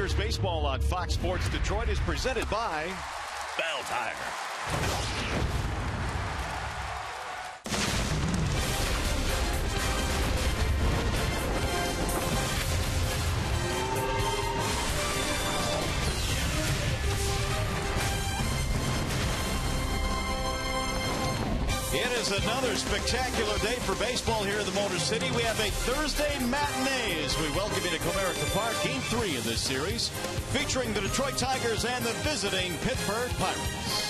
Tigers baseball on Fox Sports Detroit is presented by Bell Tire. It is another spectacular day for baseball here in the Motor City. We have a Thursday matinee as we welcome you to Comerica Park. Game 3 of this series, featuring the Detroit Tigers and the visiting Pittsburgh Pirates.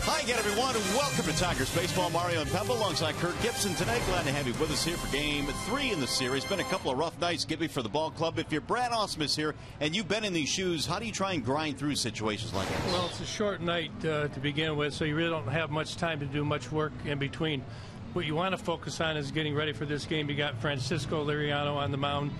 Hi again, everyone, and welcome to Tigers Baseball. Mario and Pemba alongside Kurt Gibson today. Glad to have you with us here for Game 3 in the series. Been a couple of rough nights, Gibby, for the ball club. If you're Brad Ausmus here and you've been in these shoes, how do you try and grind through situations like this? Well, it's a short night to begin with, so you really don't have much time to do much work in between. What you want to focus on is getting ready for this game. You got Francisco Liriano on the mound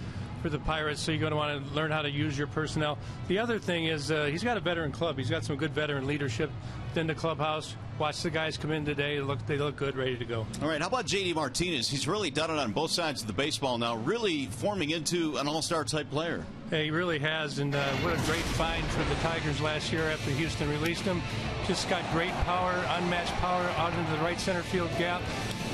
for the Pirates, so you're going to want to learn how to use your personnel. The other thing is he's got a veteran club. He's got some good veteran leadership in the clubhouse. Watch the guys come in today. They look good, ready to go. All right, how about J.D. Martinez? He's really done it on both sides of the baseball now, really forming into an all-star type player. Yeah, he really has, and what a great find for the Tigers last year after Houston released him. Just got great power, unmatched power out into the right center field gap.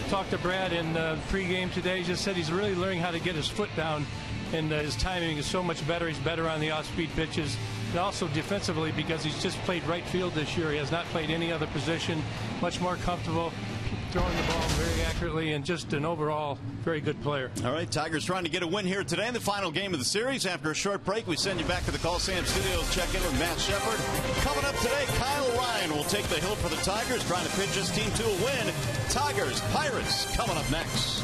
Talked to Brad in pregame today. He just said he's really learning how to get his foot down, and his timing is so much better. He's better on the off-speed pitches. And also defensively, because he's just played right field this year. He has not played any other position. Much more comfortable throwing the ball very accurately, and just an overall very good player. All right, Tigers trying to get a win here today in the final game of the series. After a short break, we send you back to the Coliseum Studios. Check in with Matt Shepard. Coming up today, Kyle Ryan will take the hill for the Tigers, trying to pitch his team to a win. Tigers, Pirates, coming up next.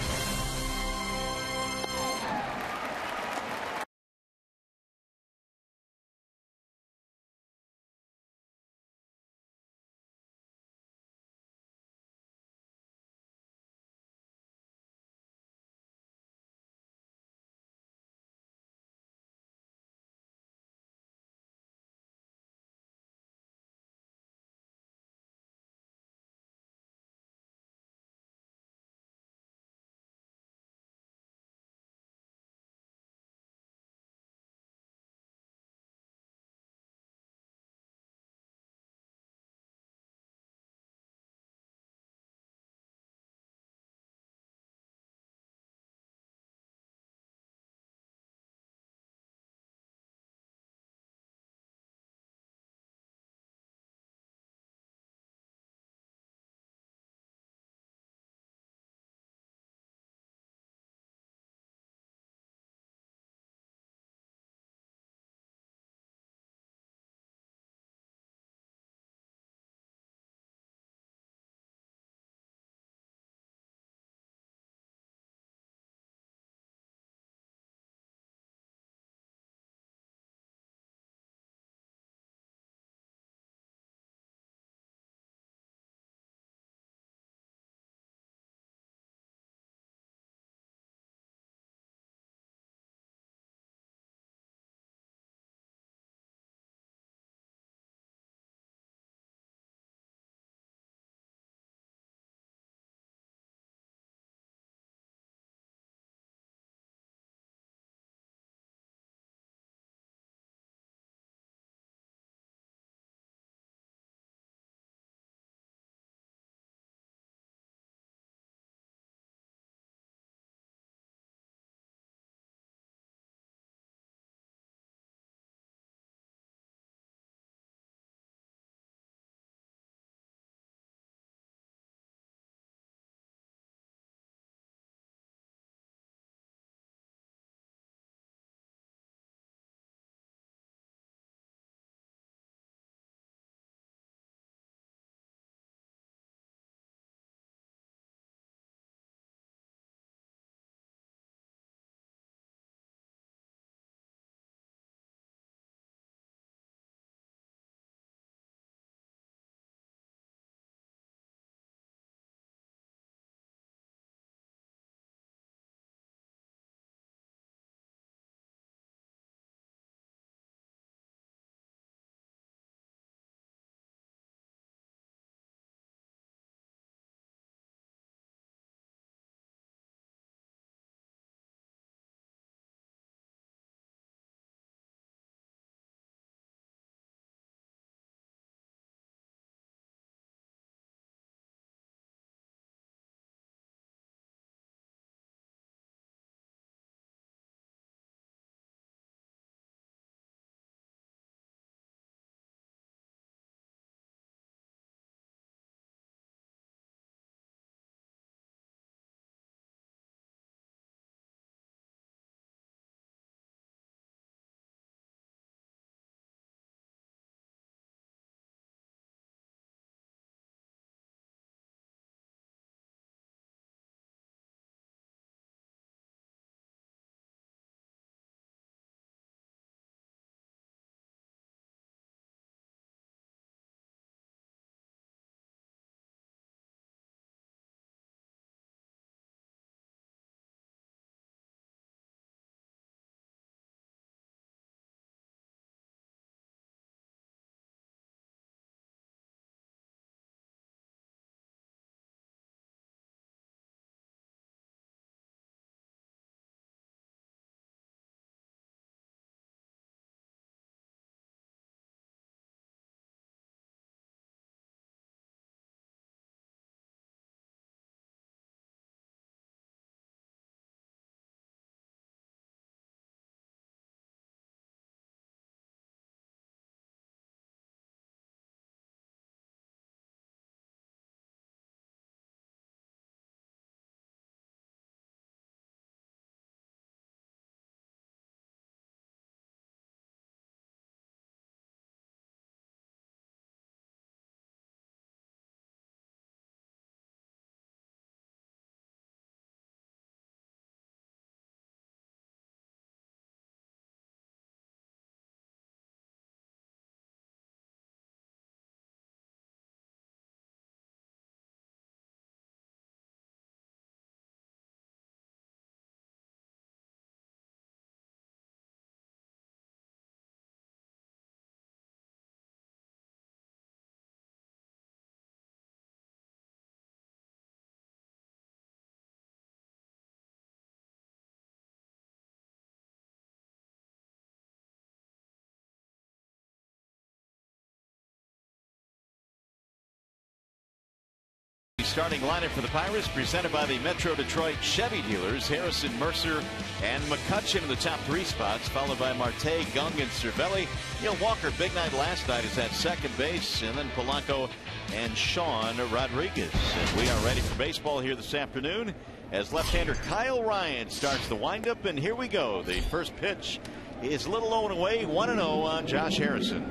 starting lineup for the Pirates, presented by the Metro Detroit Chevy dealers. Harrison, Mercer, and McCutchen in the top 3 spots, followed by Marte, Gung, and Cervelli. Neil Walker, big night last night, is at second base, and then Polanco and Sean Rodriguez. And we are ready for baseball here this afternoon as left-hander Kyle Ryan starts the windup, and here we go. The first pitch is a little low and away, 1-0 on Josh Harrison.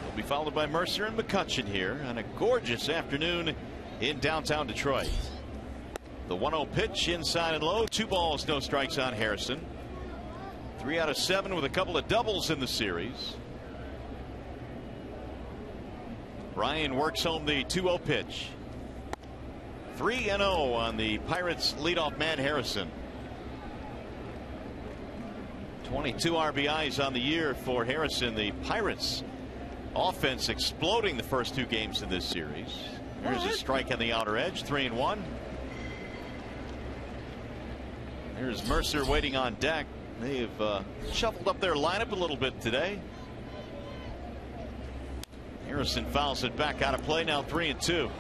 Will be followed by Mercer and McCutchen here on a gorgeous afternoon in downtown Detroit. The 1-0 pitch inside and low, 2 balls, no strikes on Harrison. 3 out of 7 with a couple of doubles in the series. Ryan works home the 2-0 pitch. 3-0 on the Pirates leadoff man Harrison. 22 RBIs on the year for Harrison. The Pirates offense exploding the first 2 games in this series. There's a strike on the outer edge, 3-1. There's Mercer waiting on deck. They've shuffled up their lineup a little bit today. Harrison fouls it back out of play, now 3-2.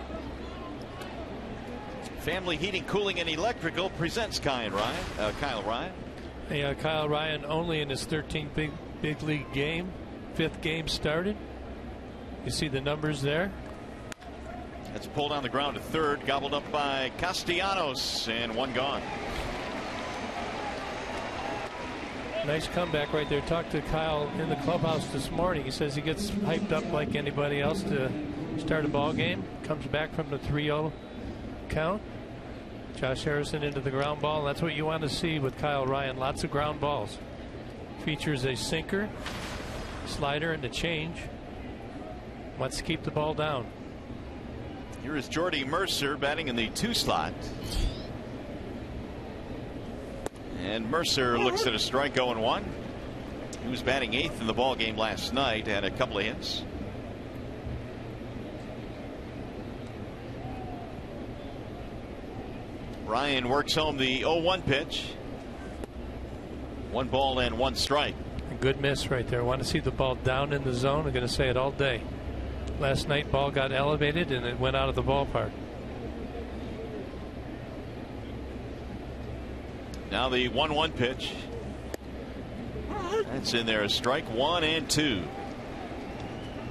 Family Heating, Cooling, and Electrical presents Kyle Ryan. Hey, Kyle Ryan only in his 13th big league game, 5th game started. You see the numbers there. That's pulled on the ground to third, gobbled up by Castellanos, and 1 gone. Nice comeback right there. Talked to Kyle in the clubhouse this morning. He says he gets hyped up like anybody else to start a ball game. Comes back from the 3-0 count. Josh Harrison into the ground ball. That's what you want to see with Kyle Ryan. Lots of ground balls. Features a sinker, slider, and a change. Wants to keep the ball down. Here is Jordy Mercer batting in the 2 slot. And Mercer looks at a strike, 0-1. He was batting 8th in the ball game last night. Had a couple of hits. Ryan works home the 0-1 pitch. 1 ball and 1 strike. A good miss right there. Want to see the ball down in the zone. I'm going to say it all day. Last night ball got elevated and it went out of the ballpark. Now the 1-1 pitch. That's in there. A strike, 1 and 2.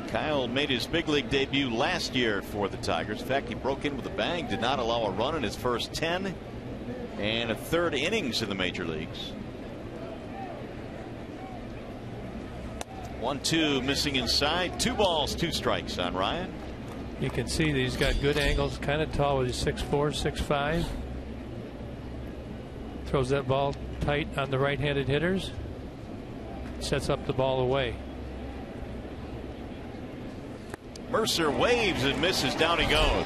Kyle made his big league debut last year for the Tigers. In fact, he broke in with a bang, did not allow a run in his first 10 and a 3rd innings in the major leagues. 1-2 missing inside. 2 balls, 2 strikes on Ryan. You can see that he's got good angles, kind of tall with his 6'4", 6'5". Throws that ball tight on the right-handed hitters. Sets up the ball away. Mercer waves and misses. Down he goes.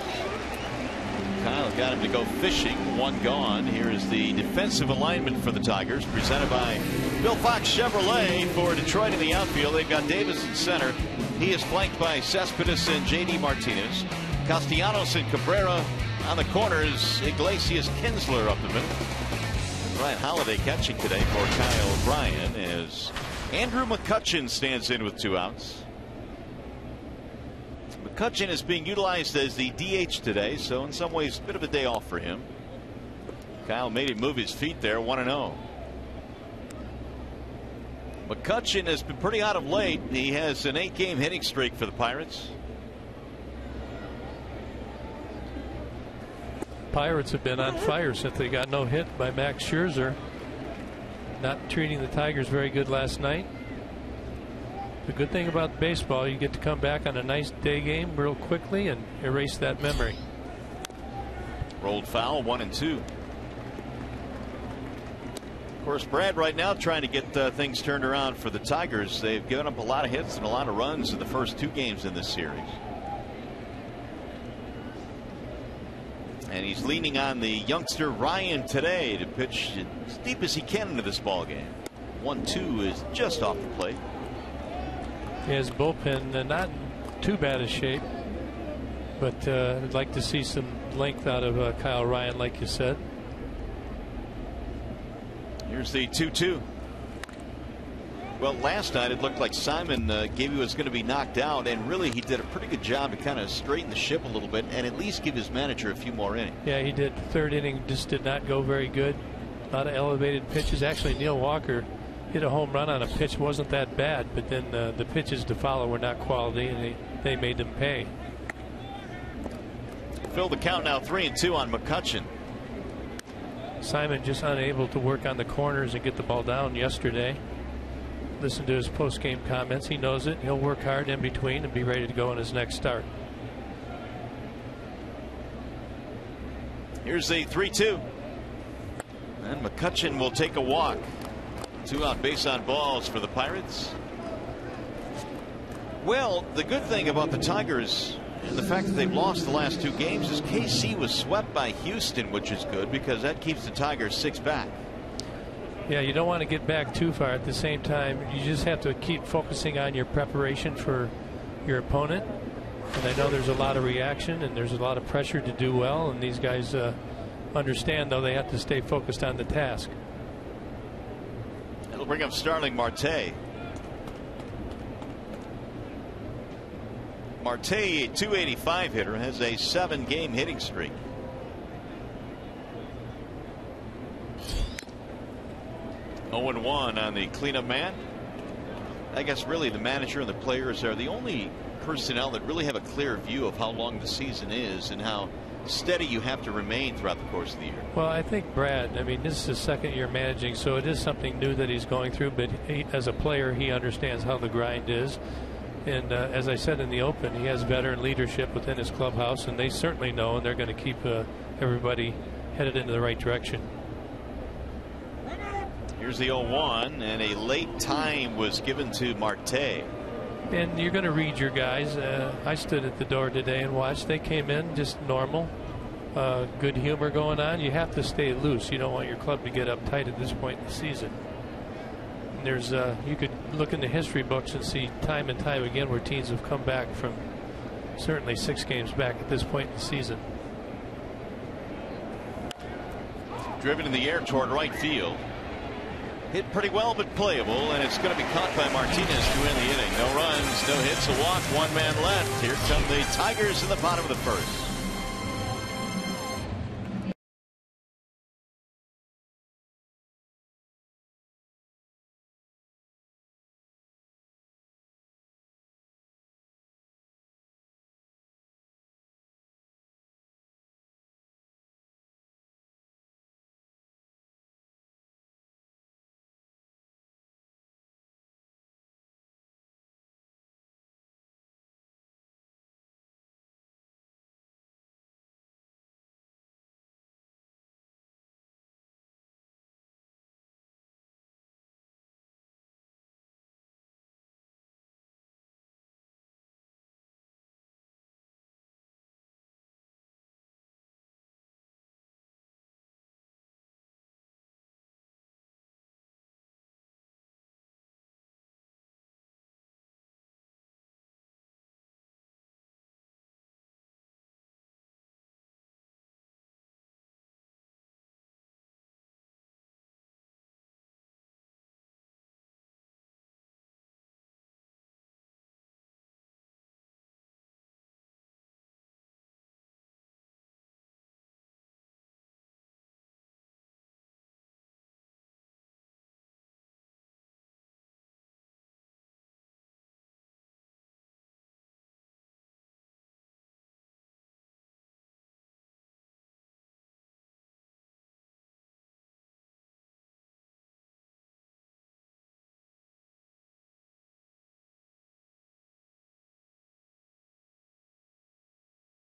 Kyle got him to go fishing. 1 gone. Here is the defensive alignment for the Tigers, presented by Bill Fox Chevrolet for Detroit in the outfield. They've got Davis in center. He is flanked by Cespedes and J.D. Martinez. Castellanos and Cabrera on the corners. Iglesias, Kinsler up the middle. Ryan Holiday catching today for Kyle Ryan as Andrew McCutchen stands in with 2 outs. McCutchen is being utilized as the DH today, so in some ways a bit of a day off for him. Kyle made him move his feet there. 1-0. McCutchen has been pretty hot of late. He has an 8-game hitting streak for the Pirates. Pirates have been on fire since they got no hit by Max Scherzer. Not treating the Tigers very good last night. The good thing about baseball, you get to come back on a nice day game real quickly and erase that memory. Rolled foul, 1-2. Of course, Brad right now trying to get things turned around for the Tigers. They've given up a lot of hits and a lot of runs in the first 2 games in this series. And he's leaning on the youngster Ryan today to pitch as deep as he can into this ball game. 1-2 is just off the plate. His bullpen not too bad a shape, but I'd like to see some length out of Kyle Ryan, like you said. Here's the 2-2. Well, last night it looked like Simon gave he was going to be knocked out, and really he did a pretty good job to kind of straighten the ship a little bit and at least give his manager a few more innings. Yeah, he did. Third inning just did not go very good. A lot of elevated pitches. Actually, Neil Walker hit a home run on a pitch, wasn't that bad, but then the pitches to follow were not quality, and they made them pay. Fill the count now, 3-2 on McCutchen. Simon just unable to work on the corners and get the ball down yesterday. Listen to his post-game comments. He knows it. He'll work hard in between and be ready to go in his next start. Here's the 3-2. And McCutchen will take a walk. 2 out base on balls for the Pirates. Well, the good thing about the Tigers and the fact that they've lost the last 2 games is KC was swept by Houston, which is good because that keeps the Tigers 6 back. Yeah, you don't want to get back too far. At the same time, you just have to keep focusing on your preparation for your opponent. And I know there's a lot of reaction and there's a lot of pressure to do well, and these guys understand, though, they have to stay focused on the task. It'll bring up Starling Marte. Marte, a .285 hitter, has a 7-game hitting streak. (0-1) on the cleanup man. I guess really the manager and the players are the only personnel that really have a clear view of how long the season is and how steady you have to remain throughout the course of the year. Well, I think Brad, I mean, this is his 2nd year managing, so it is something new that he's going through, but as a player, he understands how the grind is. And as I said in the open, he has veteran leadership within his clubhouse, and they certainly know, and they're going to keep everybody headed into the right direction. Here's the 0-1, and a late time was given to Marte. And you're going to read your guys. I stood at the door today and watched. They came in just normal, good humor going on. You have to stay loose. You don't want your club to get uptight at this point in the season. And there's you could look in the history books and see time and time again where teams have come back from certainly 6 games back at this point in the season. Driven in the air toward right field. Hit pretty well, but playable, and it's going to be caught by Martinez to end the inning. No runs, no hits, a walk, 1 man left. Here come the Tigers in the bottom of the 1st.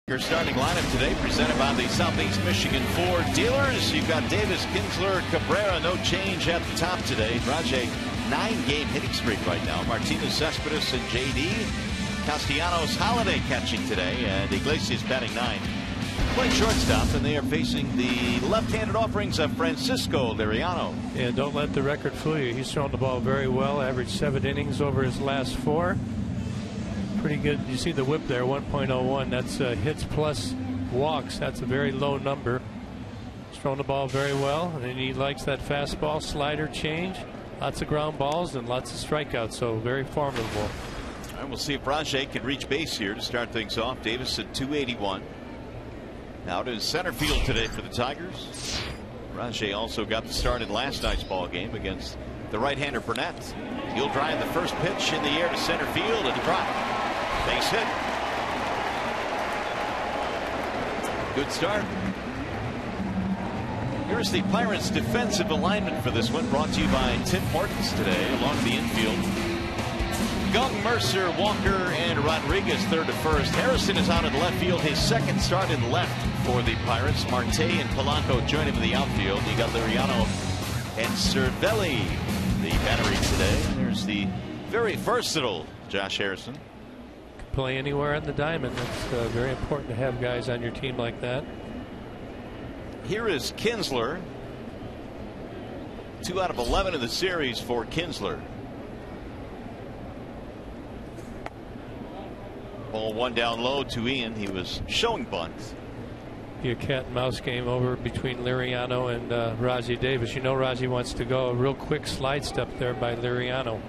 Your starting lineup today presented by the Southeast Michigan Ford dealers. You've got Davis, Kinsler, Cabrera, no change at the top today. Rajay, 9-game hitting streak right now. Martinez, Cespedes, and JD. Castellanos, Holiday catching today, and Iglesias batting 9. Playing shortstop, and they are facing the left-handed offerings of Francisco Liriano. Yeah, don't let the record fool you. He's thrown the ball very well, averaged 7 innings over his last 4. Pretty good. You see the whip there, 1.01. That's hits plus walks. That's a very low number. He's thrown the ball very well, and he likes that fastball, slider change. Lots of ground balls and lots of strikeouts, so very formidable. And we'll see if Rajay can reach base here to start things off. Davis at 281. Out in center field today for the Tigers. Rajay also got the start in last night's ball game against the right-hander Burnett. He'll drive the first pitch in the air to center field and a drop. Base hit. Good start. Here's the Pirates defensive alignment for this one, brought to you by Tim Hortons today along the infield. Gung, Mercer, Walker, and Rodriguez third to first. Harrison is out in left field. His second start in left for the Pirates. Marte and Polanco join him in the outfield. You got Liriano and Cervelli, the battery today. And there's the very versatile Josh Harrison. Can play anywhere on the diamond. That's very important to have guys on your team like that. Here is Kinsler. 2 out of 11 in the series for Kinsler. Ball one down low to Ian. He was showing bunts. Your cat and mouse game over between Liriano and Raji Davis. You know Raji wants to go. A real quick slide step there by Liriano.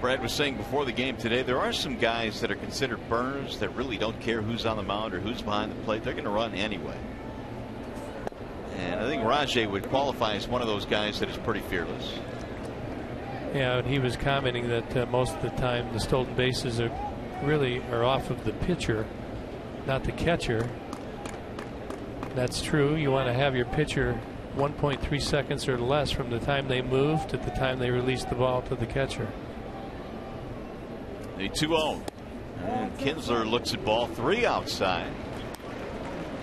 Brad was saying before the game today, there are some guys that are considered burners that really don't care who's on the mound or who's behind the plate. They're going to run anyway. And I think Rajay would qualify as one of those guys that is pretty fearless. Yeah, and he was commenting that most of the time the stolen bases are off of the pitcher, not the catcher. That's true. You want to have your pitcher 1.3 seconds or less from the time they move to the time they release the ball to the catcher. The 2-0. And Kinsler looks at ball 3 outside.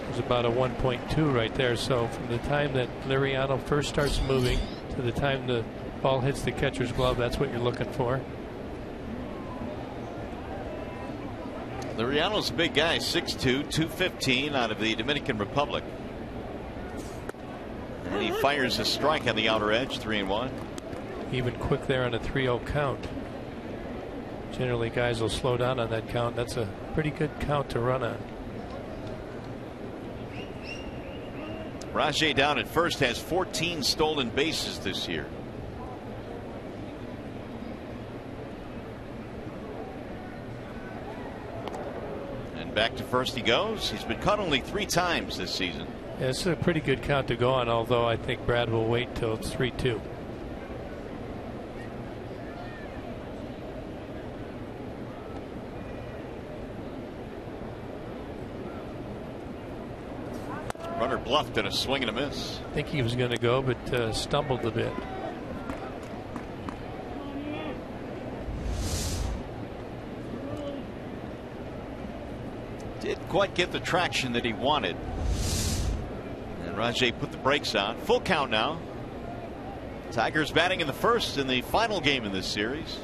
There's about a 1.2 right there. So from the time that Liriano first starts moving to the time the ball hits the catcher's glove, that's what you're looking for. Liriano's a big guy, 6'2", 215 out of the Dominican Republic. And he fires a strike on the outer edge, 3-1. Even quick there on a 3-0 count. Generally guys will slow down on that count. That's a pretty good count to run on. Rajay down at first has 14 stolen bases this year. And back to first he goes. He's been caught only 3 times this season. Yeah, it's a pretty good count to go on, although I think Brad will wait till it's 3-2. Runner bluffed and a swing and a miss. I think he was going to go, but stumbled a bit. Didn't quite get the traction that he wanted. And Rajay put the brakes on. Full count now. Tigers batting in the first in the final game in this series.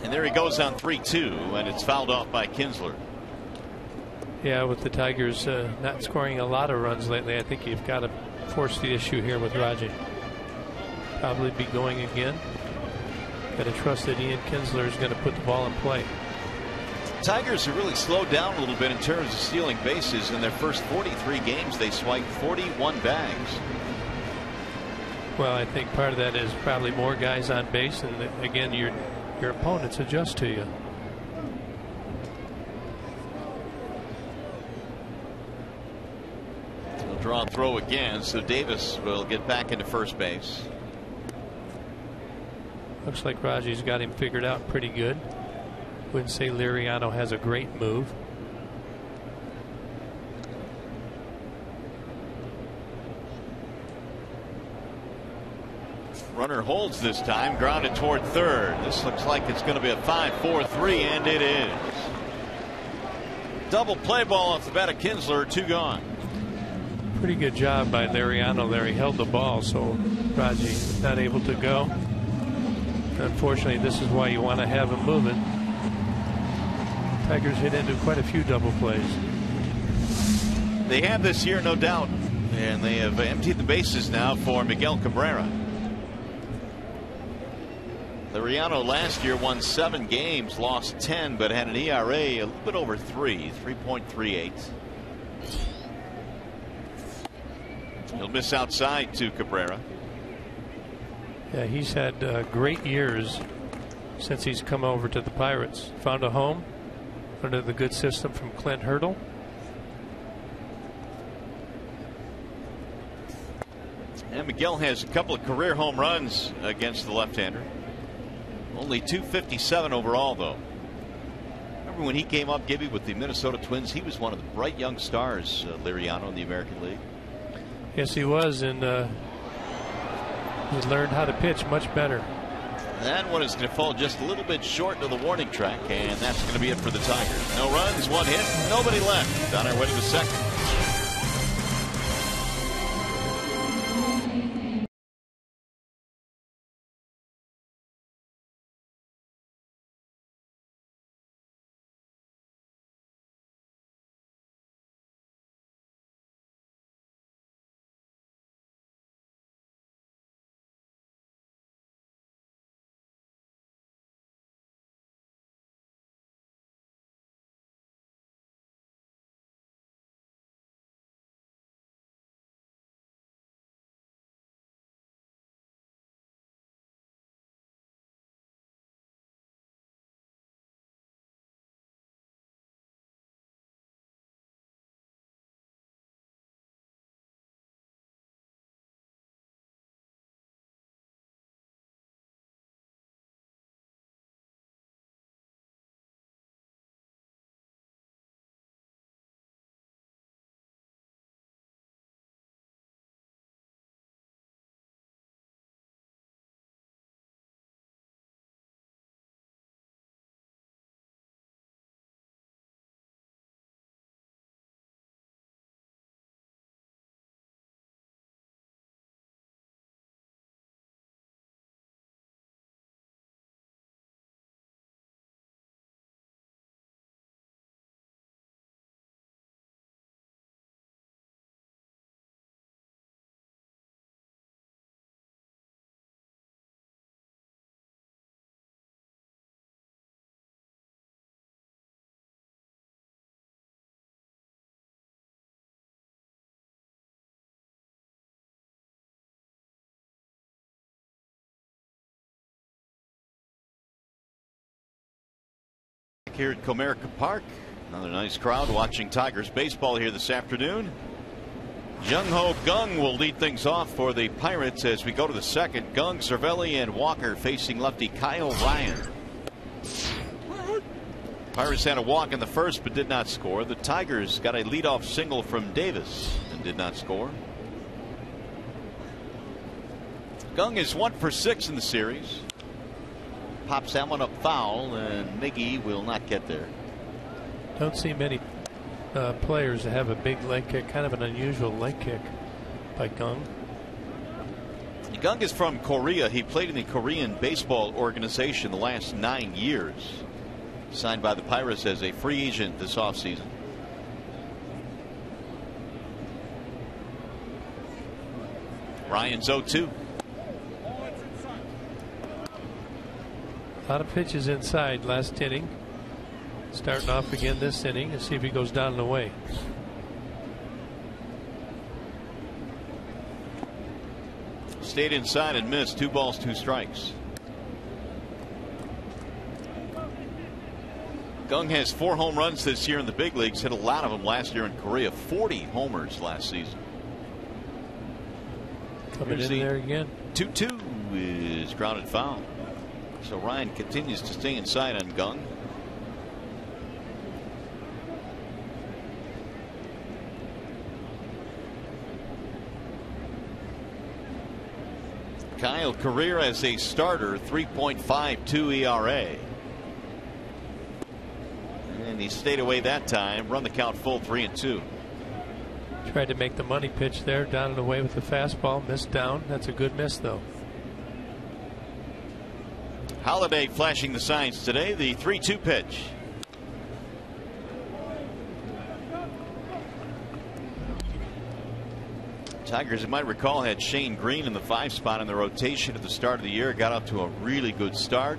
And there he goes on 3-2, and it's fouled off by Kinsler. Yeah, with the Tigers not scoring a lot of runs lately, I think you've got to force the issue here with Rajay. Probably be going again. Got to trust that Ian Kinsler is going to put the ball in play. Tigers have really slowed down a little bit in terms of stealing bases. In their first 43 games, they swiped 41 bags. Well, I think part of that is probably more guys on base, and again, your opponents adjust to you. Draw throw again, so Davis will get back into first base. Looks like Rajay's got him figured out pretty good. Wouldn't say Liriano has a great move. Runner holds this time, grounded toward third. This looks like it's going to be a 5-4-3, and it is. Double play ball off the bat of Kinsler, 2 gone. Pretty good job by Liriano there. He held the ball, so Rajay not able to go. Unfortunately, this is why you want to have him moving. Tigers hit into quite a few double plays. They have this year, no doubt, and they have emptied the bases now for Miguel Cabrera. Liriano last year won 7 games, lost 10, but had an ERA a little bit over 3, 3.38. He'll miss outside to Cabrera. Yeah, he's had great years since he's come over to the Pirates. Found a home under the good system from Clint Hurdle. And Miguel has a couple of career home runs against the left-hander. Only 257 overall, though. Remember when he came up, Gibby, with the Minnesota Twins? He was one of the bright young stars, Liriano, in the American League. Yes, he was, and he learned how to pitch much better. That one is going to fall just a little bit short of the warning track, and that's going to be it for the Tigers. No runs, one hit, nobody left. On our way to the second. Here at Comerica Park, another nice crowd watching Tigers baseball here this afternoon. Jung-Ho Kang will lead things off for the Pirates as we go to the second. Kang, Cervelli, and Walker facing lefty Kyle Ryan. Pirates had a walk in the first but did not score. The Tigers got a leadoff single from Davis and did not score. Kang is 1 for 6 in the series. Pops that one up foul, and Miggy will not get there. Don't see many players that have a big leg kick, kind of an unusual leg kick by Kang. Kang is from Korea. He played in the Korean baseball organization the last 9 years. Signed by the Pirates as a free agent this offseason. Ryan's 0-2. A lot of pitches inside last inning. Starting off again this inning and see if he goes down and away. Stayed inside and missed. 2 balls, 2 strikes. Kang has 4 home runs this year in the big leagues. Hit a lot of them last year in Korea. 40 homers last season. Coming in there again. 2-2 is grounded foul. So Ryan continues to stay inside on Kang. Kyle career as a starter, 3.52 ERA. And he stayed away that time. Run the count full, 3-2. Tried to make the money pitch there, down and away with the fastball. Missed down. That's a good miss, though. Holiday flashing the signs today. The 3-2 pitch. Tigers, you might recall, had Shane Green in the 5 spot in the rotation at the start of the year. Got up to a really good start.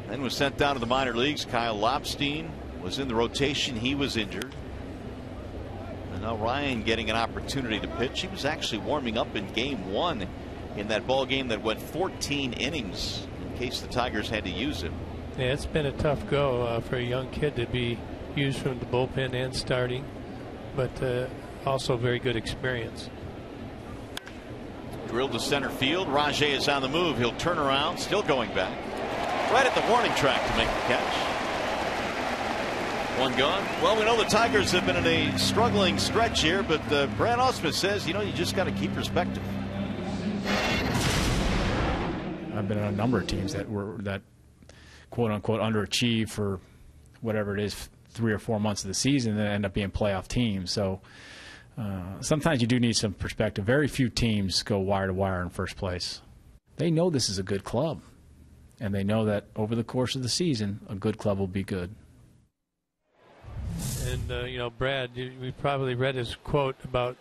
Then was sent down to the minor leagues. Kyle Lobstein was in the rotation. He was injured. Now Ryan getting an opportunity to pitch. He was actually warming up in game 1 in that ball game that went 14 innings in case the Tigers had to use him. Yeah, it's been a tough go for a young kid to be used from the bullpen and starting, but also very good experience. Drilled to center field. Rajay is on the move. He'll turn around, still going back. Right at the warning track to make the catch. One gone. Well, we know the Tigers have been in a struggling stretch here, but Brad Ausmus says, you just got to keep perspective. I've been on a number of teams that quote unquote underachieve for whatever it is, 3 or 4 months of the season, and end up being playoff teams. So sometimes you do need some perspective. Very few teams go wire to wire in first place. They know this is a good club, and they know that over the course of the season, a good club will be good. And Brad, we probably read his quote about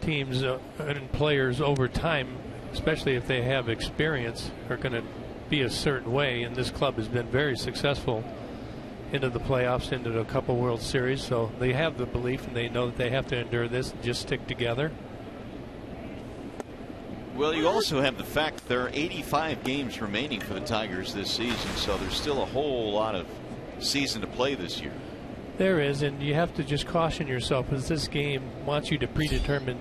teams and players over time, especially if they have experience, are going to be a certain way. And this club has been very successful into the playoffs, into a couple World Series. So they have the belief, and they know that they have to endure this and just stick together. Well, you also have the fact that there are 85 games remaining for the Tigers this season, so there's still a whole lot of season to play this year. There is, and you have to just caution yourself, because this game wants you to predetermine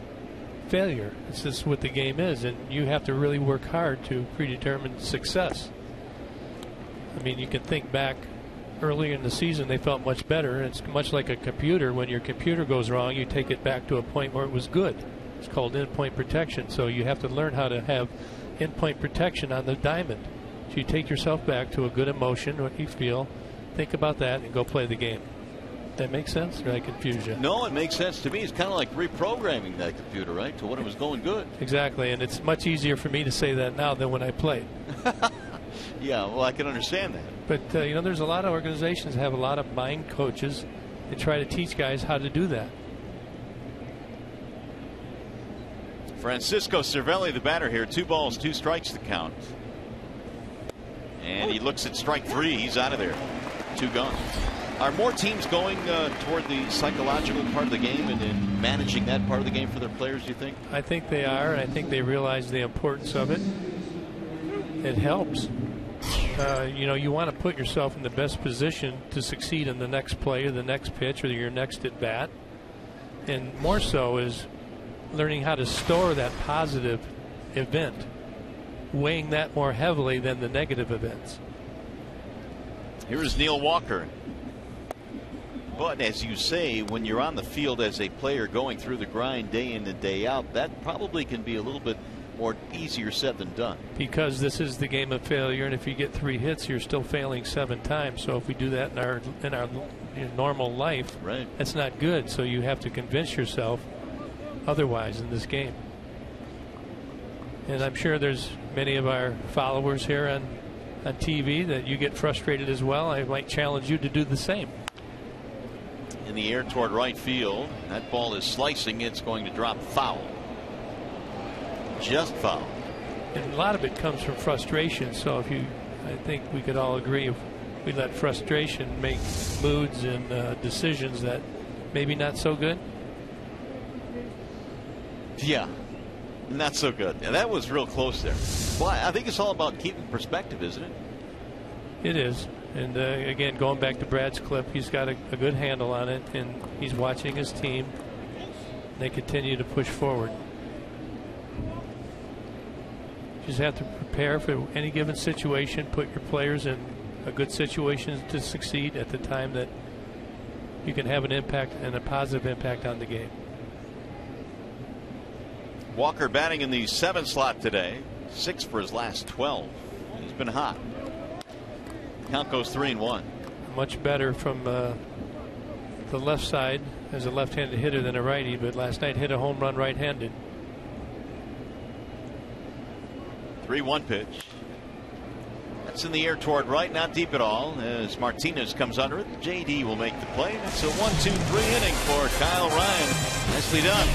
failure. It's just what the game is, and you have to really work hard to predetermine success. I mean, you can think back earlier in the season, they felt much better. It's much like a computer. When your computer goes wrong, you take it back to a point where it was good. It's called endpoint protection. So you have to learn how to have endpoint protection on the diamond. So you take yourself back to a good emotion, what you feel, think about that, and go play the game. That makes sense, or did I confuse you? No, it makes sense to me. It's kind of like reprogramming that computer, right, to when it was going good. Exactly, and it's much easier for me to say that now than when I played. Yeah, well, I can understand that. But, there's a lot of organizations that have a lot of mind coaches that try to teach guys how to do that. Francisco Cervelli, the batter here. 2 balls, 2 strikes to count. And he looks at strike 3. He's out of there. 2 gone. Are more teams going toward the psychological part of the game and managing that part of the game for their players, do you think? I think they are. I think they realize the importance of it. It helps. You want to put yourself in the best position to succeed in the next play or the next pitch or your next at bat. And more so is learning how to store that positive event, weighing that more heavily than the negative events. Here is Neil Walker. But as you say, when you're on the field as a player going through the grind day in and day out, that probably can be a little bit more easier said than done. Because this is the game of failure, and if you get 3 hits, you're still failing 7 times. So if we do that in our normal life, right, that's not good. So you have to convince yourself otherwise in this game. And I'm sure there's many of our followers here on TV that you get frustrated as well. I might challenge you to do the same. In the air toward right field. That ball is slicing. It's going to drop foul. Just foul. And a lot of it comes from frustration. So I think we could all agree if we let frustration make moods and decisions that maybe not so good. Yeah, not so good. And that was real close there. Well, I think it's all about keeping perspective, isn't it? It is. And again, going back to Brad's clip, he's got a good handle on it, and he's watching his team. They continue to push forward. You just have to prepare for any given situation, put your players in a good situation to succeed at the time that you can have an impact and a positive impact on the game. Walker batting in the 7th slot today. 6 for his last 12. He's been hot. Count goes 3-1. Much better from the left side as a left-handed hitter than a righty, but last night hit a home run right-handed. 3-1 pitch. That's in the air toward right, not deep at all. As Martinez comes under it, JD will make the play. It's a 1-2-3 inning for Kyle Ryan. Nicely done.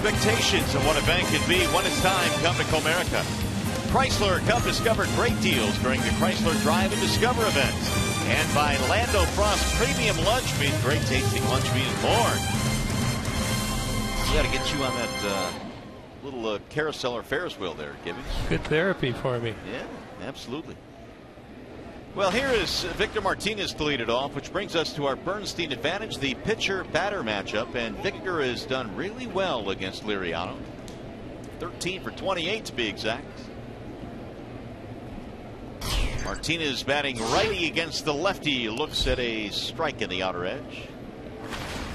expectations of what a bank can be when it's time. Come to Comerica. Chrysler, come discover great deals during the Chrysler Drive and Discover event. And by Lando Frost Premium Lunch Meat. Great tasting lunch meat and more. We got to get you on that little carousel or Ferris wheel there, Gibby. Good therapy for me. Yeah, absolutely. Well, here is Victor Martinez to lead it off, which brings us to our Bernstein advantage, the pitcher-batter matchup. And Victor has done really well against Liriano. 13 for 28 to be exact. Martinez batting righty against the lefty. Looks at a strike in the outer edge.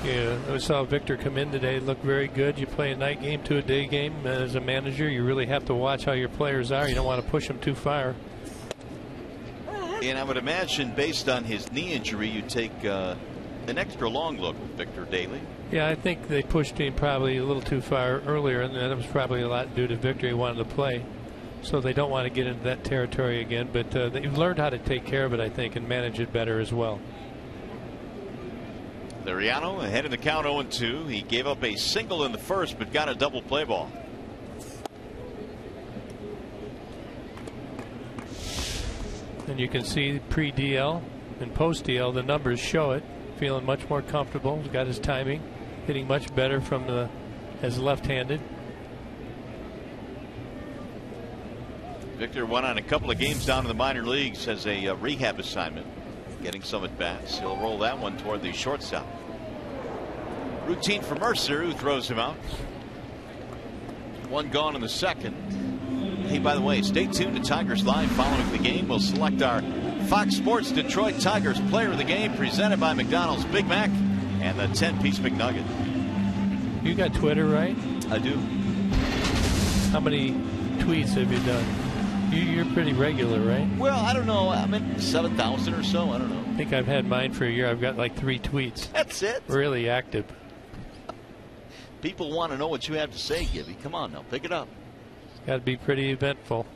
Yeah, I saw Victor come in today. Looked very good. You play a night game to a day game. As a manager, you really have to watch how your players are. You don't want to push them too far. And I would imagine, based on his knee injury, you take an extra long look with Victor daily. Yeah, I think they pushed him probably a little too far earlier, and that was probably a lot due to Victor. He wanted to play. So they don't want to get into that territory again. But they've learned how to take care of it, I think, and manage it better as well. Liriano ahead in the count 0-2. He gave up a single in the first, but got a double play ball. And you can see pre-DL and post-DL, the numbers show it. Feeling much more comfortable. He's got his timing, hitting much better from as left-handed. Victor went on a couple of games down in the minor leagues as a rehab assignment, getting some at bats. He'll roll that one toward the shortstop. Routine for Mercer, who throws him out. One gone in the second. Hey, by the way, stay tuned to Tigers Live following the game. We'll select our Fox Sports Detroit Tigers player of the game, presented by McDonald's Big Mac and the 10-piece McNugget. You got Twitter, right? I do. How many tweets have you done? You're pretty regular, right? Well, I don't know. I'm at 7,000 or so. I don't know. I think I've had mine for a year. I've got like 3 tweets. That's it? Really active. People want to know what you have to say, Gibby. Come on now, pick it up. Got to be pretty eventful.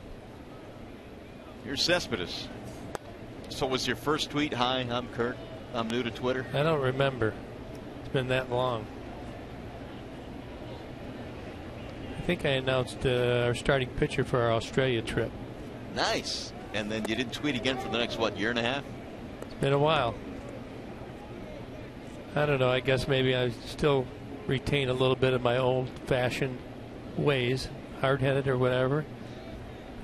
Here's Cespedes. So was your first tweet, "Hi, I'm Kurt. I'm new to Twitter"? I don't remember. It's been that long. I think I announced our starting pitcher for our Australia trip. Nice. And then you didn't tweet again for the next, what, year and a half? It's been a while. I don't know. I guess maybe I still retain a little bit of my old-fashioned ways, hard-headed or whatever.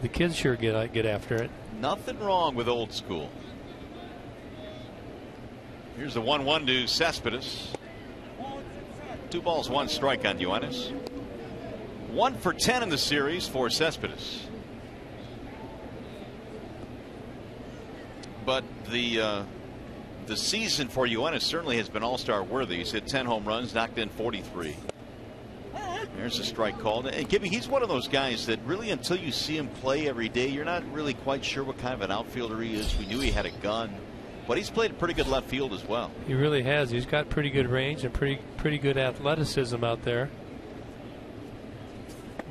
The kids sure get after it. Nothing wrong with old school. Here's the 1-1 to Cespedes. 2 balls, 1 strike on Yoenis. 1 for 10 in the series for Cespedes. But the season for Yoenis certainly has been all-star worthy. He's hit 10 home runs, knocked in 43. There's a strike called. And Gibby, he's one of those guys that really, until you see him play every day, you're not really quite sure what kind of an outfielder he is. We knew he had a gun, but he's played pretty good left field as well. He really has. He's got pretty good range and pretty good athleticism out there.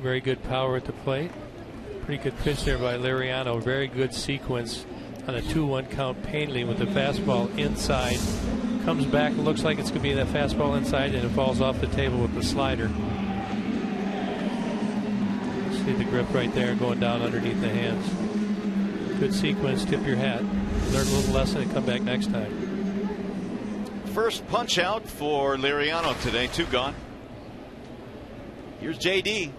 Very good power at the plate. Pretty good pitch there by Liriano. Very good sequence on a 2-1 count. Painley with the fastball inside. Comes back, looks like it's going to be that fastball inside, and it falls off the table with the slider. See the grip right there going down underneath the hands. Good sequence. Tip your hat. Learn a little lesson and come back next time. First punch out for Liriano today. 2 gone. Here's JD.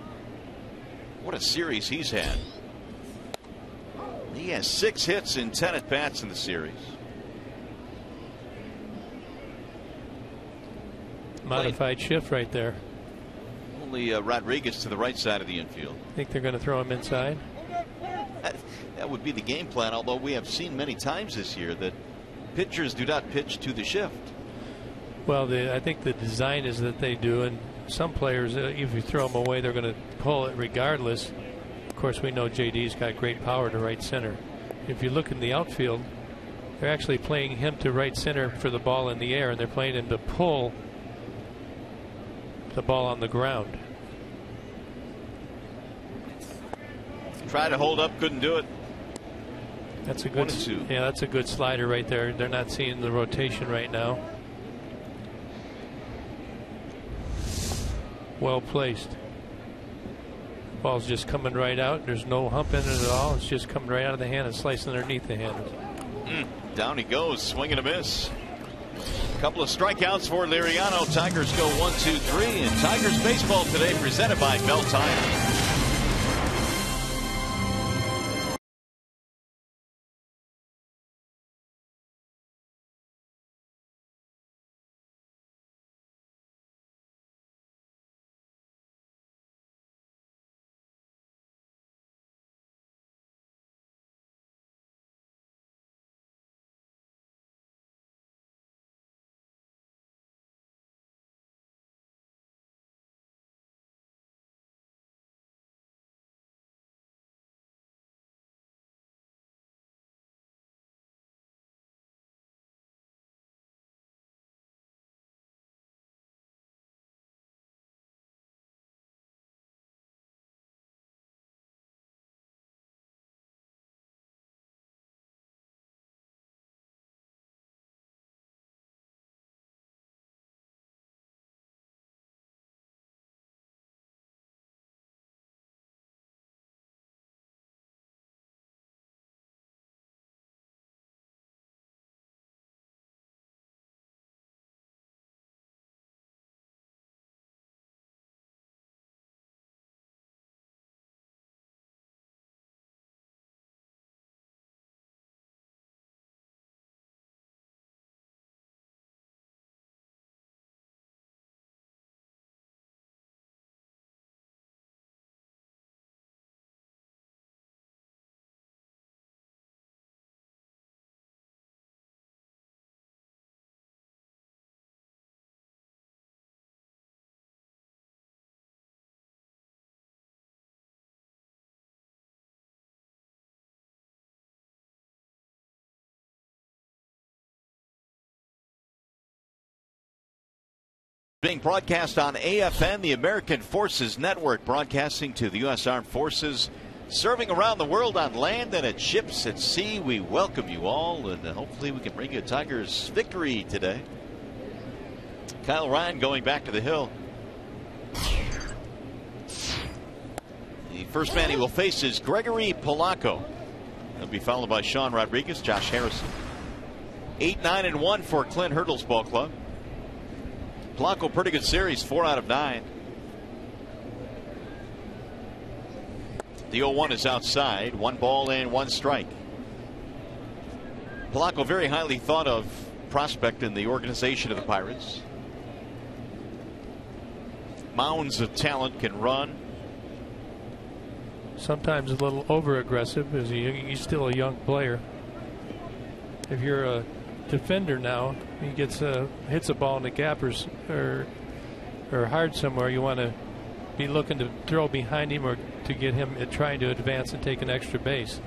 What a series he's had. He has 6 hits in 10 at bats in the series. Modified shift right there. Only Rodriguez to the right side of the infield. Think they're going to throw him inside? That would be the game plan, although we have seen many times this year that pitchers do not pitch to the shift. Well, I think the design is that they do, and some players, if you throw them away, they're going to pull it regardless. Of course, we know JD's got great power to right center. If you look in the outfield, they're actually playing him to right center for the ball in the air, and they're playing him to pull the ball on the ground. Tried to hold up, couldn't do it. That's a good, yeah, that's a good slider right there. They're not seeing the rotation right now. well placed. Ball's just coming right out. There's no hump in it at all. It's just coming right out of the hand and slicing underneath the hand. Down he goes, swing and a miss. A couple of strikeouts for Liriano. Tigers go 1-2-3. And Tigers baseball today presented by Bell Tire. Being broadcast on AFN, the American Forces Network, broadcasting to the U.S. Armed Forces, serving around the world on land and at ships at sea. We welcome you all, and hopefully we can bring you a Tigers victory today. Kyle Ryan going back to the hill. The first man he will face is Gregory Polanco. He'll be followed by Sean Rodriguez, Josh Harrison. 8-9-1 for Clint Hurdle's ball club. Polanco, pretty good series, 4 out of 9. The 0-1 is outside, 1 ball and 1 strike. Polanco, very highly thought of prospect in the organization of the Pirates. Mounds of talent, can run. Sometimes a little over aggressive, as he's still a young player. If you're a defender now, he gets hits a ball in the gap or hard somewhere, you want to be looking to throw behind him or to get him trying to advance and take an extra base.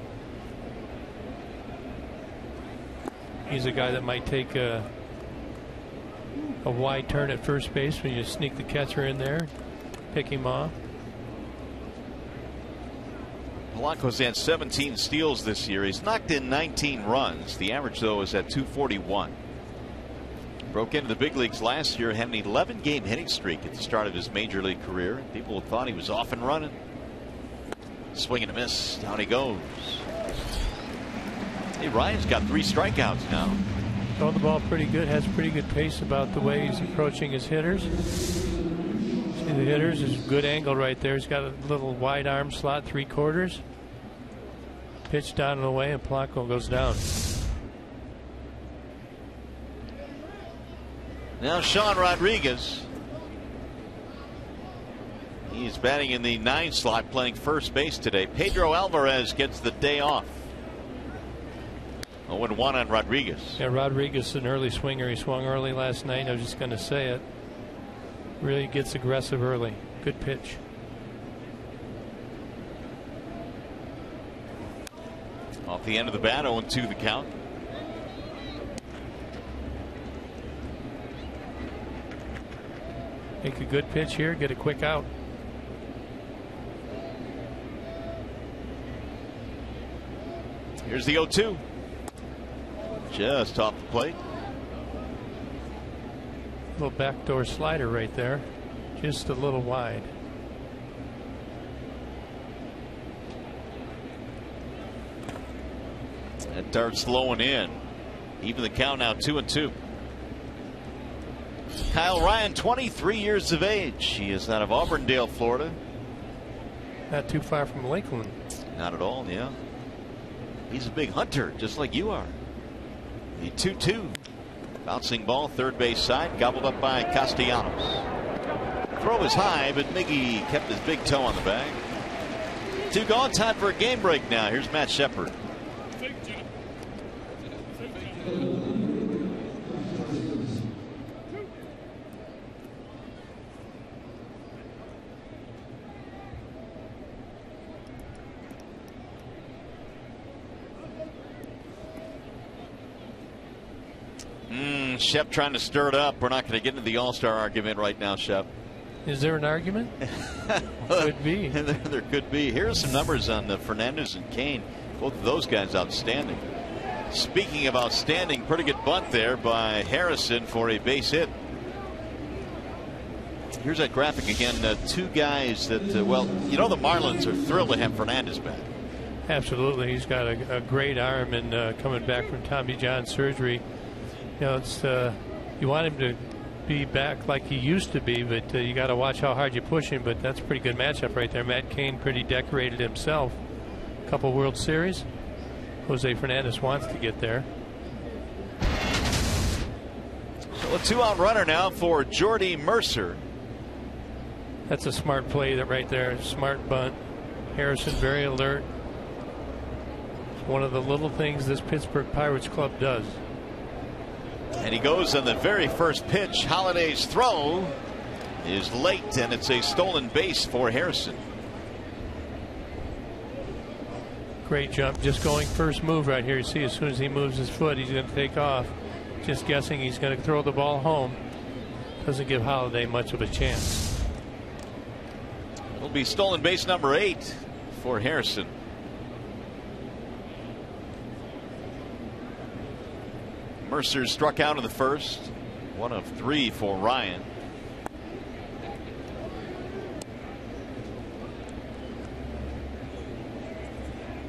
He's a guy that might take a wide turn at first base when you sneak the catcher in there, pick him off. Polanco's had 17 steals this year. He's knocked in 19 runs. The average, though, is at 241. Broke into the big leagues last year, had an 11-game hitting streak at the start of his major league career. People thought he was off and running. Swing and a miss. Down he goes. Hey, Ryan's got 3 strikeouts now. Throwing the ball pretty good. Has pretty good pace about the way he's approaching his hitters. See the hitters, is a good angle right there. He's got a little wide arm slot, 3/4. Pitch down and away, and Polanco goes down. Now Sean Rodriguez. He's batting in the 9 slot, playing first base today. Pedro Alvarez gets the day off. 0-1 on Rodriguez. Yeah, Rodriguez is an early swinger. He swung early last night. I was just going to say it. Really gets aggressive early. Good pitch. Off the end of the bat, 0-2 the count. Make a good pitch here, get a quick out. Here's the 0-2. Just off the plate. Little backdoor slider right there. just a little wide. That dart's slowing in. Even the count now 2-2. Kyle Ryan, 23 years of age. He is out of Auburndale, Florida. Not too far from Lakeland. Not at all, yeah. He's a big hunter, just like you are. The 2-2. Bouncing ball, third base side, gobbled up by Castellanos. Throw is high, but Miggy kept his big toe on the bag. 2 gone, time for a game break now. Here's Matt Shepard. Shep trying to stir it up. We're not going to get into the All-Star argument right now, Shep. Is there an argument? Could be. There could be. Here are some numbers on Fernandez and Kane. Both of those guys outstanding. Speaking of outstanding, pretty good bunt there by Harrison for a base hit. Here's that graphic again. 2 guys that, well, you know, the Marlins are thrilled to have Fernandez back. Absolutely. He's got a great arm, and coming back from Tommy John surgery. You know, it's you want him to be back like he used to be, but you got to watch how hard you push him. But that's a pretty good matchup right there. Matt Cain pretty decorated himself. A couple World Series. Jose Fernandez wants to get there. So a 2-out runner now for Jordy Mercer. That's a smart play right there. Smart bunt. Harrison very alert. It's one of the little things this Pittsburgh Pirates club does. And he goes on the very first pitch. Holiday's throw is late, and it's a stolen base for Harrison. Great jump. Just going first move right here. You see, as soon as he moves his foot, he's going to take off. Just guessing he's going to throw the ball home. Doesn't give Holiday much of a chance. It'll be stolen base number 8 for Harrison. Mercer struck out in the first. 1 of 3 for Ryan.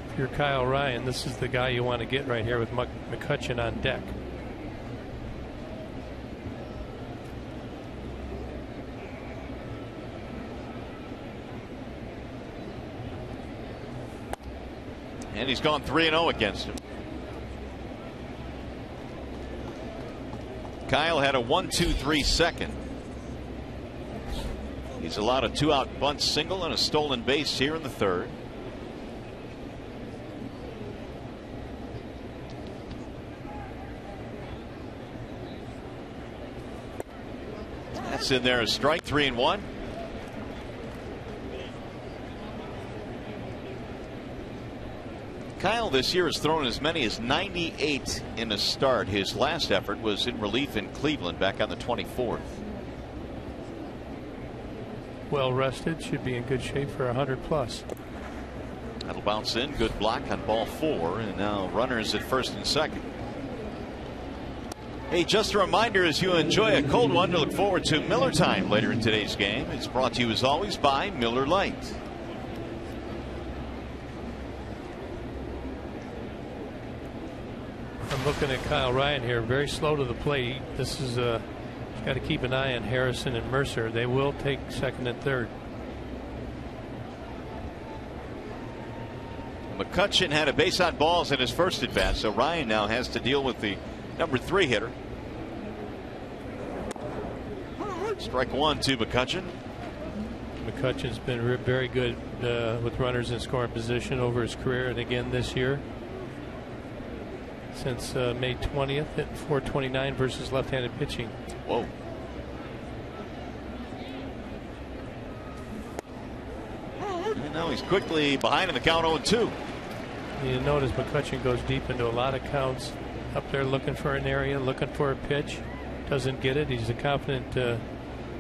If you're Kyle Ryan, this is the guy you want to get right here with McCutchen on deck. And he's gone 3-0 against him. Kyle had a 1-2-3 second. He's allowed a 2-out bunt single and a stolen base here in the third. That's in there, a strike, 3-1. Kyle this year has thrown as many as 98 in a start. His last effort was in relief in Cleveland back on the 24th. Well rested, should be in good shape for 100+. That'll bounce in. Good block on ball 4, and now runners at first and second. Hey, just a reminder, as you enjoy a cold one, to look forward to Miller Time later in today's game. It's brought to you as always by Miller Lite. I'm looking at Kyle Ryan here, very slow to the plate. This is got to keep an eye on Harrison and Mercer. They will take second and third. McCutchen had a base on balls in his first at bat, so Ryan now has to deal with the number 3 hitter. Strike 1 to McCutchen. McCutchen's been very good with runners in scoring position over his career, and again this year. Since May 20th, hit .429 versus left-handed pitching. Whoa. And now he's quickly behind in the count, 0-2. You notice McCutchen goes deep into a lot of counts. Up there looking for an area, looking for a pitch. Doesn't get it. He's a confident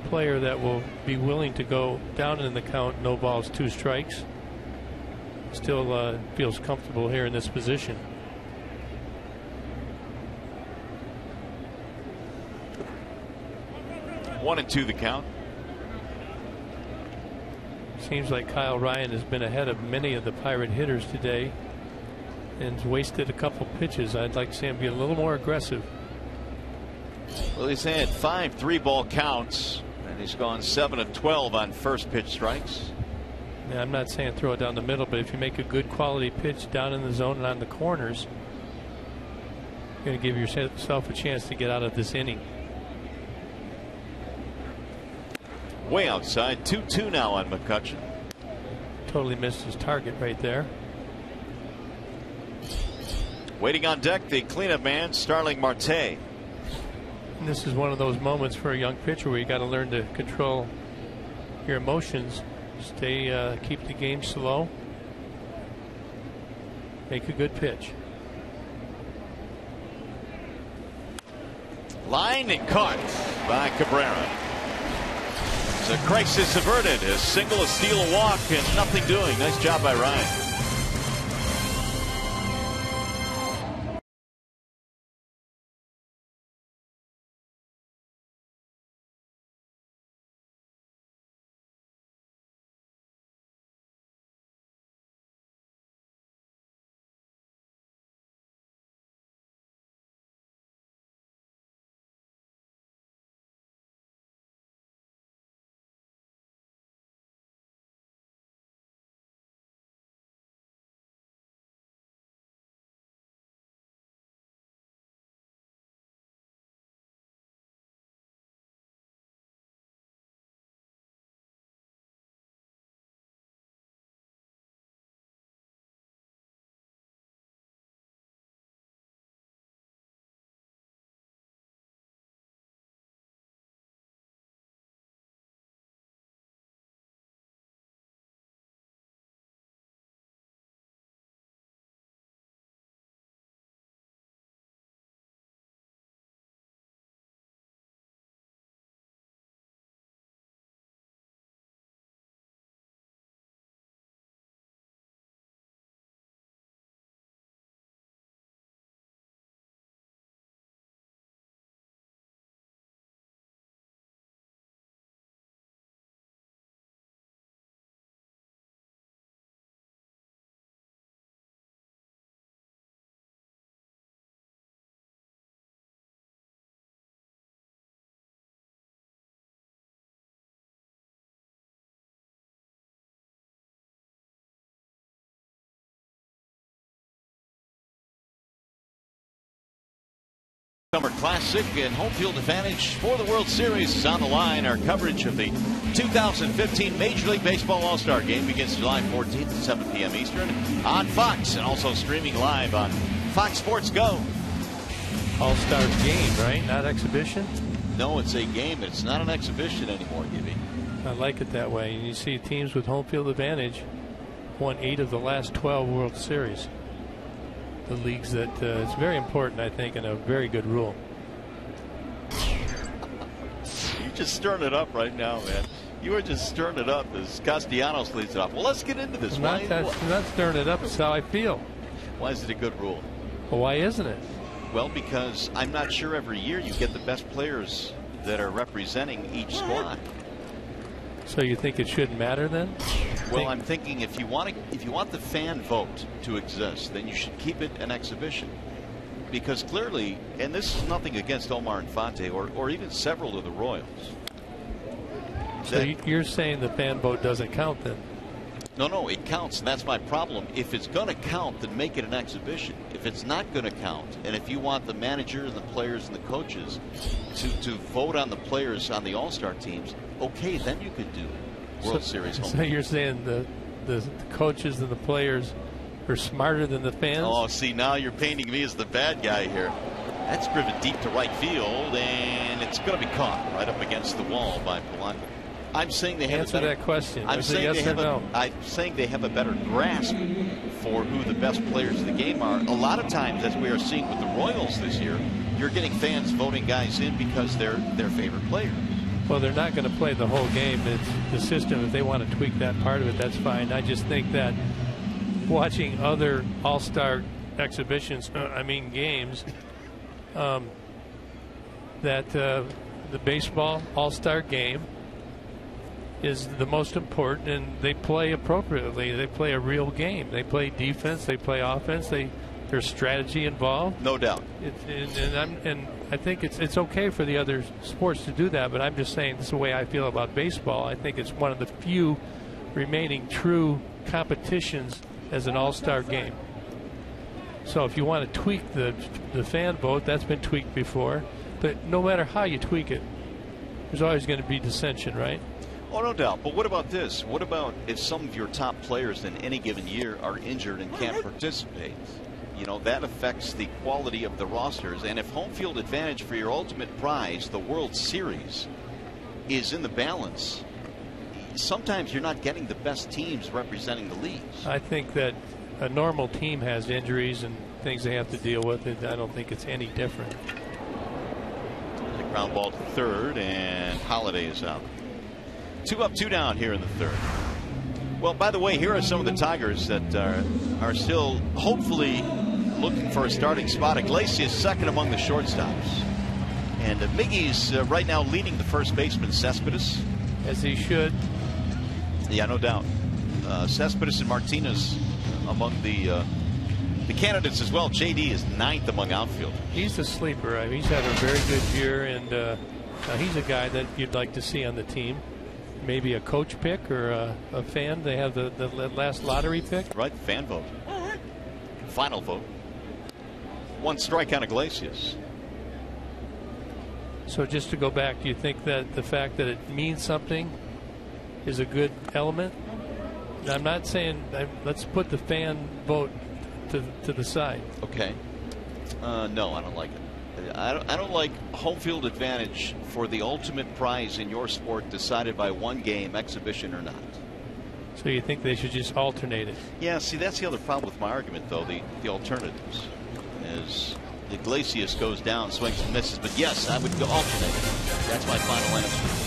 player that will be willing to go down in the count. No balls, 2 strikes. Still feels comfortable here in this position. One and 2 the count. Seems like Kyle Ryan has been ahead of many of the Pirate hitters today and wasted a couple pitches. I'd like to see him be a little more aggressive. Well, he's had 5 3-ball counts, and he's gone 7 of 12 on first pitch strikes. Yeah, I'm not saying throw it down the middle, but if you make a good quality pitch down in the zone and on the corners, you're going to give yourself a chance to get out of this inning. Way outside, 2-2 now on McCutchen. Totally missed his target right there. Waiting on deck, the cleanup man, Starling Marte. And this is one of those moments for a young pitcher where you got to learn to control your emotions. Keep the game slow. Make a good pitch. Line and caught by Cabrera. The crisis averted. A single, a steal, a walk, and nothing doing. Nice job by Ryan. Summer Classic and home field advantage for the World Series is on the line. Our coverage of the 2015 Major League Baseball All-Star Game begins July 14th at 7 p.m. Eastern on Fox and also streaming live on Fox Sports Go. All-Star game, right? Not exhibition? No, it's a game. It's not an exhibition anymore, Gibby. I like it that way. And you see teams with home field advantage won 8 of the last 12 World Series. The leagues that it's very important, I think, and a very good rule. You're just stirring it up right now, man. You are just stirring it up as Castellanos leads it off. Well, let's get into this. I'm not stirring it up. It's how I feel. Why is it a good rule? Well, why isn't it? Well, because I'm not sure every year you get the best players that are representing each squad. So you think it shouldn't matter then? Well, I'm thinking if you want the fan vote to exist, then you should keep it an exhibition. Because clearly, and this is nothing against Omar Infante or even several of the Royals. So you're saying the fan vote doesn't count then? No, it counts, and that's my problem. If it's going to count, then make it an exhibition. If it's not going to count, and if you want the manager and the players and the coaches to vote on the players on the All-Star teams, okay, then you could do World Series home. So you're saying the coaches and the players are smarter than the fans? Oh, see, now you're painting me as the bad guy here. That's driven deep to right field, and it's going to be caught right up against the wall by Polanco. I'm saying they have answer that question. I'm saying they have a better grasp for who the best players of the game are. A lot of times, as we are seeing with the Royals this year, you're getting fans voting guys in because they're their favorite players. Well, they're not going to play the whole game. It's the system. If they want to tweak that part of it, that's fine. I just think that watching other all-star exhibitions, games, that the baseball all-star game is the most important, and they play appropriately. They play a real game. They play defense. They play offense. There's strategy involved. No doubt. And I think it's okay for the other sports to do that, but I'm just saying this is the way I feel about baseball. I think it's one of the few remaining true competitions as an all-star game. So if you want to tweak the fan vote, that's been tweaked before. But no matter how you tweak it, there's always going to be dissension, right? Oh, no doubt. But what about this? What about if some of your top players in any given year are injured and can't participate? You know, that affects the quality of the rosters. And if home field advantage for your ultimate prize, the World Series, is in the balance, sometimes you're not getting the best teams representing the leagues. I think that a normal team has injuries and things they have to deal with. And I don't think it's any different. The ground ball to third, and Holiday is out. 2 up, 2 down here in the third. Well, by the way, here are some of the Tigers that are still hopefully looking for a starting spot. Iglesias second among the shortstops. And Miggy's right now leading the first baseman, Cespedes. As he should. Yeah, no doubt. Cespedes and Martinez among the candidates as well. JD is 9th among outfielders. He's a sleeper. I mean, he's had a very good year, and he's a guy that you'd like to see on the team. Maybe a coach pick or a fan. They have the last lottery pick. Right, fan vote. Final vote. 1 strike on Iglesias. So just to go back, do you think that the fact that it means something is a good element? I'm not saying let's put the fan vote to the side. Okay. No, I don't like it. I don't like home field advantage for the ultimate prize in your sport decided by one game, exhibition or not. So you think they should just alternate it? Yeah, see, that's the other problem with my argument, though, the alternatives. As Iglesias goes down, swings and misses, but yes, I would go alternate it. That's my final answer.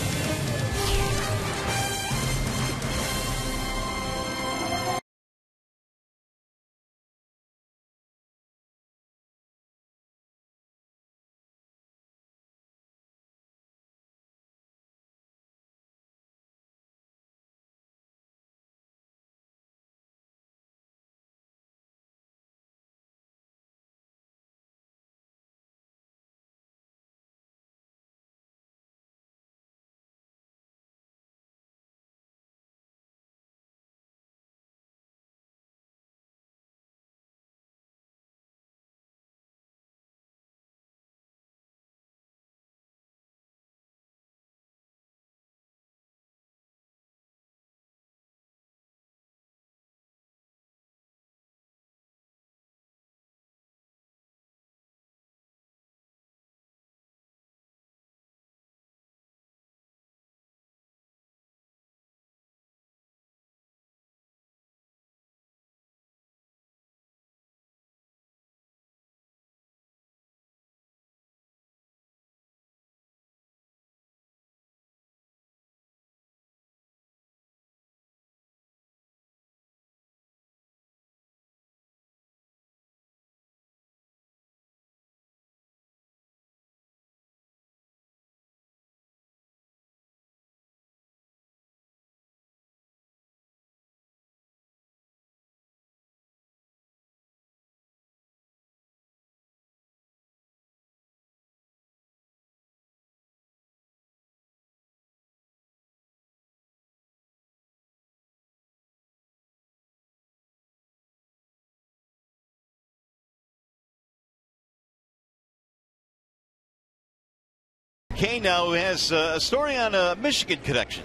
Kane now has a story on a Michigan connection.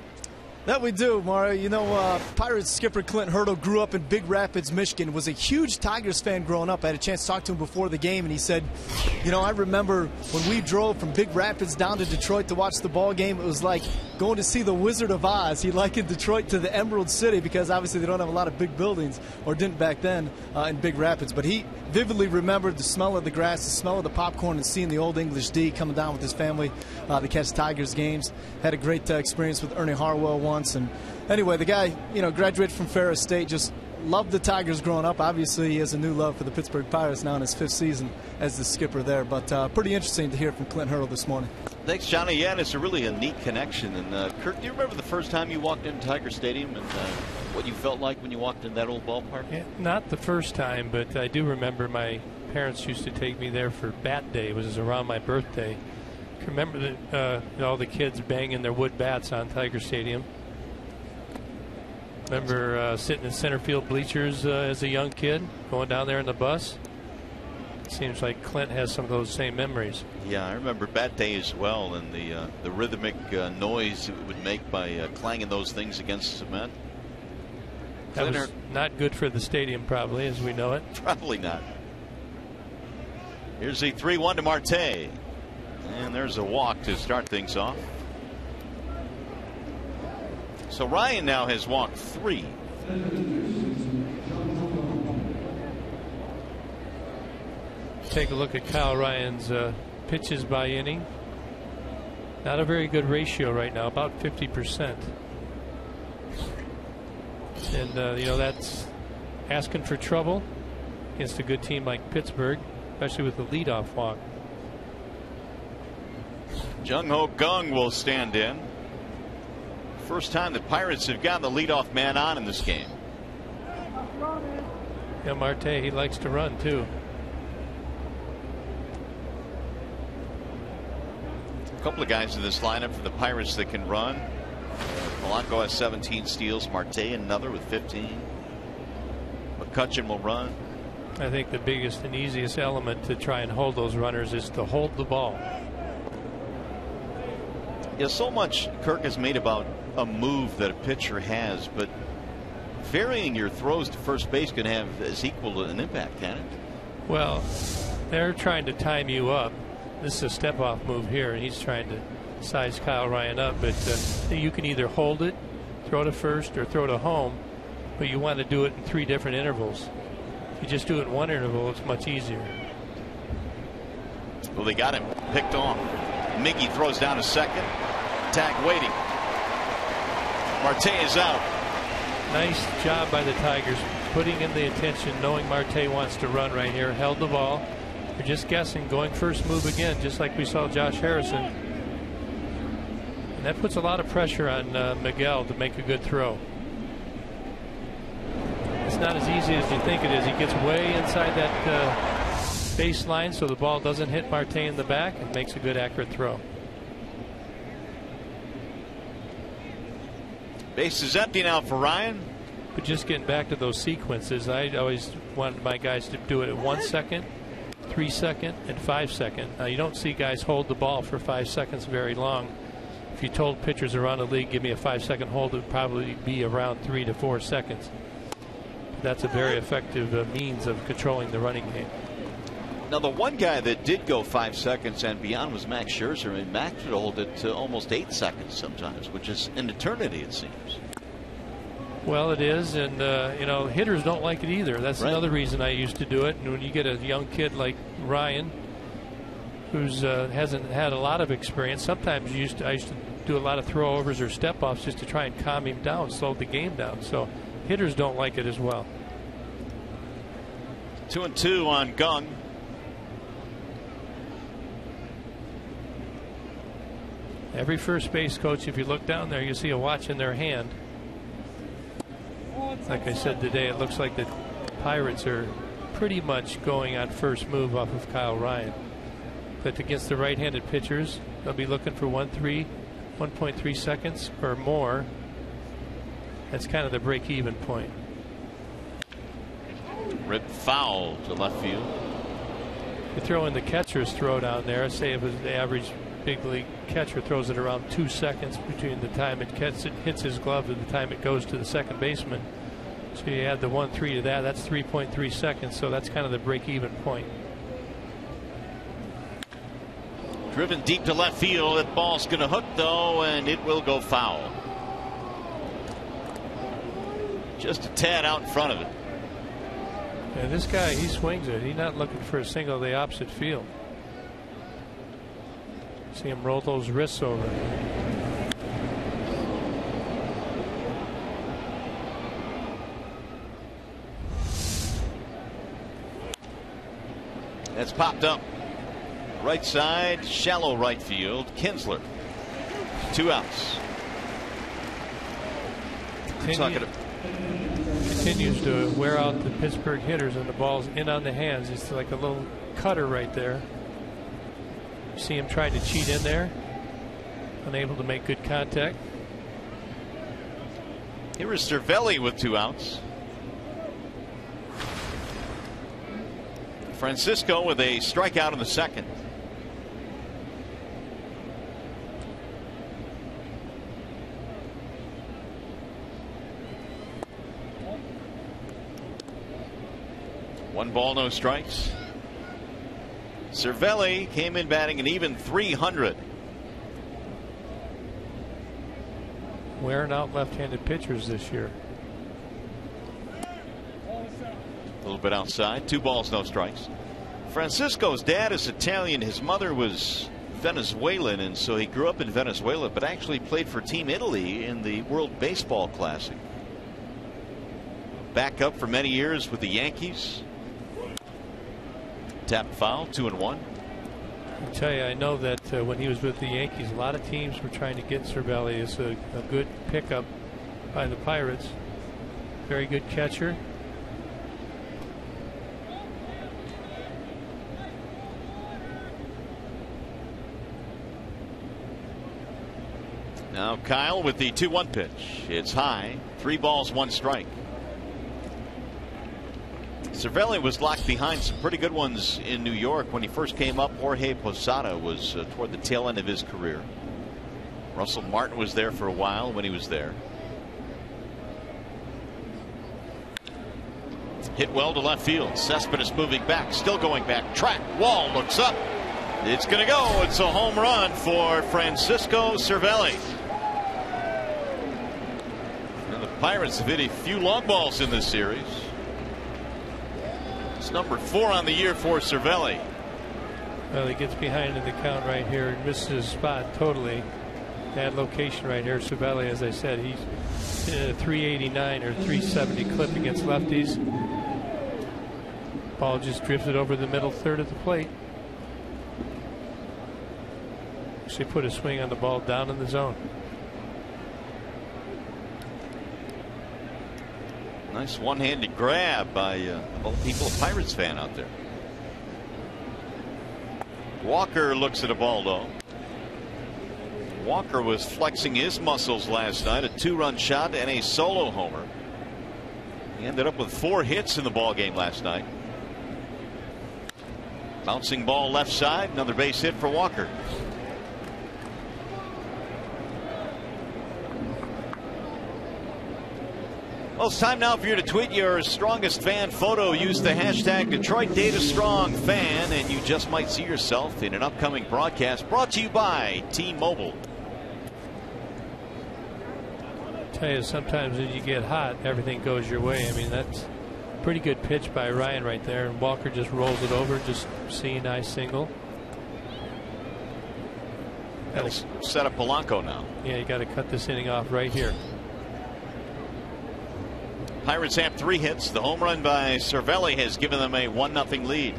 That we do, Mario. You know, Pirates skipper Clint Hurdle grew up in Big Rapids, Michigan, was a huge Tigers fan growing up. I had a chance to talk to him before the game, and he said, you know, I remember when we drove from Big Rapids down to Detroit to watch the ball game, it was like going to see the Wizard of Oz. He likened Detroit to the Emerald City because obviously they don't have a lot of big buildings, or didn't back then in Big Rapids. But he vividly remembered the smell of the grass, the smell of the popcorn, and seeing the Old English D coming down with his family to catch Tigers games. Had a great experience with Ernie Harwell once. And anyway, the guy, you know, graduated from Ferris State, just loved the Tigers growing up. Obviously, he has a new love for the Pittsburgh Pirates now in his 5th season as the skipper there. But pretty interesting to hear from Clint Hurdle this morning. Thanks, Johnny. Yeah, it's really a neat connection. And Kirk, do you remember the first time you walked into Tiger Stadium and what you felt like when you walked in that old ballpark? Yeah, not the first time, but I do remember my parents used to take me there for Bat Day. It was around my birthday. I remember all the kids banging their wood bats on Tiger Stadium. Remember sitting in center field bleachers as a young kid, going down there in the bus. Seems like Clint has some of those same memories. Yeah, I remember Bat Day as well, and the rhythmic noise it would make by clanging those things against cement. That was not good for the stadium, probably, as we know it. Probably not. Here's the 3-1 to Marte. And there's a walk to start things off. So Ryan now has walked 3. Take a look at Kyle Ryan's pitches by inning. Not a very good ratio right now, about 50%. And that's asking for trouble against a good team like Pittsburgh, especially with the leadoff walk. Jung Ho Kang will stand in. First time the Pirates have gotten the leadoff man on in this game. Yeah, Marte, he likes to run too. A couple of guys in this lineup for the Pirates that can run. Polanco has 17 steals. Marte another with 15. McCutchen will run. I think the biggest and easiest element to try and hold those runners is to hold the ball. Yeah, so much Kirk has made about a move that a pitcher has, but varying your throws to first base can have as equal an impact, can it? Well, they're trying to time you up. This is a step-off move here, and he's trying to size Kyle Ryan up. But you can either hold it, throw to first, or throw to home, but you want to do it in 3 different intervals. If you just do it in one interval, it's much easier. Well, they got him picked off. Miggy throws down to second. Tag waiting. Marte is out. Nice job by the Tigers putting in the attention, knowing Marte wants to run right here. Held the ball. They're just guessing, going first move again, just like we saw Josh Harrison. And that puts a lot of pressure on Miguel to make a good throw. It's not as easy as you think it is. He gets way inside that baseline so the ball doesn't hit Marte in the back and makes a good accurate throw. Base is empty now for Ryan. But just getting back to those sequences, I always wanted my guys to do it at 1 second, 3 second, and 5 second. Now you don't see guys hold the ball for 5 seconds very long. If you told pitchers around the league, give me a 5-second hold, it would probably be around 3 to 4 seconds. That's a very effective means of controlling the running game. Now the one guy that did go 5 seconds and beyond was Max Scherzer, and Max would hold it to almost 8 seconds sometimes, which is an eternity, it seems. Well, it is, and hitters don't like it either. That's right. Another reason I used to do it. And when you get a young kid like Ryan, who's hasn't had a lot of experience, sometimes I used to do a lot of throwovers or step-offs just to try and calm him down, slow the game down. So hitters don't like it as well. 2-2 on Kang. Every first base coach, if you look down there, you see a watch in their hand. Like I said today, it looks like the Pirates are pretty much going on first move off of Kyle Ryan. But against the right-handed pitchers, they'll be looking for 1.3 seconds or more. That's kind of the break-even point. Rip foul to left field. You throw in the catcher's throw down there. Say if the average big league catcher throws it around 2 seconds between the time it hits his glove and the time it goes to the second baseman. So you add the 1.3 to that. That's 3.3 seconds. So that's kind of the break-even point. Driven deep to left field. That ball's going to hook though, and it will go foul. Just a tad out in front of it. And this guy, he swings it. He's not looking for a single the opposite field. See him roll those wrists over. That's popped up. Right side, shallow right field. Kinsler. 2 outs. Continues to wear out the Pittsburgh hitters, and the ball's in on the hands. It's like a little cutter right there. You see him trying to cheat in there. Unable to make good contact. Here is Cervelli with 2 outs. Francisco with a strikeout in the second. One ball, no strikes. Cervelli came in batting an even .300. Wearing out left-handed pitchers this year. A little bit outside. 2 balls, no strikes. Francisco's dad is Italian. His mother was Venezuelan, and so he grew up in Venezuela, but actually played for Team Italy in the World Baseball Classic. Back up for many years with the Yankees. Tap foul, 2-1. I tell you, I know that when he was with the Yankees, a lot of teams were trying to get Cervelli. It's a good pickup by the Pirates. Very good catcher. Now Kyle with the 2-1 pitch. It's high. 3 balls, 1 strike. Cervelli was locked behind some pretty good ones in New York when he first came up. Jorge Posada was toward the tail end of his career. Russell Martin was there for a while when he was there. Hit well to left field. Cespedes moving back, still going back. Track, wall, looks up. It's going to go. It's a home run for Francisco Cervelli. And the Pirates have hit a few long balls in this series. It's number 4 on the year for Cervelli. Well, he gets behind in the count right here and misses his spot totally. Bad location right here. Cervelli, as I said, he's in a 389 or 370 clip against lefties. Ball just drifted over the middle third of the plate. Actually put a swing on the ball down in the zone. Nice one-handed grab by all people, a Pirates fan out there. Walker looks at a ball though. Walker was flexing his muscles last night. A 2-run shot and a solo homer. He ended up with 4 hits in the ball game last night. Bouncing ball left side, another base hit for Walker. Well, it's time now for you to tweet your strongest fan photo. Use the hashtag DetroitDataStrongFan, and you just might see yourself in an upcoming broadcast brought to you by T-Mobile. I tell you, sometimes when you get hot, everything goes your way. I mean, that's a pretty good pitch by Ryan right there, and Walker just rolls it over, just seeing nice single. That'll set up Polanco now. Yeah, you got to cut this inning off right here. Pirates have 3 hits. The home run by Cervelli has given them a 1-0 lead.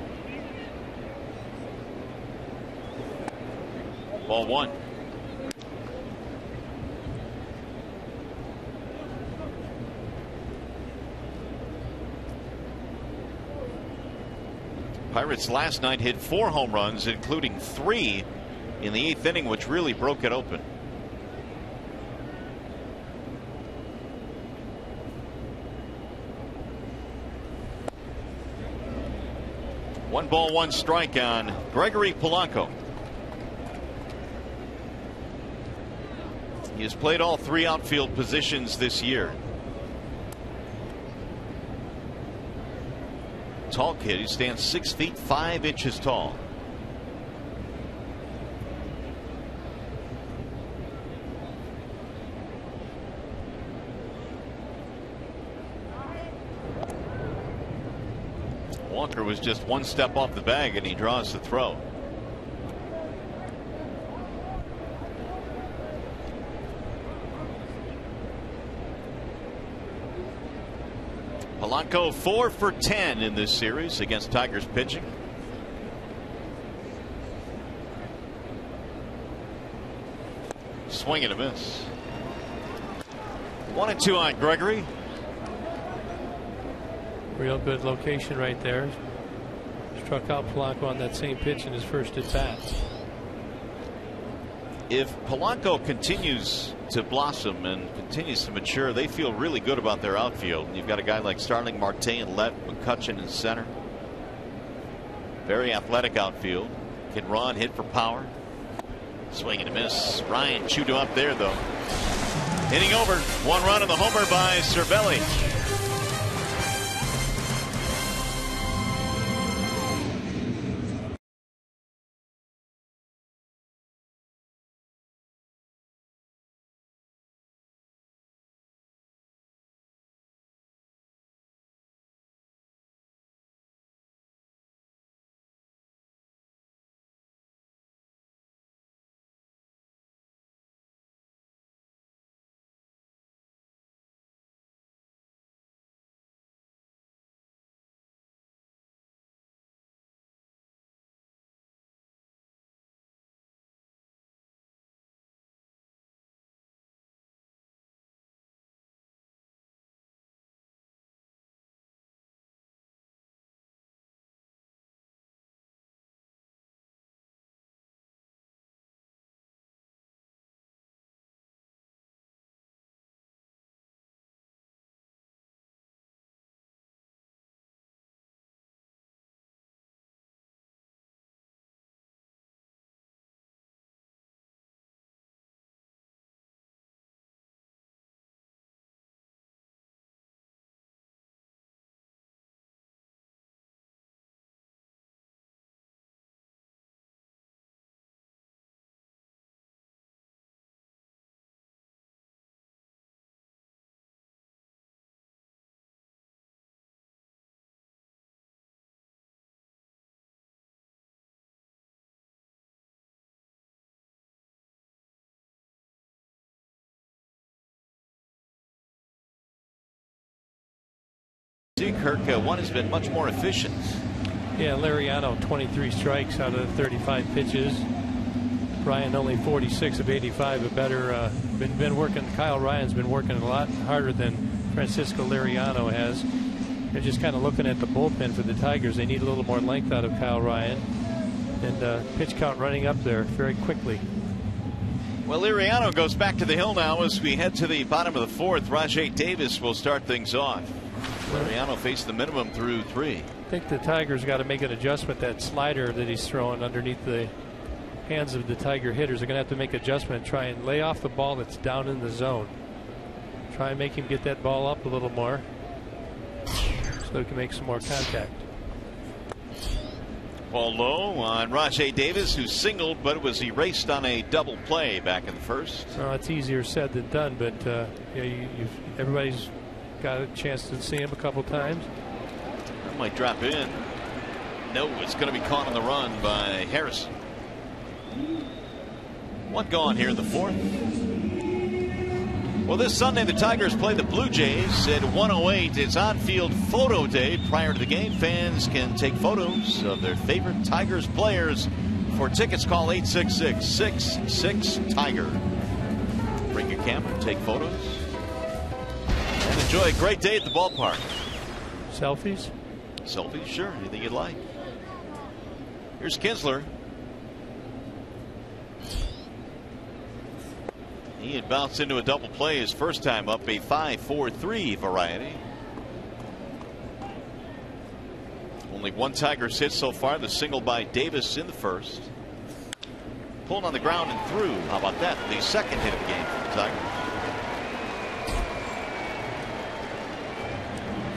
Ball 1. Pirates last night hit 4 home runs, including 3 in the 8th inning, which really broke it open. One ball, 1 strike on Gregory Polanco. He has played all 3 outfield positions this year. Tall kid. He stands 6 feet 5 inches tall. Walker was just 1 step off the bag, and he draws the throw. Polanco 4 for 10 in this series against Tigers pitching. Swing and a miss. 1-2 on Gregory. Real good location right there. Struck out Polanco on that same pitch in his first at bat. If Polanco continues to blossom and continues to mature, they feel really good about their outfield. You've got a guy like Starling Marte and Lett, McCutchen in center. Very athletic outfield. Can run, hit for power. Swing and a miss. Ryan chewed him up there, though. Hitting over. 1 run on the homer by Cervelli. Kirk, one has been much more efficient. Yeah, Lariano 23 strikes out of the 35 pitches. Ryan only 46 of 85, a better been working. Kyle Ryan's been working a lot harder than Francisco Lariano has. They're just kind of looking at the bullpen for the Tigers. They need a little more length out of Kyle Ryan, and pitch count running up there very quickly. Well, Liriano goes back to the hill now as we head to the bottom of the 4th. Rajai Davis will start things off. Liriano faced the minimum through 3. I think the Tigers got to make an adjustment. That slider that he's throwing underneath the hands of the Tiger hitters are going to have to make an adjustment and try and lay off the ball that's down in the zone. Try and make him get that ball up a little more so he can make some more contact. Ball low on Rajai Davis, who singled, but was erased on a double play back in the 1st. Well, it's easier said than done, but everybody's got a chance to see him a couple times. That might drop in. No, it's going to be caught on the run by Harrison. 1 gone here in the 4th. Well, this Sunday the Tigers play the Blue Jays at 1:08. It's on-field photo day. Prior to the game, fans can take photos of their favorite Tigers players. For tickets, call 866-66-TIGER. Bring your camera, take photos, and enjoy a great day at the ballpark. Selfies? Selfies, sure. Anything you'd like. Here's Kinsler. He had bounced into a double play his first time up, a 5-4-3 variety. Only 1 Tigers hit so far, the single by Davis in the 1st. Pulled on the ground and through. How about that? The 2nd hit of the game for the Tigers.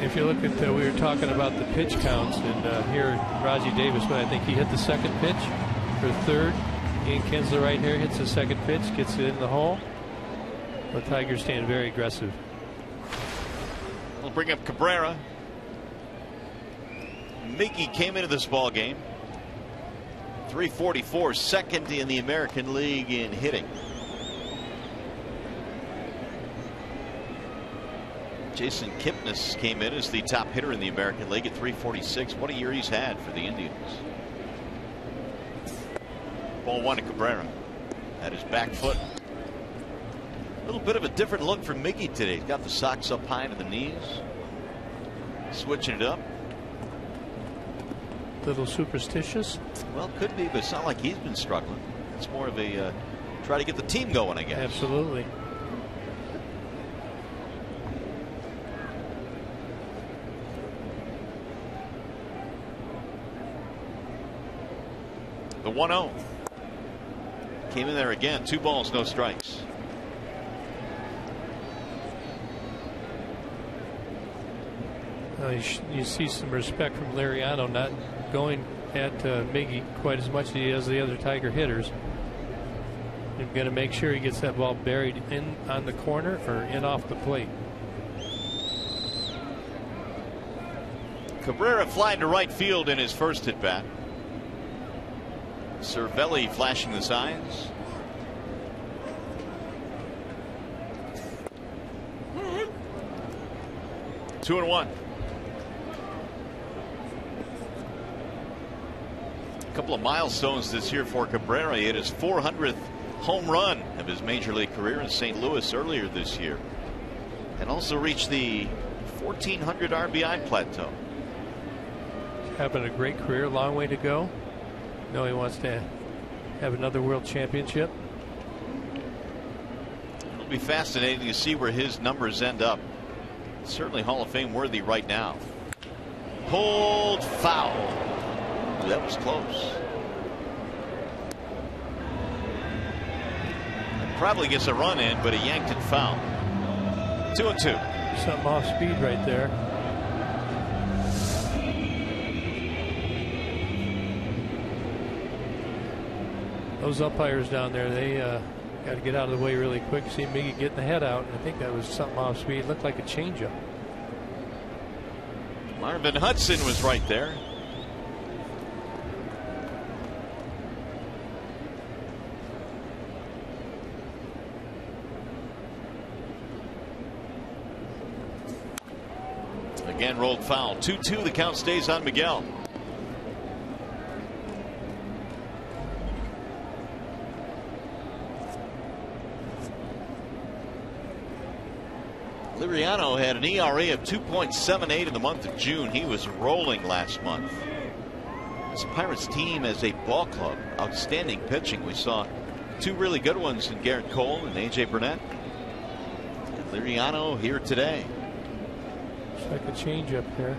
If you look at, we were talking about the pitch counts, and here Rajai Davis, but I think he hit the 2nd pitch or 3rd. Ian Kinsler right here hits the 2nd pitch, gets it in the hole. The Tigers staying very aggressive. We'll bring up Cabrera. Miggy came into this ball game. .344, 2nd in the American League in hitting. Jason Kipnis came in as the top hitter in the American League at .346. What a year he's had for the Indians. Ball 1 to Cabrera. At his back foot. little bit of a different look for Miggy today. He's got the socks up high to the knees. Switching it up. Little superstitious. Well, could be, but it's not like he's been struggling. It's more of a try to get the team going, I guess. Absolutely. The 1-0. Came in there again. 2 balls, no strikes. You see some respect from Liriano, not going at Miggy quite as much as he does the other Tiger hitters. You're going to make sure he gets that ball buried in on the corner or in off the plate. Cabrera flying to right field in his first at bat. Cervelli flashing the signs. Two and one. A couple of milestones this year for Cabrera. He hit his 400th home run of his major league career in St. Louis earlier this year, and also reached the 1,400 RBI plateau. Having a great career, long way to go. No, he wants to have another world championship. It'll be fascinating to see where his numbers end up. Certainly Hall of Fame worthy right now. Pulled foul. Ooh, that was close. Probably gets a run in, but he yanked it foul. 2-2. Something off speed right there. Those umpires down there, they got to get out of the way really quick. See Miggy getting the head out. I think that was something off speed. It looked like a changeup. Marvin Hudson was right there. Again rolled foul. 2-2. The count stays on Miguel. Liriano had an ERA of 2.78 in the month of June. He was rolling last month. This Pirates team as a ball club, outstanding pitching. We saw 2 really good ones in Garrett Cole and AJ Burnett. And Liriano here today. Looks like a change up there.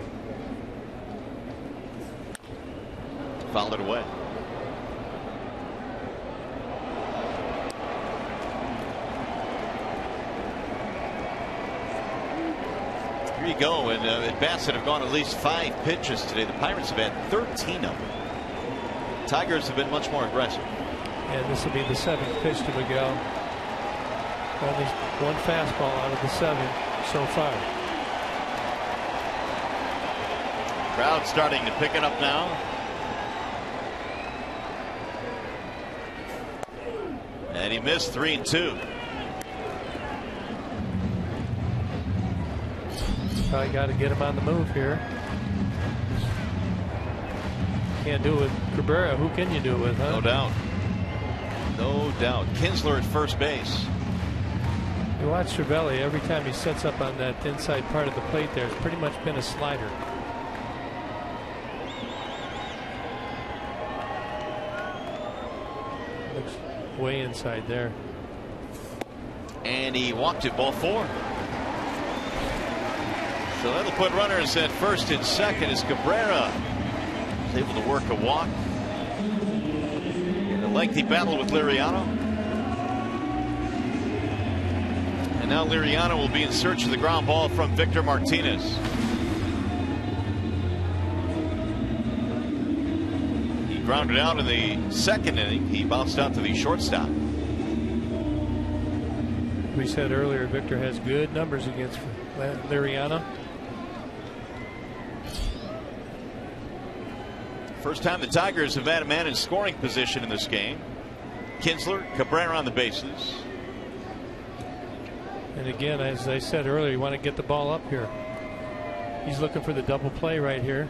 Fouled it away. Here you go. And at bats that have gone at least 5 pitches today. The Pirates have had 13 of them. Tigers have been much more aggressive. And this will be the 7th pitch to Miguel. Only 1 fastball out of the 7 so far. Crowd starting to pick it up now. And he missed 3-2. Probably got to get him on the move here. Can't do it with Cabrera. Who can you do it with, huh? No doubt. No doubt. Kinsler at first base. You watch Cervelli, every time he sets up on that inside part of the plate there, it's pretty much been a slider. Looks way inside there. And he walked it, ball 4. So that'll put runners at first and second as Cabrera is able to work a walk. In a lengthy battle with Liriano. And now Liriano will be in search of the ground ball from Victor Martinez. He grounded out in the 2nd inning. He bounced out to the shortstop. We said earlier Victor has good numbers against Liriano. First time the Tigers have had a man in scoring position in this game. Kinsler, Cabrera on the bases. And again, as I said earlier, you want to get the ball up here. He's looking for the double play right here.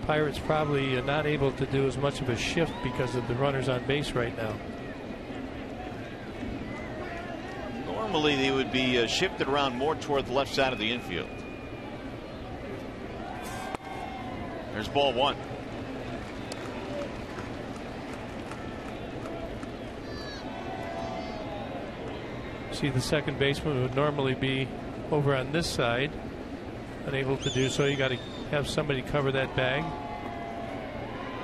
Pirates probably not able to do as much of a shift because of the runners on base right now. Normally they would be shifted around more toward the left side of the infield. There's ball one. See, the second baseman would normally be over on this side, unable to do so. You got to have somebody cover that bag.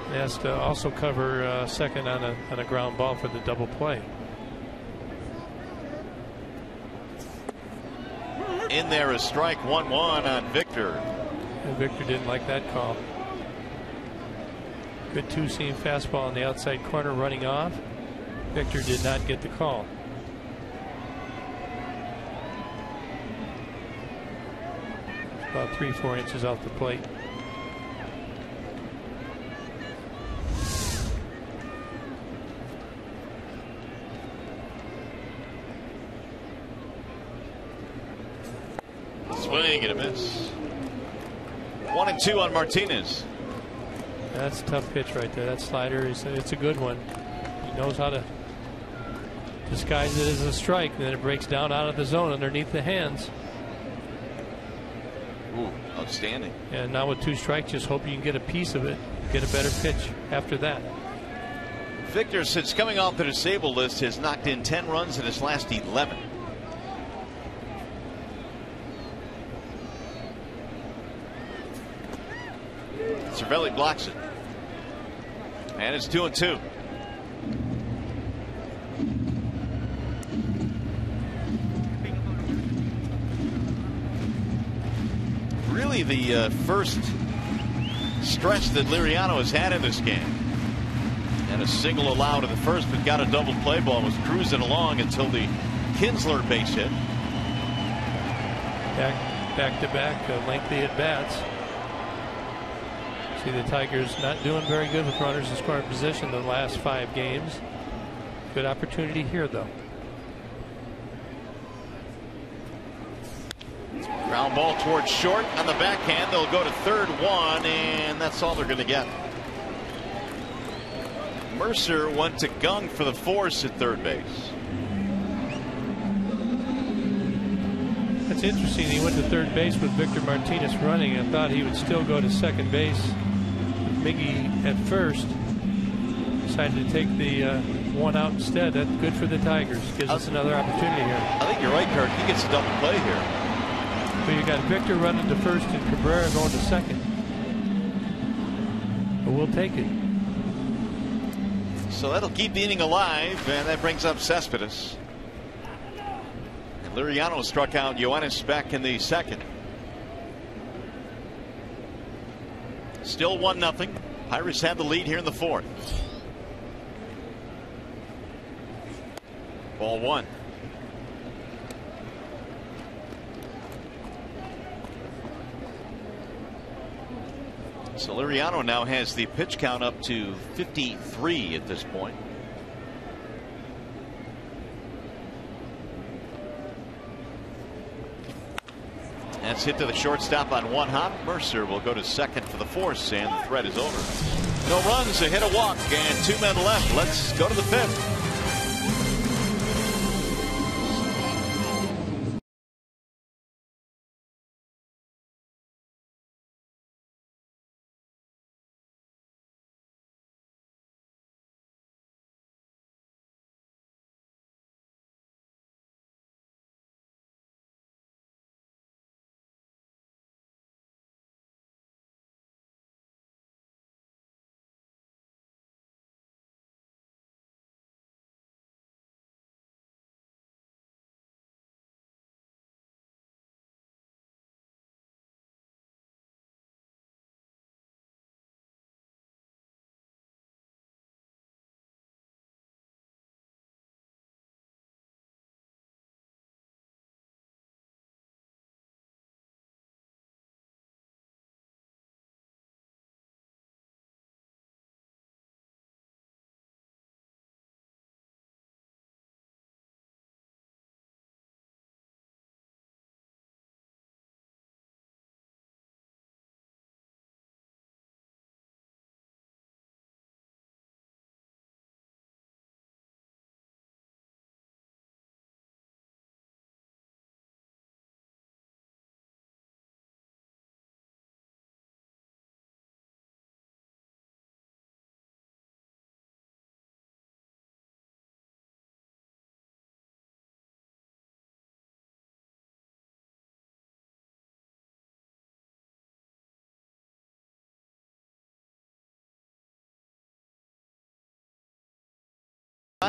He has to also cover second on a ground ball for the double play. In there is strike 1-1 on Victor. And Victor didn't like that call. Good two-seam fastball on the outside corner running off. Victor did not get the call. About 3-4 inches off the plate. Swing and a miss. 1-2 on Martinez. That's a tough pitch right there. That slider it's a good one. He knows how to disguise it as a strike, and then it breaks down out of the zone underneath the hands. Ooh, outstanding. And now with 2 strikes, just hope you can get a piece of it, get a better pitch after that. Victor, since coming off the disabled list, has knocked in 10 runs in his last 11. Cervelli blocks it. And it's 2-2. Really the first stretch that Liriano has had in this game. And a single allowed in the first, but got a double play ball and was cruising along until the Kinsler base hit. Back to back lengthy at bats. See, the Tigers not doing very good with runners in scoring position the last 5 games. Good opportunity here, though. Ground ball towards short on the backhand. They'll go to third, 1, and that's all they're going to get. Mercer went to Gung for the force at third base. That's interesting. He went to third base with Victor Martinez running and thought he would still go to second base. Miggy at first decided to take the 1 out instead. That's good for the Tigers. Gives us another opportunity here. I think you're right, Kirk. He gets a double play here. But you got Victor running to first and Cabrera going to second. But we'll take it. So that'll keep the inning alive, and that brings up Cespedes. And Liriano struck out Yoenis back in the second. Still 1-0. Pirates had the lead here in the fourth. Ball 1. So Liriano now has the pitch count up to 53 at this point. That's hit to the shortstop on 1 hop. Mercer will go to second for the force, and the threat is over. No runs, a hit, a walk, and 2 men left. Let's go to the 5th.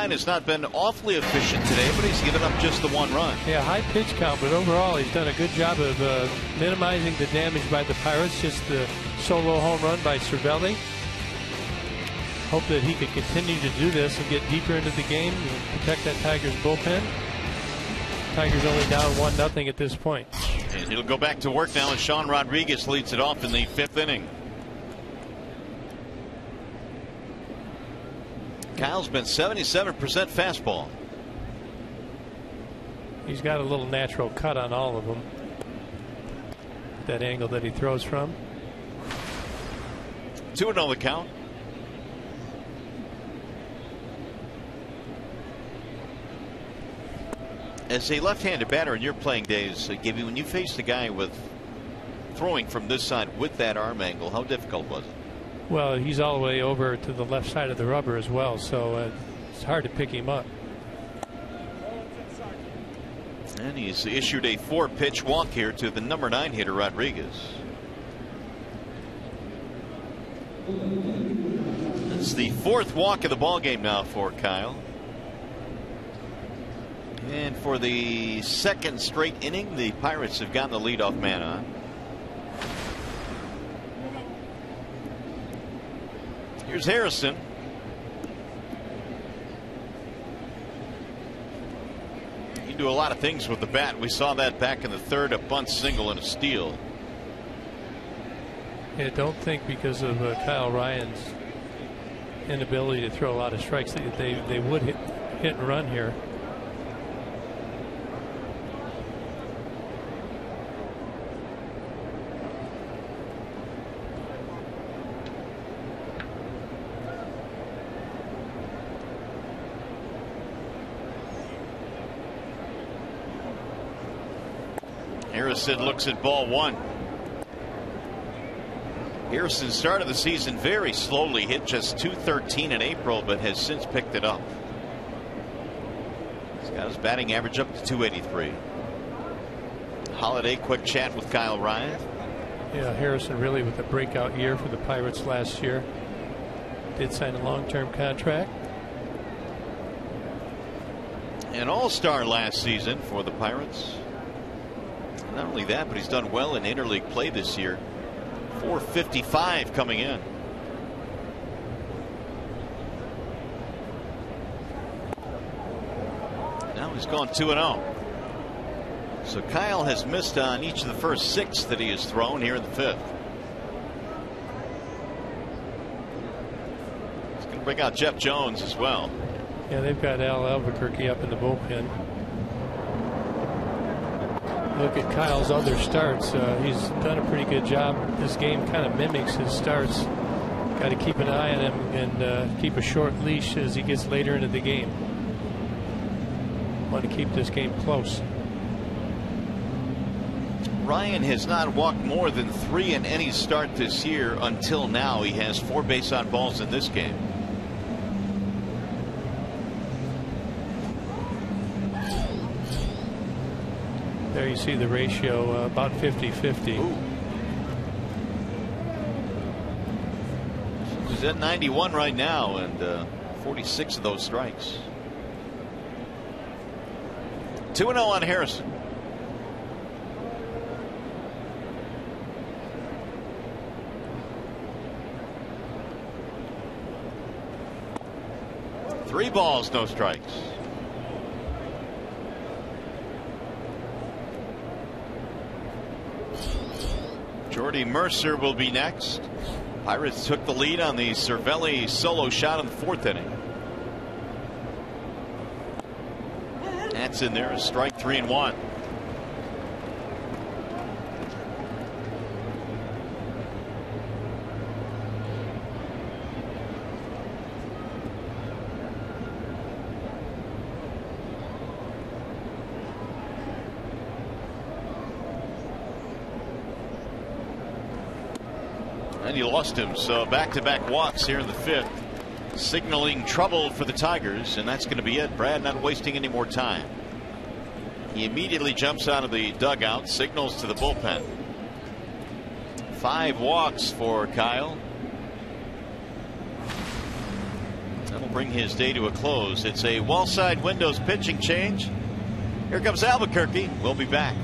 Ryan has not been awfully efficient today, but he's given up just the 1 run. Yeah, high pitch count, but overall he's done a good job of minimizing the damage by the Pirates. Just the solo home run by Cervelli. Hope that he could continue to do this and get deeper into the game and protect that Tigers bullpen. Tigers only down 1-0 at this point. And he'll go back to work now, and Sean Rodriguez leads it off in the 5th inning. Kyle's been 77% fastball. He's got a little natural cut on all of them. That angle that he throws from. 2-0 the count. As a left-handed batter in your playing days, Gibby, when you faced a guy with throwing from this side with that arm angle, how difficult was it? Well, he's all the way over to the left side of the rubber as well, so it's hard to pick him up. And he's issued a 4-pitch walk here to the number 9 hitter, Rodriguez. It's the 4th walk of the ball game now for Kyle. And for the 2nd straight inning, the Pirates have gotten the leadoff man on. Here's Harrison. You can do a lot of things with the bat. We saw that back in the 3rd, a bunt single and a steal. I don't think because of Kyle Ryan's inability to throw a lot of strikes that they would hit and run here. Harrison looks at ball 1. Harrison started the season very slowly, hit just .213 in April, but has since picked it up. He's got his batting average up to .283. Holiday quick chat with Kyle Ryan. Yeah, Harrison really with a breakout year for the Pirates last year. Did sign a long-term contract. An all-star last season for the Pirates. Not only that, but he's done well in interleague play this year. .455 coming in. Now he's gone 2-0. So Kyle has missed on each of the first 6 that he has thrown here in the 5th. He's going to bring out Jeff Jones as well. Yeah, they've got Al Albuquerque up in the bullpen. Look at Kyle's other starts. He's done a pretty good job. This game kind of mimics his starts. Got to keep an eye on him and keep a short leash as he gets later into the game. Want to keep this game close. Ryan has not walked more than 3 in any start this year until now. He has 4 base on balls in this game. There you see the ratio, about 50-50. He's at 91 right now, and 46 of those strikes. 2-0 on Harrison. Three balls, no strikes. Jordy Mercer will be next. Pirates took the lead on the Cervelli solo shot in the 4th inning. That's in there, a strike 3-1. And he lost him, so back-to-back walks here in the 5th, signaling trouble for the Tigers, and that's going to be it. Brad not wasting any more time. He immediately jumps out of the dugout, signals to the bullpen. 5 walks for Kyle. That'll bring his day to a close. It's a wall side windows pitching change. Here comes Albuquerque. We'll be back.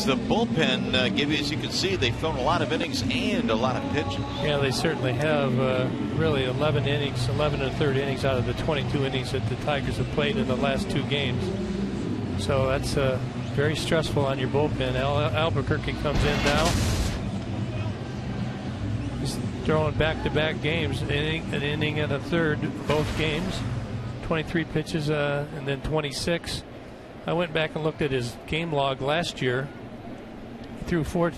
The bullpen, Gibby, as you can see, they've thrown a lot of innings and a lot of pitches. Yeah, they certainly have. Really 11 innings, 11 1/3 innings out of the 22 innings that the Tigers have played in the last 2 games. So that's very stressful on your bullpen. Albuquerque comes in now. He's throwing back-to-back games, an inning and a third, both games. 23 pitches and then 26. I went back and looked at his game log last year. He threw four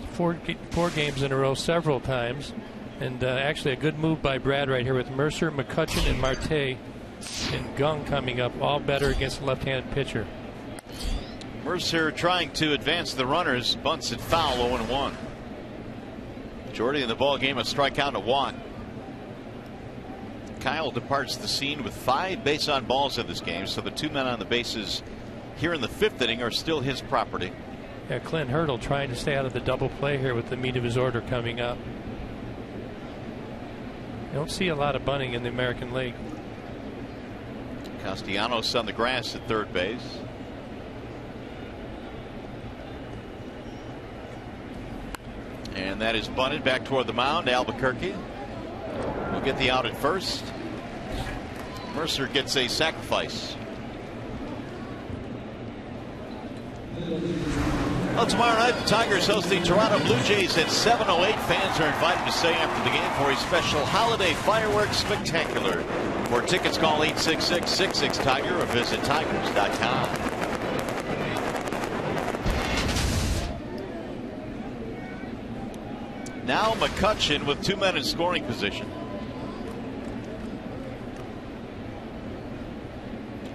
games in a row several times. And actually a good move by Brad right here with Mercer, McCutchen, and Marte and Gung coming up, all better against a left-handed pitcher. Mercer trying to advance the runners, bunts it foul, 0-1. Jordy in the ball game, a strikeout, a walk. Kyle departs the scene with 5 base on balls in this game, so the 2 men on the bases here in the 5th inning are still his property. Yeah, Clint Hurdle trying to stay out of the double play here with the meat of his order coming up. You don't see a lot of bunting in the American League. Castellanos on the grass at third base. And that is bunted back toward the mound. Albuquerque will get the out at first. Mercer gets a sacrifice. Well, tomorrow night the Tigers host the Toronto Blue Jays at 7:08. Fans are invited to stay after the game for a special holiday fireworks spectacular. For tickets, call 866-66-TIGER or visit tigers.com. Now McCutchen with 2 men in scoring position.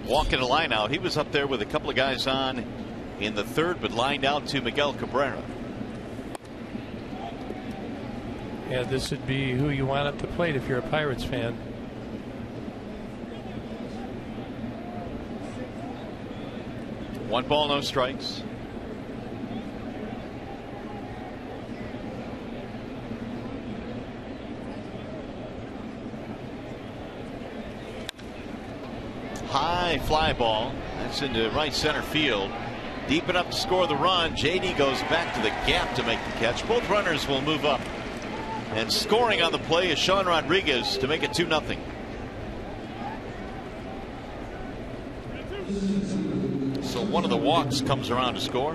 Walking a line out. He was up there with a couple of guys on in the 3rd, but lined out to Miguel Cabrera. Yeah, this would be who you want at the plate if you're a Pirates fan. One ball, no strikes. High fly ball. That's into right center field. Deep enough to score the run. JD goes back to the gap to make the catch. Both runners will move up. And scoring on the play is Sean Rodriguez to make it 2-0. So one of the walks comes around to score.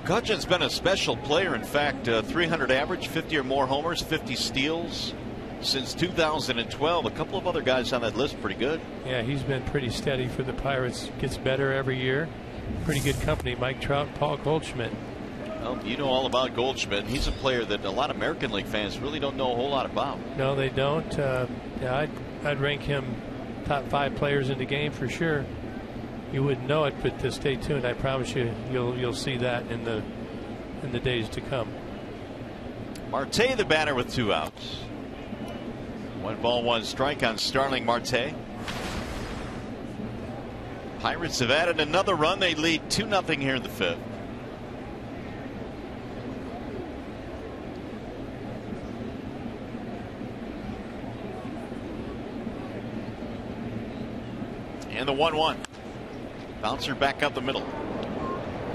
McCutchen's been a special player. In fact, 300 average, 50 or more homers, 50 steals, since 2012. A couple of other guys on that list pretty good. Yeah, he's been pretty steady for the Pirates. Gets better every year. Pretty good company. Mike Trout, Paul Goldschmidt. Well, you know all about Goldschmidt. He's a player that a lot of American League fans really don't know a whole lot about. No, they don't. Yeah, I'd rank him top 5 players in the game for sure. You wouldn't know it, but to stay tuned. I promise you, you'll see that in the days to come. Marte, the batter, with 2 outs. 1 ball, 1 strike on Starling Marte. Pirates have added another run. They lead 2-0 here in the 5th. And the 1-1. Bouncer back up the middle.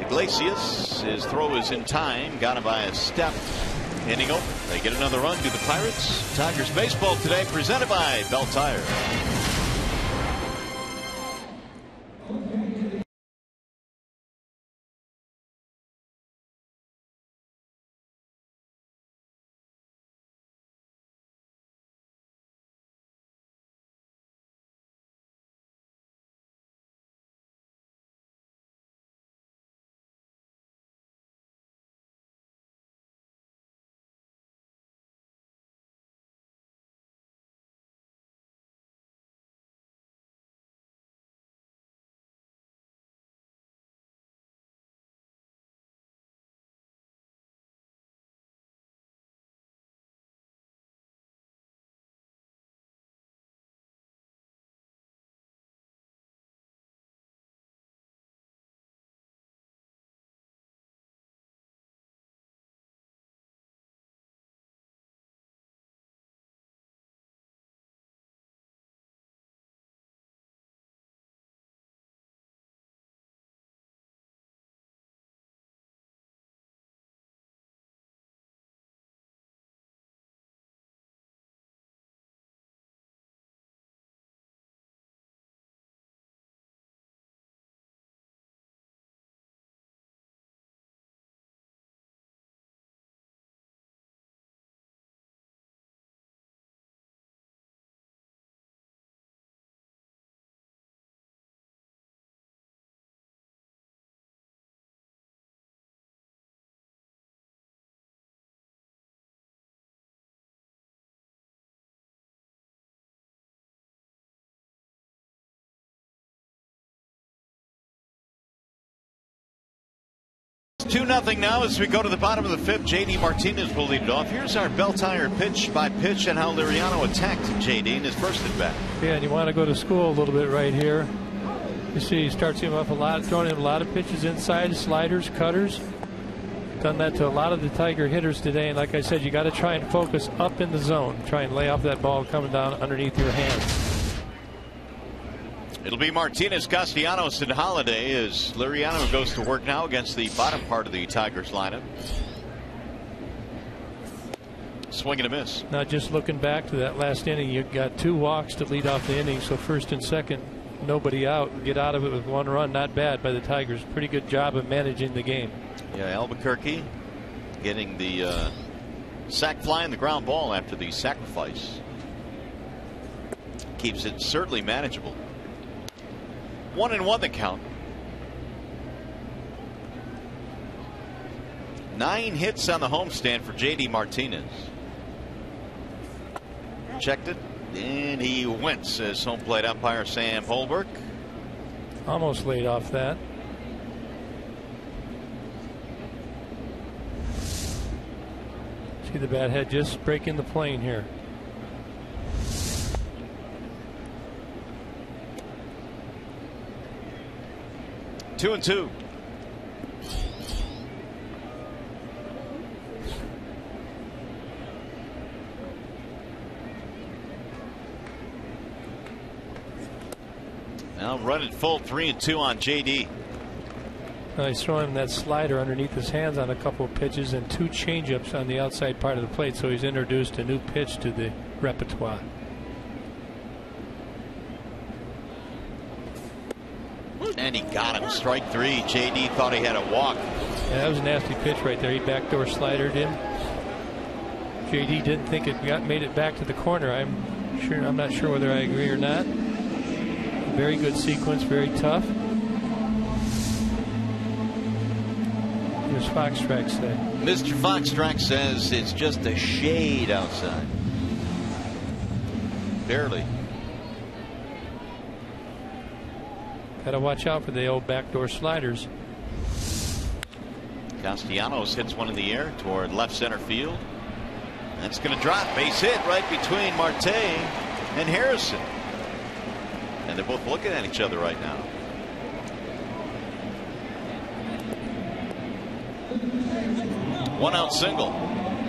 Iglesias, his throw is in time. Got him by a step. Inning over. They get another run to the Pirates. Tigers baseball today presented by Bell Tire. It's 2-0 now as we go to the bottom of the 5th. J.D. Martinez will lead it off. Here's our Bell Tire pitch by pitch and how Liriano attacked J.D. in his first at bat. Yeah, and you want to go to school a little bit right here. You see he starts him up a lot, throwing him a lot of pitches inside, sliders, cutters. Done that to a lot of the Tiger hitters today, and like I said, you got to try and focus up in the zone. Try and lay off that ball coming down underneath your hands. It'll be Martinez, Castellanos, and Holiday as Liriano goes to work now against the bottom part of the Tigers lineup. Swing and a miss. Now just looking back to that last inning, you got 2 walks to lead off the inning, so first and second, nobody out. Get out of it with 1 run. Not bad by the Tigers. Pretty good job of managing the game. Yeah, Albuquerque getting the sac fly and the ground ball after the sacrifice. Keeps it certainly manageable. 1-1 the count. 9 hits on the homestand for J.D. Martinez. Checked it, and he went, says home plate umpire Sam Holbrook. Almost laid off that. See the bat head just breaking the plane here. Two and two. Now running full 3-2 on JD. He's throwing that slider underneath his hands on a couple of pitches and 2 changeups on the outside part of the plate, so he's introduced a new pitch to the repertoire. And he got him. Strike 3. JD thought he had a walk. Yeah, that was a nasty pitch right there. He backdoor slidered him. JD didn't think it made it back to the corner. I'm not sure whether I agree or not. Very good sequence, very tough. Here's Foxtrack say. Mr. Foxtrack says it's just a shade outside. Barely. Got to watch out for the old backdoor sliders. Castellanos hits one in the air toward left center field. That's going to drop. Base hit right between Marte and Harrison. And they're both looking at each other right now. One out single.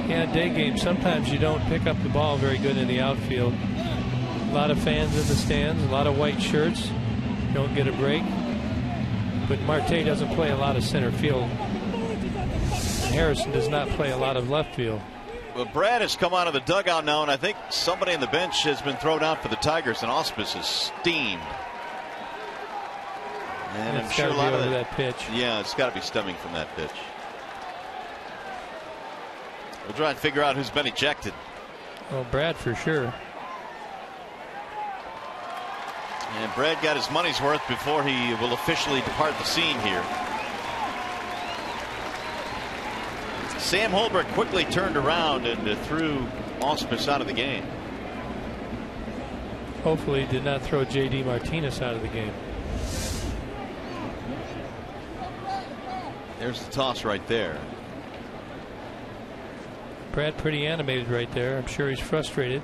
Yeah, day game. Sometimes you don't pick up the ball very good in the outfield. A lot of fans in the stands, a lot of white shirts. Don't get a break. But Marte doesn't play a lot of center field. And Harrison does not play a lot of left field. Well, Brad has come out of the dugout now, and I think somebody on the bench has been thrown out for the Tigers, and Auspice is steamed. And I'm sure a lot of that pitch. Yeah, it's got to be stemming from that pitch. We'll try and figure out who's been ejected. Well, Brad for sure. And Brad got his money's worth before he will officially depart the scene here. Sam Holbrook quickly turned around and threw Auspice out of the game. Hopefully did not throw J.D. Martinez out of the game. There's the toss right there. Brad pretty animated right there. I'm sure he's frustrated.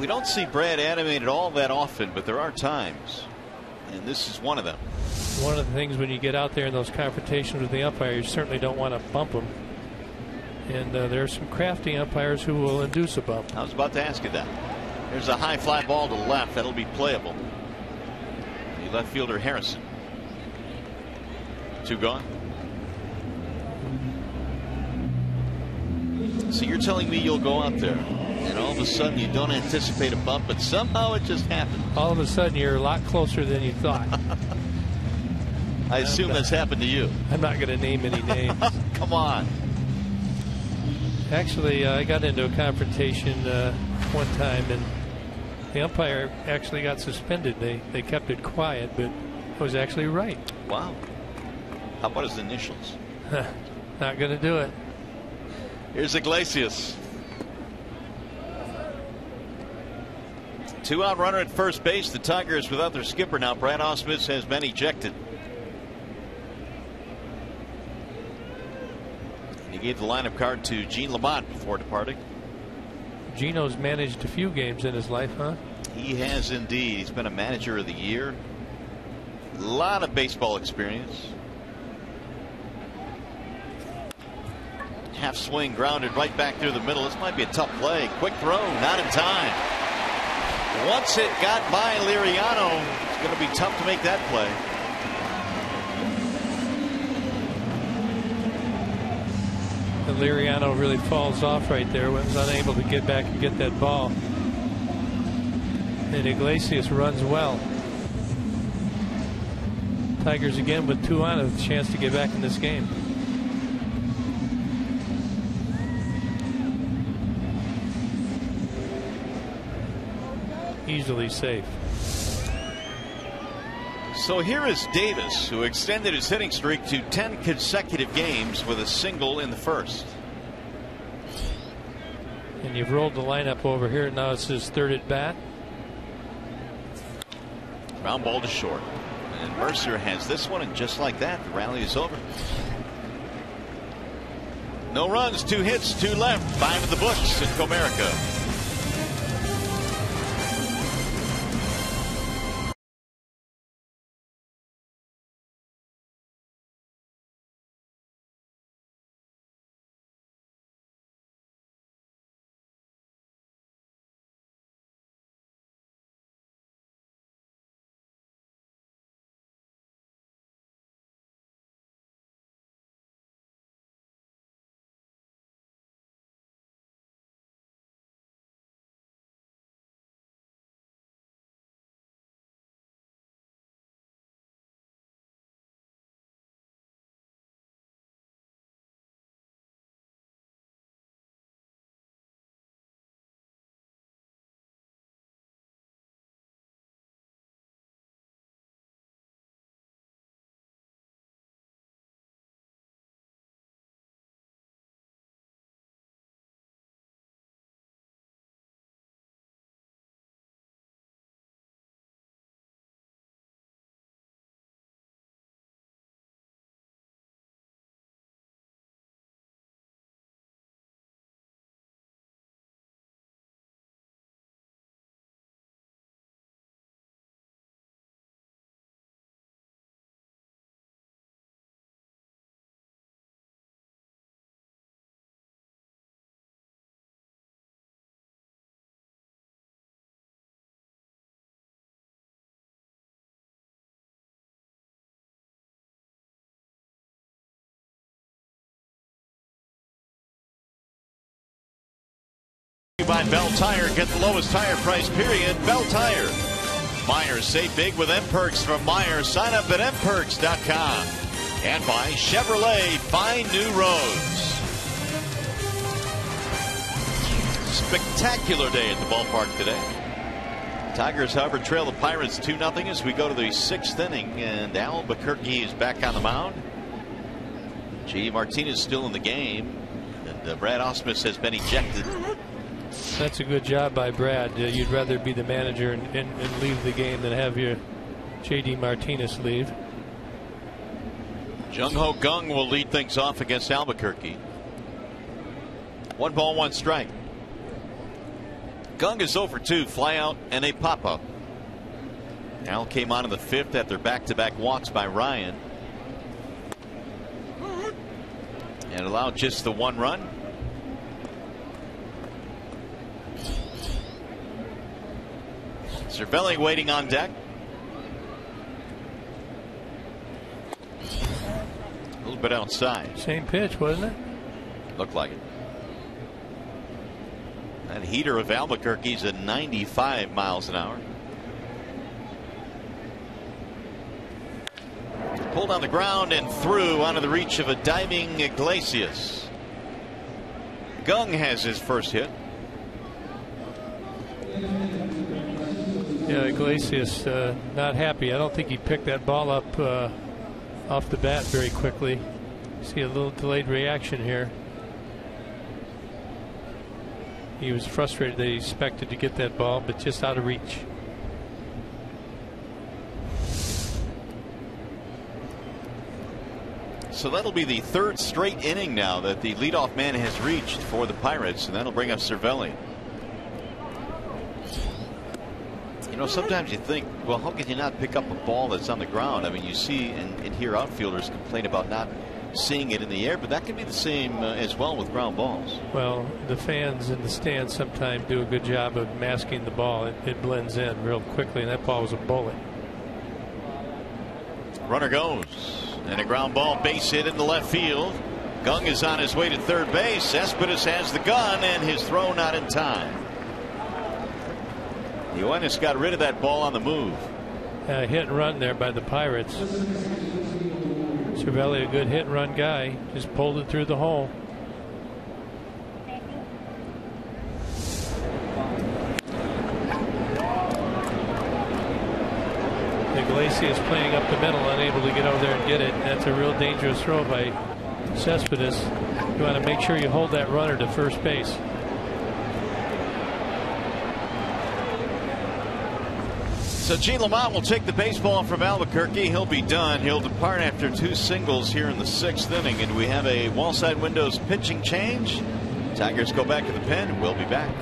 We don't see Brad animated all that often, but there are times, and this is one of them. One of the things when you get out there in those confrontations with the umpire, you certainly don't want to bump them. And there are some crafty umpires who will induce a bump. I was about to ask you that. There's a high fly ball to the left. That'll be playable. The left fielder Harrison. 2 gone. So you're telling me you'll go out there and all of a sudden you don't anticipate a bump, but somehow it just happens. All of a sudden you're a lot closer than you thought. I assume that's happened to you. I'm not going to name any names. Come on. Actually, I got into a confrontation one time, and the umpire actually got suspended. They kept it quiet, but I was actually right. Wow. How about his initials? Not going to do it. Here's Iglesias. 2-out runner at first base. The Tigers without their skipper now. Brad Ausmus has been ejected. He gave the lineup card to Gene Lamont before departing. Gino's managed a few games in his life, huh? He has indeed. He's been a manager of the year. A lot of baseball experience. Half swing grounded right back through the middle. This might be a tough play. Quick throw, not in time. Once it got by Liriano, it's going to be tough to make that play. And Liriano really falls off right there. Was unable to get back and get that ball. And Iglesias runs well. Tigers again with 2 on, a chance to get back in this game. Easily safe. So here is Davis, who extended his hitting streak to 10 consecutive games with a single in the first. And you've rolled the lineup over here. Now it's his 3rd at bat. Ground ball to short. And Mercer has this one, and just like that, the rally is over. No runs, 2 hits, 2 left, 5 in the books in Comerica. By Bell Tire. Get the lowest tire price, period. Bell Tire. Myers, save big with M-Perks from Myers. Sign up at mperks.com. And by Chevrolet, find new roads. Spectacular day at the ballpark today. Tigers, however, trail the Pirates 2-0 as we go to the 6th inning, and Albuquerque is back on the mound. J.D. Martinez still in the game, and Brad Ausmus has been ejected. That's a good job by Brad. You'd rather be the manager and leave the game than have your J.D. Martinez leave. Jung Ho Kang will lead things off against Albuquerque. 1 ball, 1 strike. Kang is 0 for 2, fly out and a pop up. Al came on in the 5th after back-to-back walks by Ryan, and allowed just the 1 run. Cervelli waiting on deck. A little bit outside. Same pitch, wasn't it? Looked like it. That heater of Albuquerque's at 95 miles an hour. Pulled on the ground and through onto the reach of a diving Iglesias. Kang has his first hit. Yeah, Iglesias not happy. I don't think he picked that ball up off the bat very quickly. See a little delayed reaction here. He was frustrated that he expected to get that ball, but just out of reach. So that'll be the 3rd straight inning now that the leadoff man has reached for the Pirates, and that'll bring up Cervelli. You know, sometimes you think, well, how can you not pick up a ball that's on the ground? I mean, you see and hear outfielders complain about not seeing it in the air, but that can be the same as well with ground balls. Well, the fans in the stands sometimes do a good job of masking the ball. It blends in real quickly, and that ball was a bullet. Runner goes, and a ground ball base hit into left field. Kang is on his way to third base. Cespedes has the gun, and his throw not in time. Yoenis got rid of that ball on the move. Hit and run there by the Pirates. Cervelli, a good hit and run guy, just pulled it through the hole. Iglesias playing up the middle, unable to get over there and get it. That's a real dangerous throw by Cespedes. You want to make sure you hold that runner to first base. So Gene Lamont will take the baseball from Albuquerque. He'll be done. He'll depart after 2 singles here in the 6th inning, and we have a Wallside Windows pitching change. Tigers go back to the pen. We'll be back.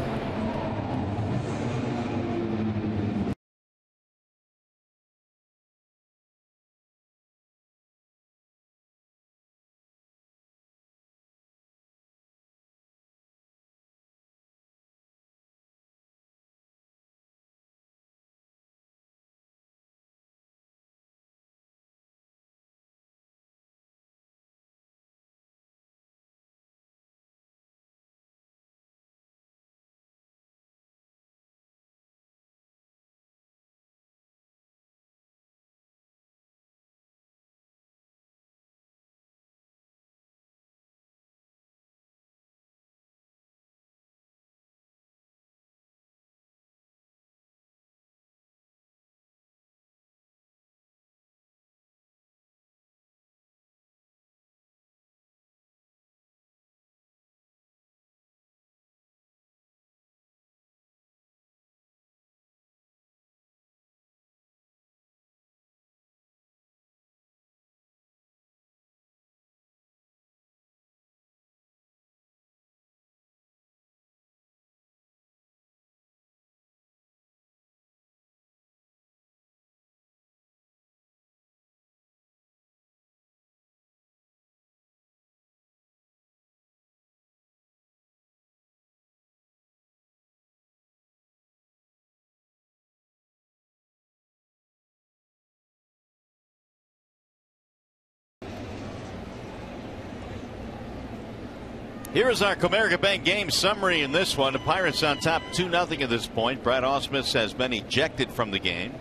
Here is our Comerica Bank game summary in this one. The Pirates on top 2-0 at this point. Brad Ausmus has been ejected from the game.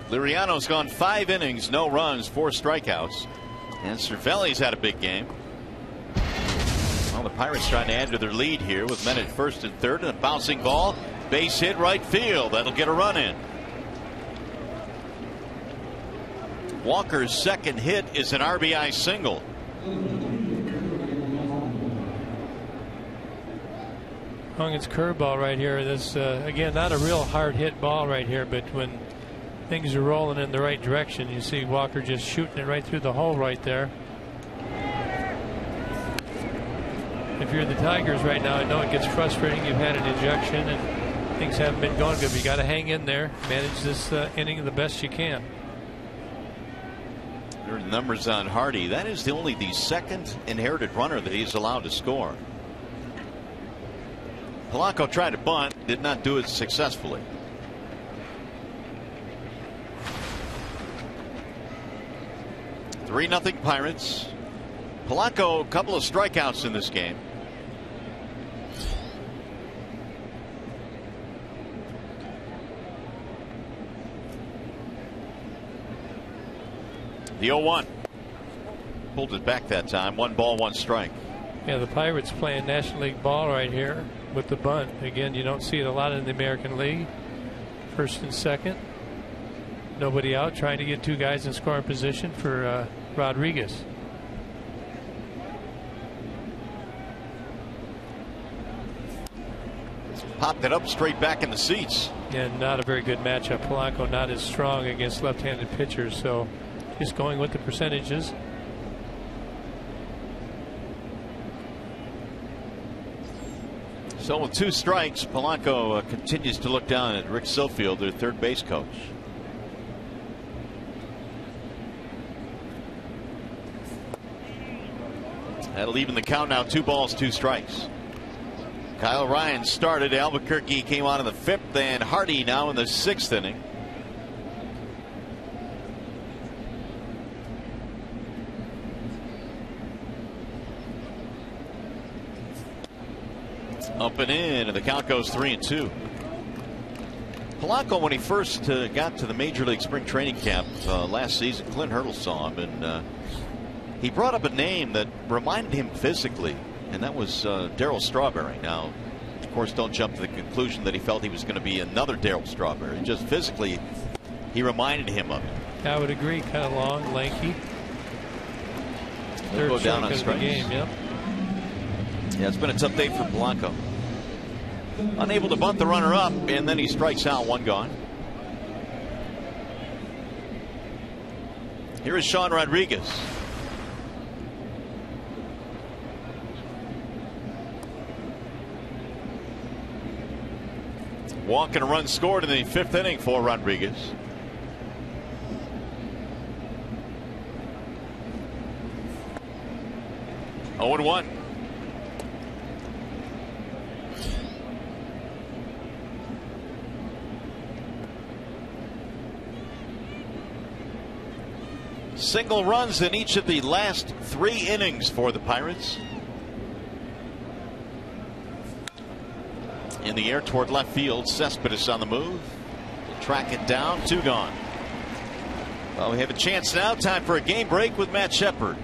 Liriano's gone 5 innings, no runs, 4 strikeouts. And Cervelli's had a big game. Well, the Pirates trying to add to their lead here with men at first and third, and a bouncing ball. Base hit right field. That'll get a run in. Walker's second hit is an RBI single. Hung its curveball right here. This again, not a real hard hit ball right here, but when things are rolling in the right direction, you see Walker just shooting it right through the hole right there. If you're the Tigers right now, I know it gets frustrating. You've had an ejection and things haven't been going good, but you got to hang in there, manage this inning the best you can. There are numbers on Hardy. That is only the second inherited runner that he's allowed to score. Polanco tried to bunt, did not do it successfully. (3-0) Pirates. Polanco, a couple of strikeouts in this game. The 0-1. Pulled it back that time. 1 ball, 1 strike. Yeah, the Pirates playing National League ball right here with the bunt. Again, you don't see it a lot in the American League. First and second. Nobody out, trying to get 2 guys in scoring position for Rodriguez. Popped it up straight back in the seats. And not a very good matchup. Polanco not as strong against left-handed pitchers, so just going with the percentages. So with 2 strikes, Polanco continues to look down at Rick Silfield, their third base coach. That'll even the count now. 2 balls, 2 strikes. Kyle Ryan started. Albuquerque came on in the 5th, and Hardy now in the 6th inning. Up and in, and the count goes 3-2. Polanco, when he first got to the Major League Spring Training Camp last season, Clint Hurdle saw him, and he brought up a name that reminded him physically, and that was Darryl Strawberry. Now, of course, don't jump to the conclusion that he felt he was going to be another Darryl Strawberry. Just physically, he reminded him of it. I would agree. Kind of long, lanky. Third go down on strikes. Game, yep. Yeah, it's been a tough day for Polanco. Unable to bunt the runner up, and then he strikes out. 1 gone. Here is Sean Rodriguez. Walk and a run scored in the 5th inning for Rodriguez. Oh, 0-1. Single runs in each of the last 3 innings for the Pirates. In the air toward left field, Cespedes on the move. We'll track it down. 2 gone. Well, we have a chance now. Time for a game break with Matt Shepard.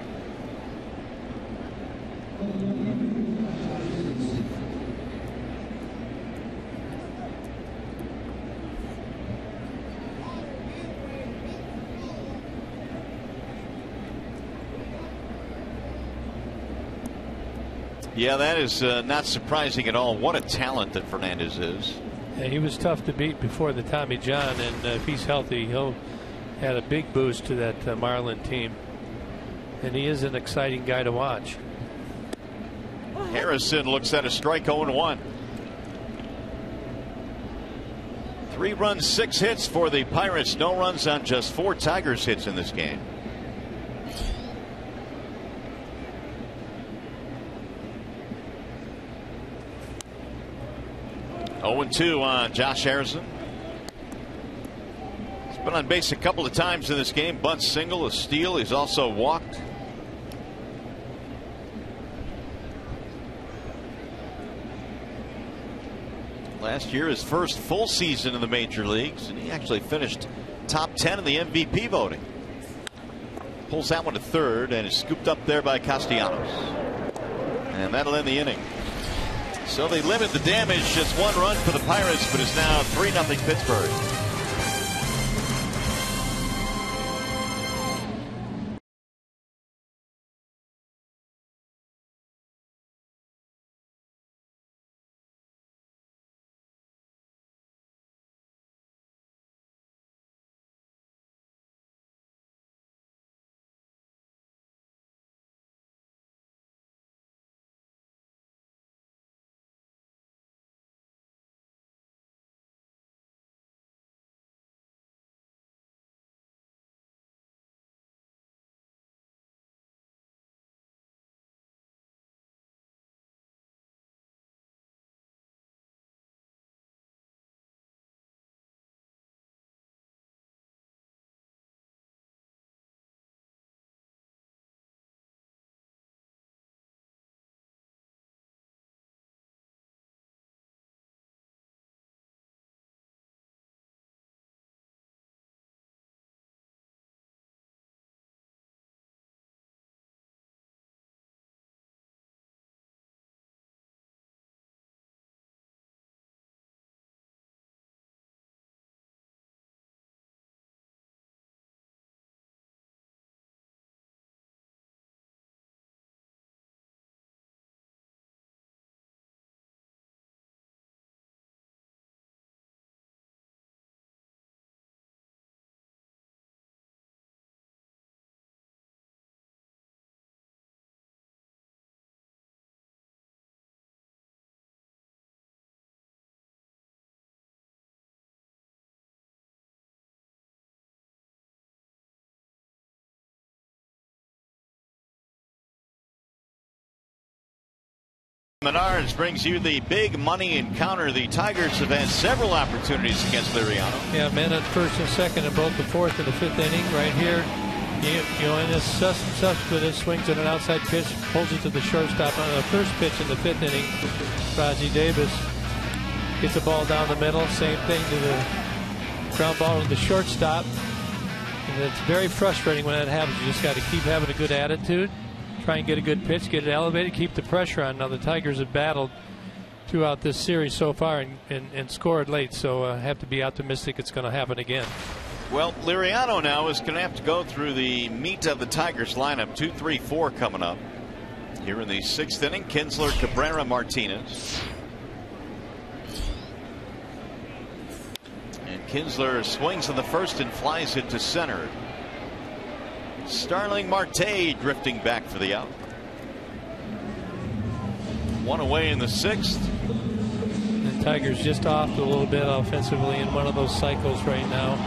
Yeah, that is not surprising at all. What a talent that Fernandez is. Yeah, he was tough to beat before the Tommy John, and if he's healthy, he'll add a big boost to that Marlin team. And he is an exciting guy to watch. Harrison looks at a strike. 0-1. 3 runs, 6 hits for the Pirates. No runs on just 4 Tigers hits in this game. (0-2) on Josh Harrison. He's been on base a couple of times in this game. Bunt single, a steal. He's also walked. Last year, his first full season in the major leagues, and he actually finished top 10 in the MVP voting. Pulls that one to third and is scooped up there by Castellanos. And that'll end the inning. So they limit the damage. Just one run for the Pirates, but it's now 3-0 Pittsburgh. Menards brings you the big money encounter. The Tigers have had several opportunities against Liriano. Yeah, men at first and second in both the fourth and the fifth inning. Right here, you know, in this Cespedes swings at an outside pitch, holds it to the shortstop on the first pitch in the fifth inning. Raji Davis gets the ball down the middle. Same thing to the ground ball to the shortstop. And it's very frustrating when that happens. You just got to keep having a good attitude. Try and get a good pitch, get it elevated, keep the pressure on. Now the Tigers have battled throughout this series so far and scored late, so I have to be optimistic it's going to happen again. Well, Liriano now is going to have to go through the meat of the Tigers lineup. 2, 3, 4 coming up here in the sixth inning. Kinsler, Cabrera, Martinez. And Kinsler swings in the first and flies it to center. Starling Marte drifting back for the out. One away in the sixth. The Tigers just off a little bit offensively in one of those cycles right now.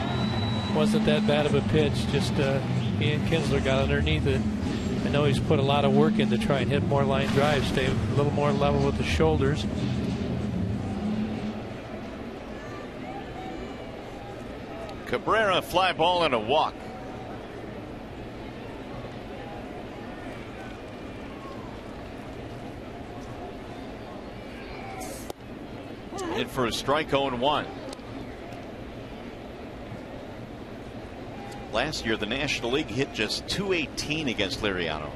Wasn't that bad of a pitch, just Ian Kinsler got underneath it. I know he's put a lot of work in to try and hit more line drives, stay a little more level with the shoulders. Cabrera, fly ball and a walk. In for a strike, 0-1. Last year, the National League hit just .218 against Liriano.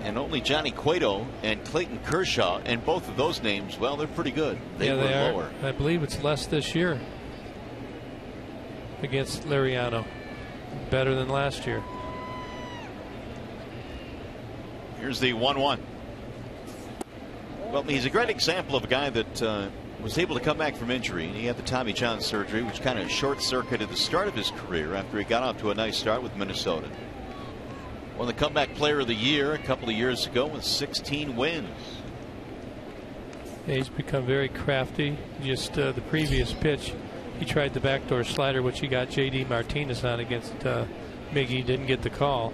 And only Johnny Cueto and Clayton Kershaw, and both of those names, well, they're pretty good. They were lower. I believe it's less this year against Liriano. Better than last year. Here's the 1-1. Well, he's a great example of a guy that was able to come back from injury. He had the Tommy John surgery, which kind of short-circuited the start of his career after he got off to a nice start with Minnesota. Won the comeback player of the year a couple of years ago with 16 wins. Yeah, he's become very crafty. Just the previous pitch, he tried the backdoor slider, which he got J.D. Martinez on against Miggy. Didn't get the call.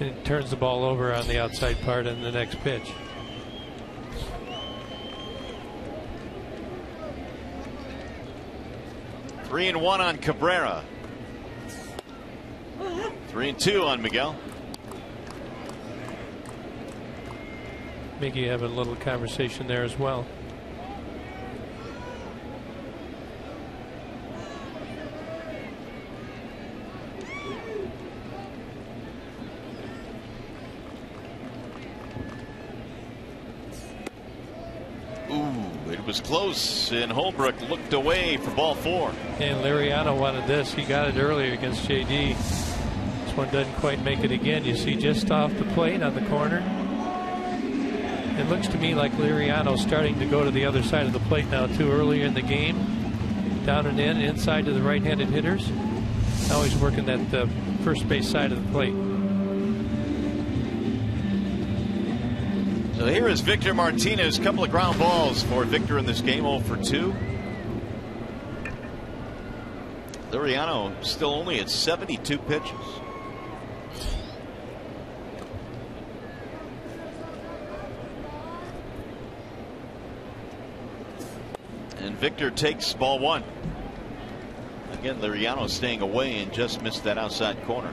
And it turns the ball over on the outside part in the next pitch. Three and 1 on Cabrera. 3 and 2 on Miguel. Mickey having a little conversation there as well. It was close, and Holbrook looked away for ball 4. And Liriano wanted this. He got it earlier against JD. This one doesn't quite make it again. You see just off the plate on the corner. It looks to me like Liriano's starting to go to the other side of the plate now too. Earlier in the game, down and in, inside to the right-handed hitters. Now he's working that first base side of the plate. So here is Victor Martinez. Couple of ground balls for Victor in this game, 0 for 2. Liriano still only at 72 pitches. And Victor takes ball 1. Again, Liriano staying away and just missed that outside corner.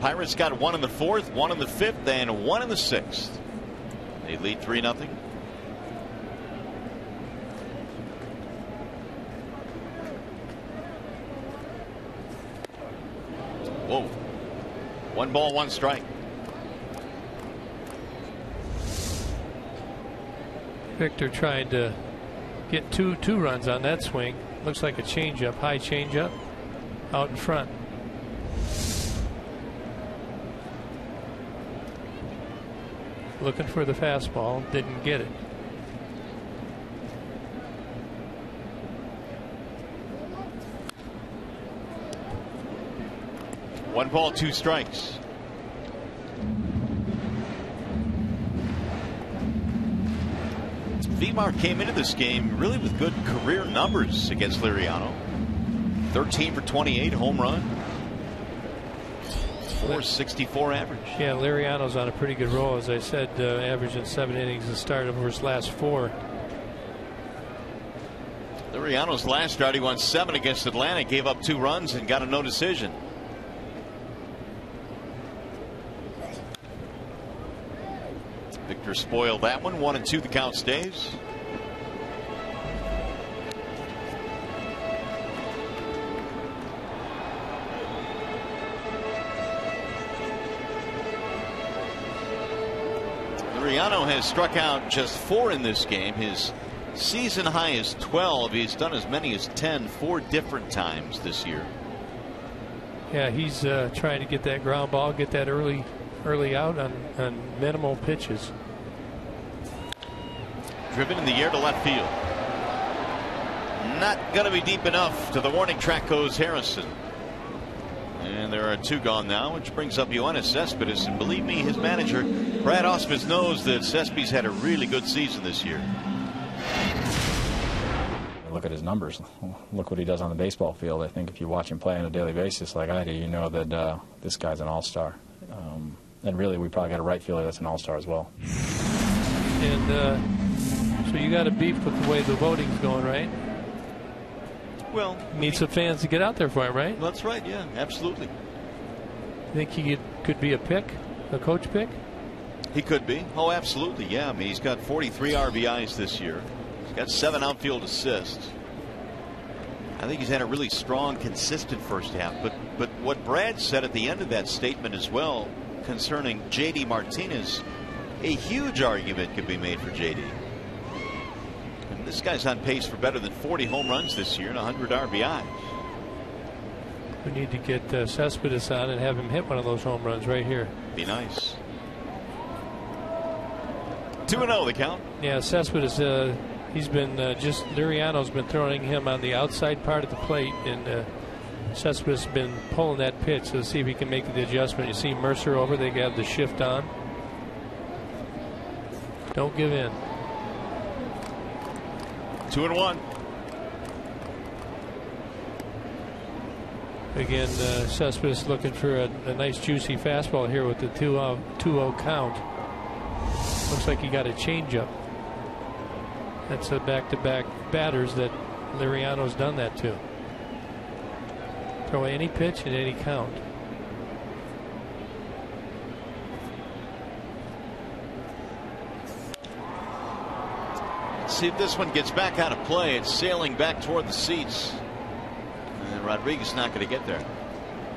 Pirates got 1 in the 4th, 1 in the 5th, and 1 in the 6th. They lead 3-0. Whoa. 1 ball, 1 strike. Victor tried to get two runs on that swing. Looks like a changeup, high changeup out in front. Looking for the fastball, didn't get it. One ball, 2 strikes. Vimar came into this game really with good career numbers against Liriano. 13 for 28, home run. 464 average. Yeah, Liriano's on a pretty good roll, as I said, averaging 7 innings to start over his last 4. Liriano's last start, he won 7 against Atlanta, gave up 2 runs and got a no decision. Victor spoiled that one. 1-2, the count stays. Liriano has struck out just 4 in this game. His season high is 12. He's done as many as 10 4 different times this year. Yeah, he's trying to get that ground ball, get that early out on minimal pitches. Driven in the air to left field. Not going to be deep enough. To the warning track goes Harrison. And there are 2 gone now, which brings up Yoenis Cespedes. And believe me, his manager, Brad Ausmus, knows that Cespedes had a really good season this year. Look at his numbers. Look what he does on the baseball field. I think if you watch him play on a daily basis like I do, you know that this guy's an all-star. And really, we probably got a right fielder that's an all-star as well. And so you got a beef with the way the voting's going, right? Well, need some fans to get out there for him, right? That's right. Yeah, absolutely. Think he could be a pick, a coach pick? He could be. Oh, absolutely. Yeah. I mean, he's got 43 RBIs this year. He's got 7 outfield assists. I think he's had a really strong, consistent first half. But what Brad said at the end of that statement as well concerning JD Martinez, a huge argument could be made for JD. And this guy's on pace for better than 40 home runs this year and 100 RBIs. We need to get Cespedes on and have him hit one of those home runs right here. Be nice. 2-0 the count. Yeah, Cespedes, he's been Liriano's been throwing him on the outside part of the plate, and Cespedes has been pulling that pitch to see if he can make the adjustment. You see Mercer over, they got the shift on. Don't give in. 2-1. Again, Cespedes looking for a nice juicy fastball here with the 2-0 count. Looks like he got a changeup. That's a back-to-back batters that Liriano's done that to. Throw any pitch and any count. see if this one gets back out of play. It's sailing back toward the seats. And Rodriguez not going to get there.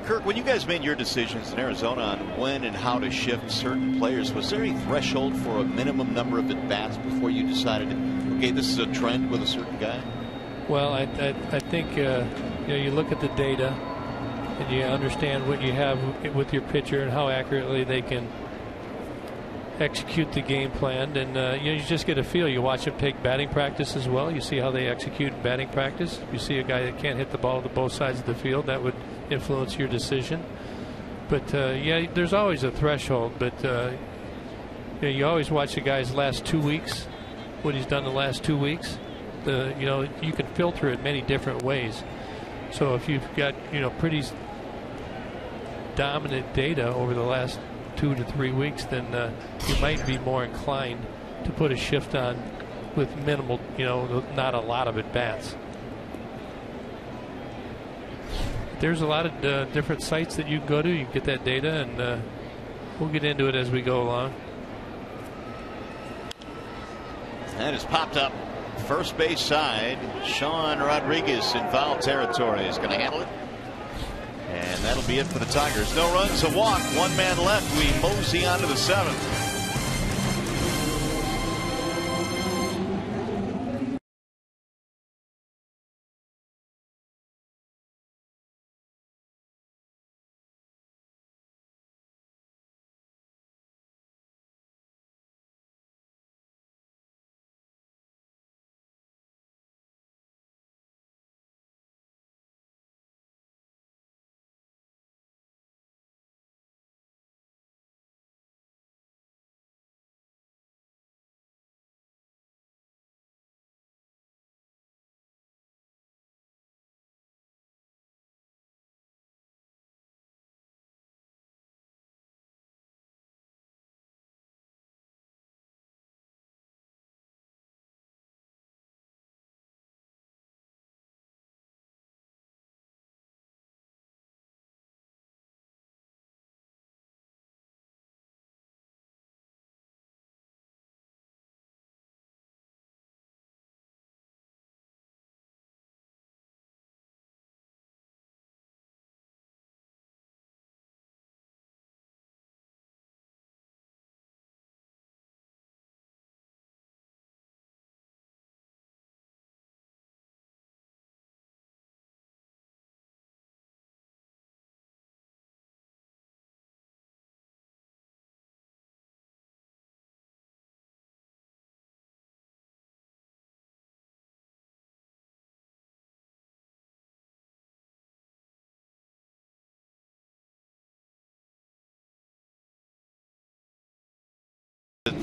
Kirk, when you guys made your decisions in Arizona on when and how to shift certain players, was there any threshold for a minimum number of at-bats before you decided, okay, this is a trend with a certain guy? Well, I think you look at the data and you understand what you have with your pitcher and how accurately they can execute the game plan, and you just get a feel. You watch them take batting practice as well. You see how they execute batting practice. You see a guy that can't hit the ball to both sides of the field, that would influence your decision. But yeah, there's always a threshold. But you always watch the guy's last 2 weeks, what he's done the last 2 weeks. You can filter it many different ways. So if you've got pretty dominant data over the last 2 to 3 weeks, then you might be more inclined to put a shift on with minimal, not a lot of at bats. There's a lot of different sites that you can go to. You can get that data, and we'll get into it as we go along. That is popped up first base side. Sean Rodriguez in foul territory is going to handle it. And that'll be it for the Tigers. No runs, a walk, one man left. We mosey on to the seventh.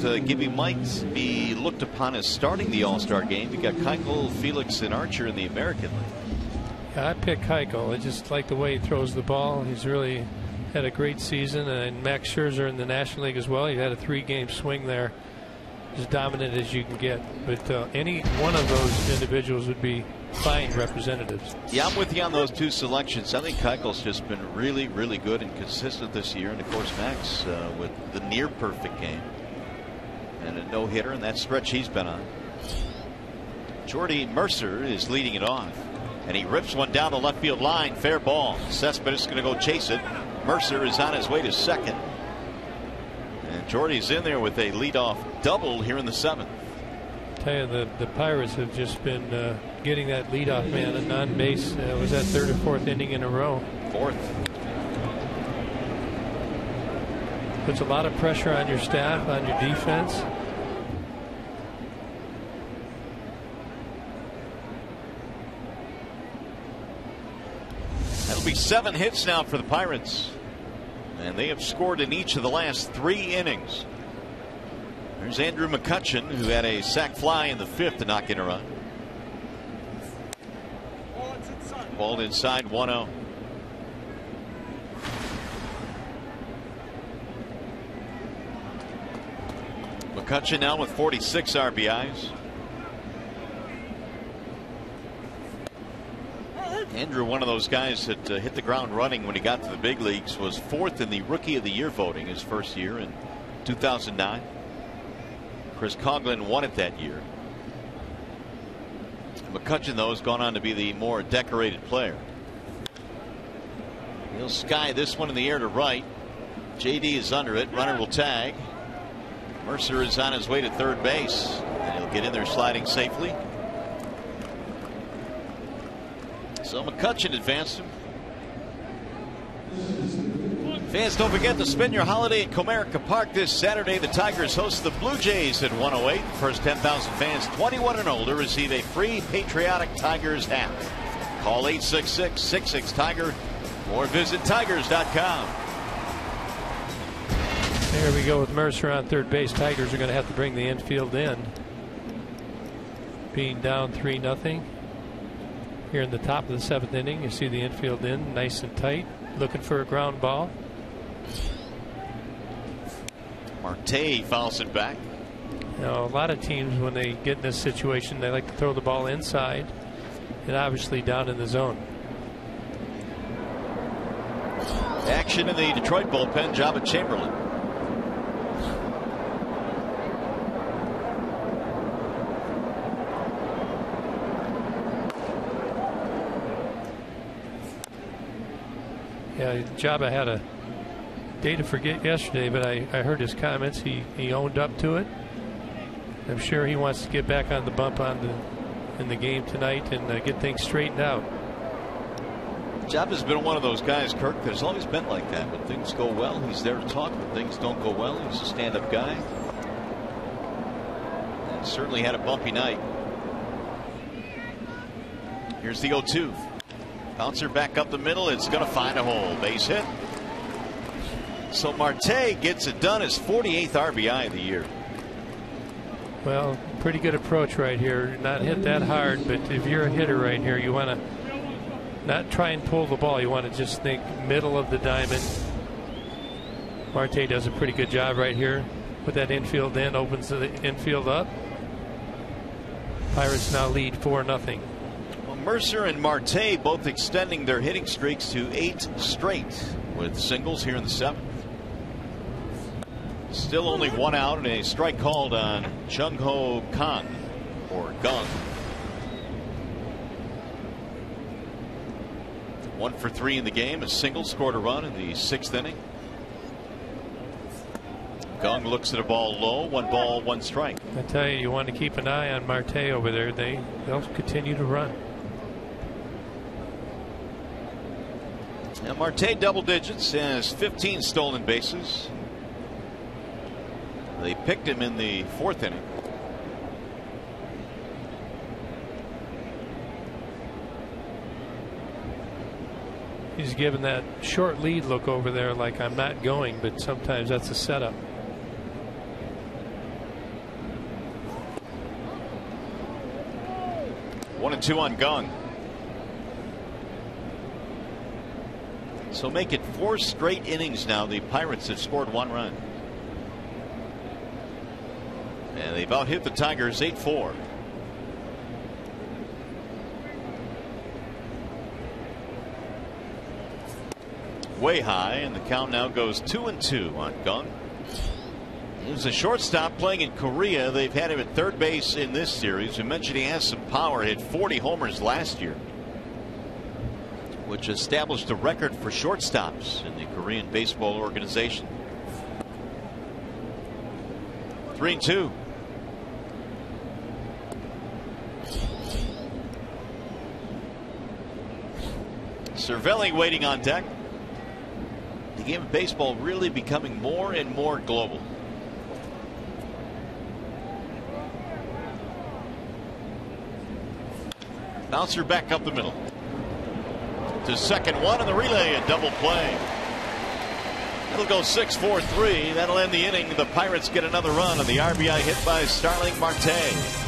Gibby might be looked upon as starting the All-Star game. You got Keuchel, Felix, and Archer in the American League. Yeah, I picked Keuchel. I just like the way he throws the ball. He's really had a great season, and Max Scherzer in the National League as well. He had a 3-game swing there, as dominant as you can get. But any one of those individuals would be fine representatives. Yeah, I'm with you on those two selections. I think Keuchel's just been really, really good and consistent this year, and of course Max with the near perfect game and a no-hitter in that stretch he's been on. Jordy Mercer is leading it off, and he rips one down the left field line. Fair ball. Cespedes is going to go chase it. Mercer is on his way to second, and Jordy's in there with a leadoff double here in the seventh. I tell you, the Pirates have just been getting that leadoff man on base. Was that third or fourth inning in a row? Fourth. Puts a lot of pressure on your staff, on your defense. That'll be 7 hits now for the Pirates, and they have scored in each of the last 3 innings. There's Andrew McCutchen, who had a sac fly in the 5th to knock in a run. Balled inside 1-0. McCutchen now with 46 RBIs. Andrew, one of those guys that hit the ground running when he got to the big leagues, was 4th in the Rookie of the Year voting his first year in 2009. Chris Coughlin won it that year. McCutchen, though, has gone on to be the more decorated player. He'll sky this one in the air to right. JD is under it. Runner will tag. Mercer is on his way to third base, and he'll get in there sliding safely. So McCutchen advanced him. Fans, don't forget to spend your holiday at Comerica Park this Saturday. The Tigers host the Blue Jays at 108. First 10,000 fans 21 and older receive a free Patriotic Tigers hat. Call 866-66-TIGER or visit tigers.com. There we go with Mercer on third base. Tigers are going to have to bring the infield in. Being down 3-0. Here in the top of the 7th inning, you see the infield in nice and tight, looking for a ground ball. Marte fouls it back. You know, a lot of teams, when they get in this situation, they like to throw the ball inside and obviously down in the zone. Action in the Detroit bullpen. Jabba Chamberlain. Yeah, Jabba had a day to forget yesterday, but I heard his comments. He owned up to it. I'm sure he wants to get back on the bump in the game tonight and get things straightened out. Jabba's been one of those guys, Kirk. There's always been like that. When things go well, he's there to talk. When things don't go well, he's a stand-up guy. And certainly had a bumpy night. Here's the 0-2. Bouncer back up the middle. It's going to find a hole. Base hit. So Marte gets it done. His 48th RBI of the year. Well, pretty good approach right here. Not hit that hard, but if you're a hitter right here, you want to not try and pull the ball. You want to just think middle of the diamond. Marte does a pretty good job right here. Put that infield in, opens the infield up. Pirates now lead 4-0. Mercer and Marte both extending their hitting streaks to 8 straight with singles here in the 7th. Still only 1 out and a strike called on Jung Ho Kang or Gung. 1 for 3 in the game. A single, scored a run in the 6th inning. Gung looks at a ball low. 1 ball, 1 strike. I tell you, you want to keep an eye on Marte over there. They'll continue to run. Now Marte double digits, has 15 stolen bases. They picked him in the 4th inning. He's given that short lead look over there like I'm not going, but sometimes that's a setup. One and 2 on Gung. So make it 4 straight innings now. The Pirates have scored 1 run. And they've out hit the Tigers 8-4. Way high, and the count now goes 2-2 on Gung. He's a shortstop playing in Korea. They've had him at third base in this series. We mentioned he has some power. Hit 40 homers last year, which established a record for shortstops in the Korean baseball organization. 3-2. Cervelli waiting on deck. The game of baseball really becoming more and more global. Bouncer back up the middle. To second one in the relay, a double play. It'll go 6-4-3. That'll end the inning. The Pirates get another run on the RBI hit by Starling Marte.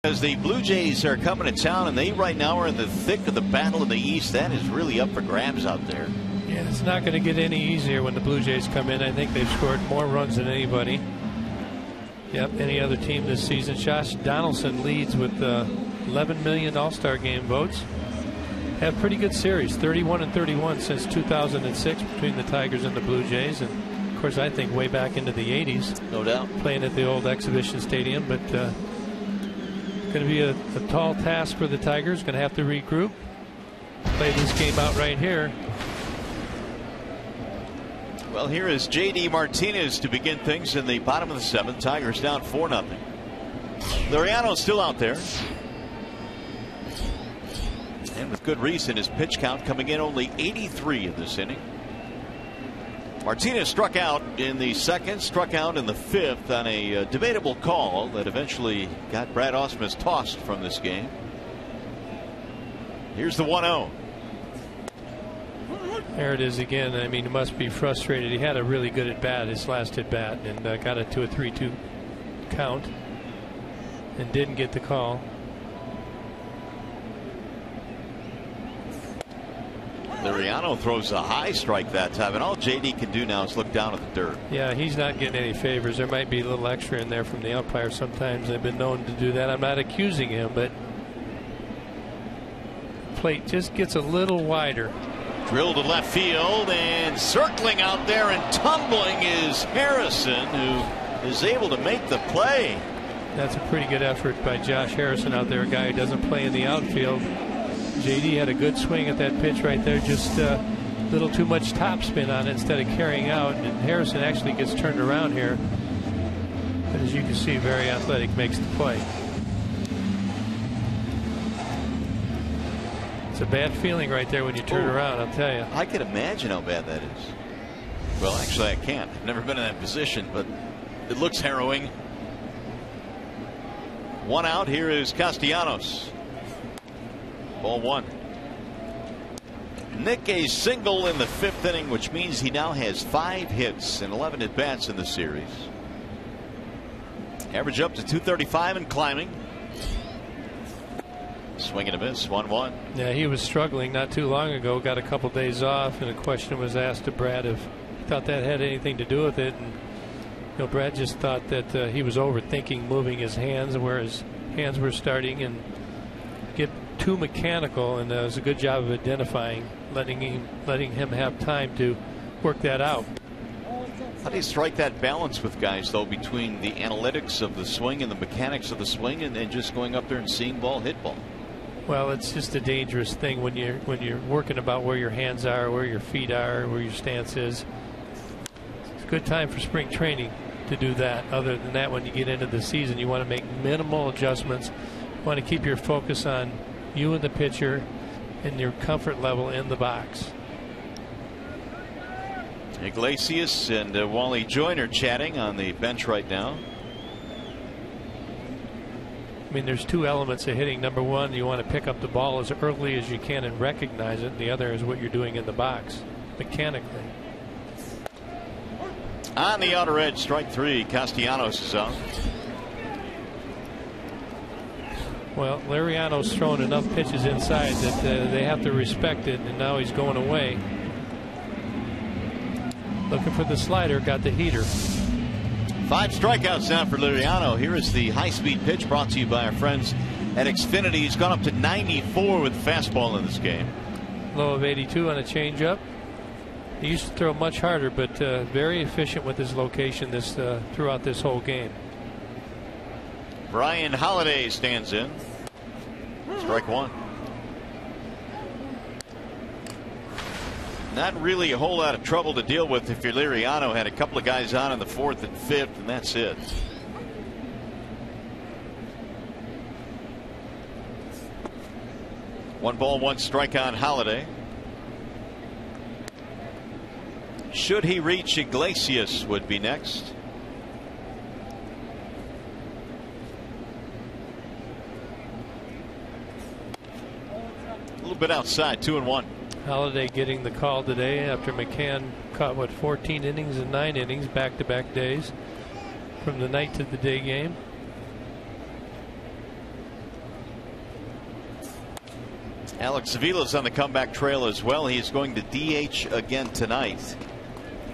As the Blue Jays are coming to town, and they right now are in the thick of the battle in the East. That is really up for grabs out there. Yeah, it's not going to get any easier when the Blue Jays come in. I think they've scored more runs than anybody. Yep, any other team this season. Josh Donaldson leads with 11 million All-Star Game votes. Have pretty good series, 31-31 since 2006 between the Tigers and the Blue Jays, and of course I think way back into the 80s. No doubt. Playing at the old exhibition stadium, but going to be a tall task for the Tigers. Going to have to regroup, play this game out right here. Well, here is J.D. Martinez to begin things in the bottom of the 7th. Tigers down 4-0. Liriano's still out there. And with good reason, his pitch count coming in only 83 in this inning. Martinez struck out in the 2nd, struck out in the 5th on a debatable call that eventually got Brad Ausmus tossed from this game. Here's the 1-0. There it is again. I mean, he must be frustrated. He had a really good at bat, his last at bat, and got it to a 3-2 count and didn't get the call. Liriano throws a high strike that time, and all JD can do now is look down at the dirt. Yeah, he's not getting any favors. There might be a little extra in there from the umpire. Sometimes they've been known to do that. I'm not accusing him, but the plate just gets a little wider. Drilled to left field, and circling out there and tumbling is Harrison, who is able to make the play. That's a pretty good effort by Josh Harrison out there, a guy who doesn't play in the outfield. JD had a good swing at that pitch right there, just a little too much topspin on it instead of carrying out, and Harrison actually gets turned around here. But as you can see, very athletic, makes the play. It's a bad feeling right there when you turn around, I'll tell you. I can imagine how bad that is. Well, actually, I can't. I've never been in that position, but it looks harrowing. 1 out. Here is Castellanos. Ball 1. Nick a single in the 5th inning, which means he now has 5 hits and 11 at bats in the series. Average up to 235 and climbing. Swing and a miss, 1-1. Yeah, he was struggling not too long ago. Got a couple days off, and a question was asked to Brad if he thought that had anything to do with it. And Brad just thought that he was overthinking moving his hands, where his hands were starting and get too mechanical, and it was a good job of identifying, letting him have time to work that out. How do you strike that balance with guys, though, between the analytics of the swing and the mechanics of the swing, and just going up there and seeing ball hit ball? Well, it's just a dangerous thing when you're working about where your hands are, where your feet are, where your stance is. It's a good time for spring training to do that. Other than that, when you get into the season, you want to make minimal adjustments. You want to keep your focus on you and the pitcher and your comfort level in the box. Iglesias and Wally Joyner chatting on the bench right now. I mean, there's 2 elements of hitting. Number 1, you want to pick up the ball as early as you can and recognize it. And the other is what you're doing in the box mechanically. On the outer edge, strike 3. Castellanos is out. Well, Liriano's thrown enough pitches inside that they have to respect it, and now he's going away. Looking for the slider, got the heater. 5 strikeouts now for Liriano. Here is the high-speed pitch brought to you by our friends at Xfinity. He's gone up to 94 with fastball in this game. Low of 82 on a changeup. He used to throw much harder, but very efficient with his location throughout this whole game. Brian Holiday stands in. Strike 1. Not really a whole lot of trouble to deal with if you're Liriano. Had a couple of guys on in the 4th and 5th, and that's it. One ball, 1 strike on Holiday. Should he reach, Iglesias would be next. A little bit outside, 2-1. Holiday getting the call today after McCann caught 14 innings and 9 innings back-to-back days from the night to the day game. Alex Avila's on the comeback trail as well. He's going to DH again tonight.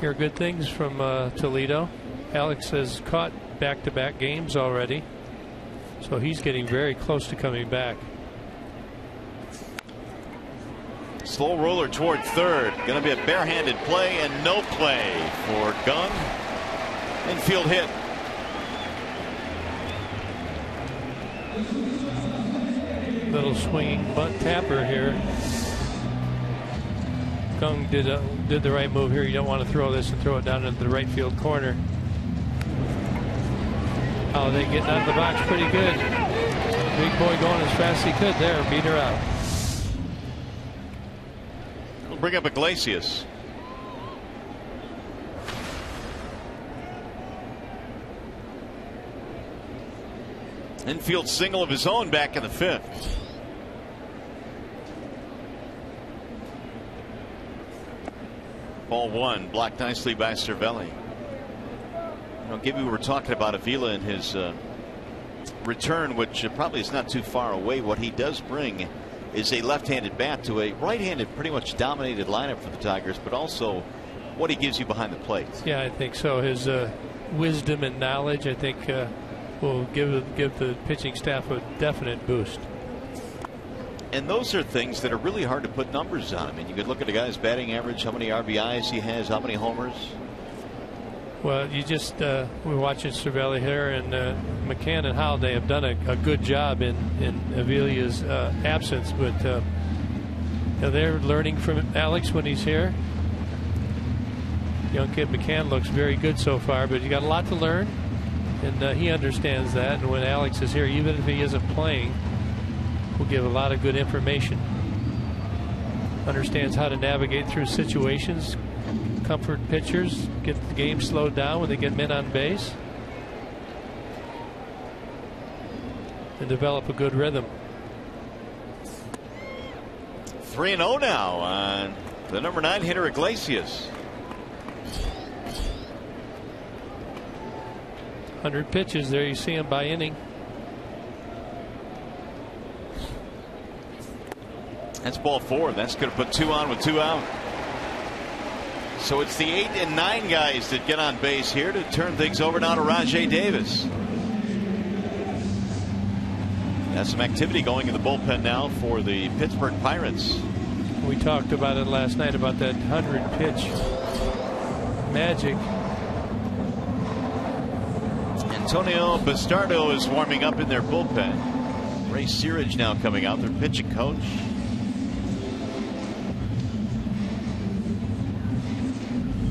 Hear good things from Toledo. Alex has caught back-to-back games already, so he's getting very close to coming back. Slow roller toward third. Going to be a barehanded play and no play for Gunn. Infield hit. Little swinging bunt tapper here. Gung did the right move here. You don't want to throw this and throw it down into the right field corner. Oh, they getting out of the box pretty good. Big boy going as fast as he could there. Beat her out. We'll bring up Iglesias. Infield single of his own back in the 5th. Ball 1 blocked nicely by Cervelli. Gibby, we were talking about Avila in his return, which probably is not too far away. What he does bring is a left-handed bat to a right-handed, pretty much dominated lineup for the Tigers, but also what he gives you behind the plate. Yeah, I think so. His wisdom and knowledge, I think, will give the pitching staff a definite boost. And those are things that are really hard to put numbers on. I mean, you could look at a guy's batting average, how many RBIs he has, how many homers. Well, you just we're watching Cervelli here, and McCann and Holiday have done a good job in Avila's absence, but they're learning from Alex when he's here. Young kid McCann looks very good so far, but he got a lot to learn, and he understands that. And when Alex is here, even if he isn't playing, will give a lot of good information. Understands how to navigate through situations, comfort pitchers, get the game slowed down when they get men on base, and develop a good rhythm. 3-0 now on the number 9 hitter Iglesias. 100 pitches there. You see him by inning. That's ball 4. That's going to put 2 on with 2 out. So it's the 8 and 9 guys that get on base here to turn things over now to Rajay Davis. Got some activity going in the bullpen now for the Pittsburgh Pirates. We talked about it last night about that 100 pitch magic. Antonio Bastardo is warming up in their bullpen. Ray Searage now coming out, their pitching coach.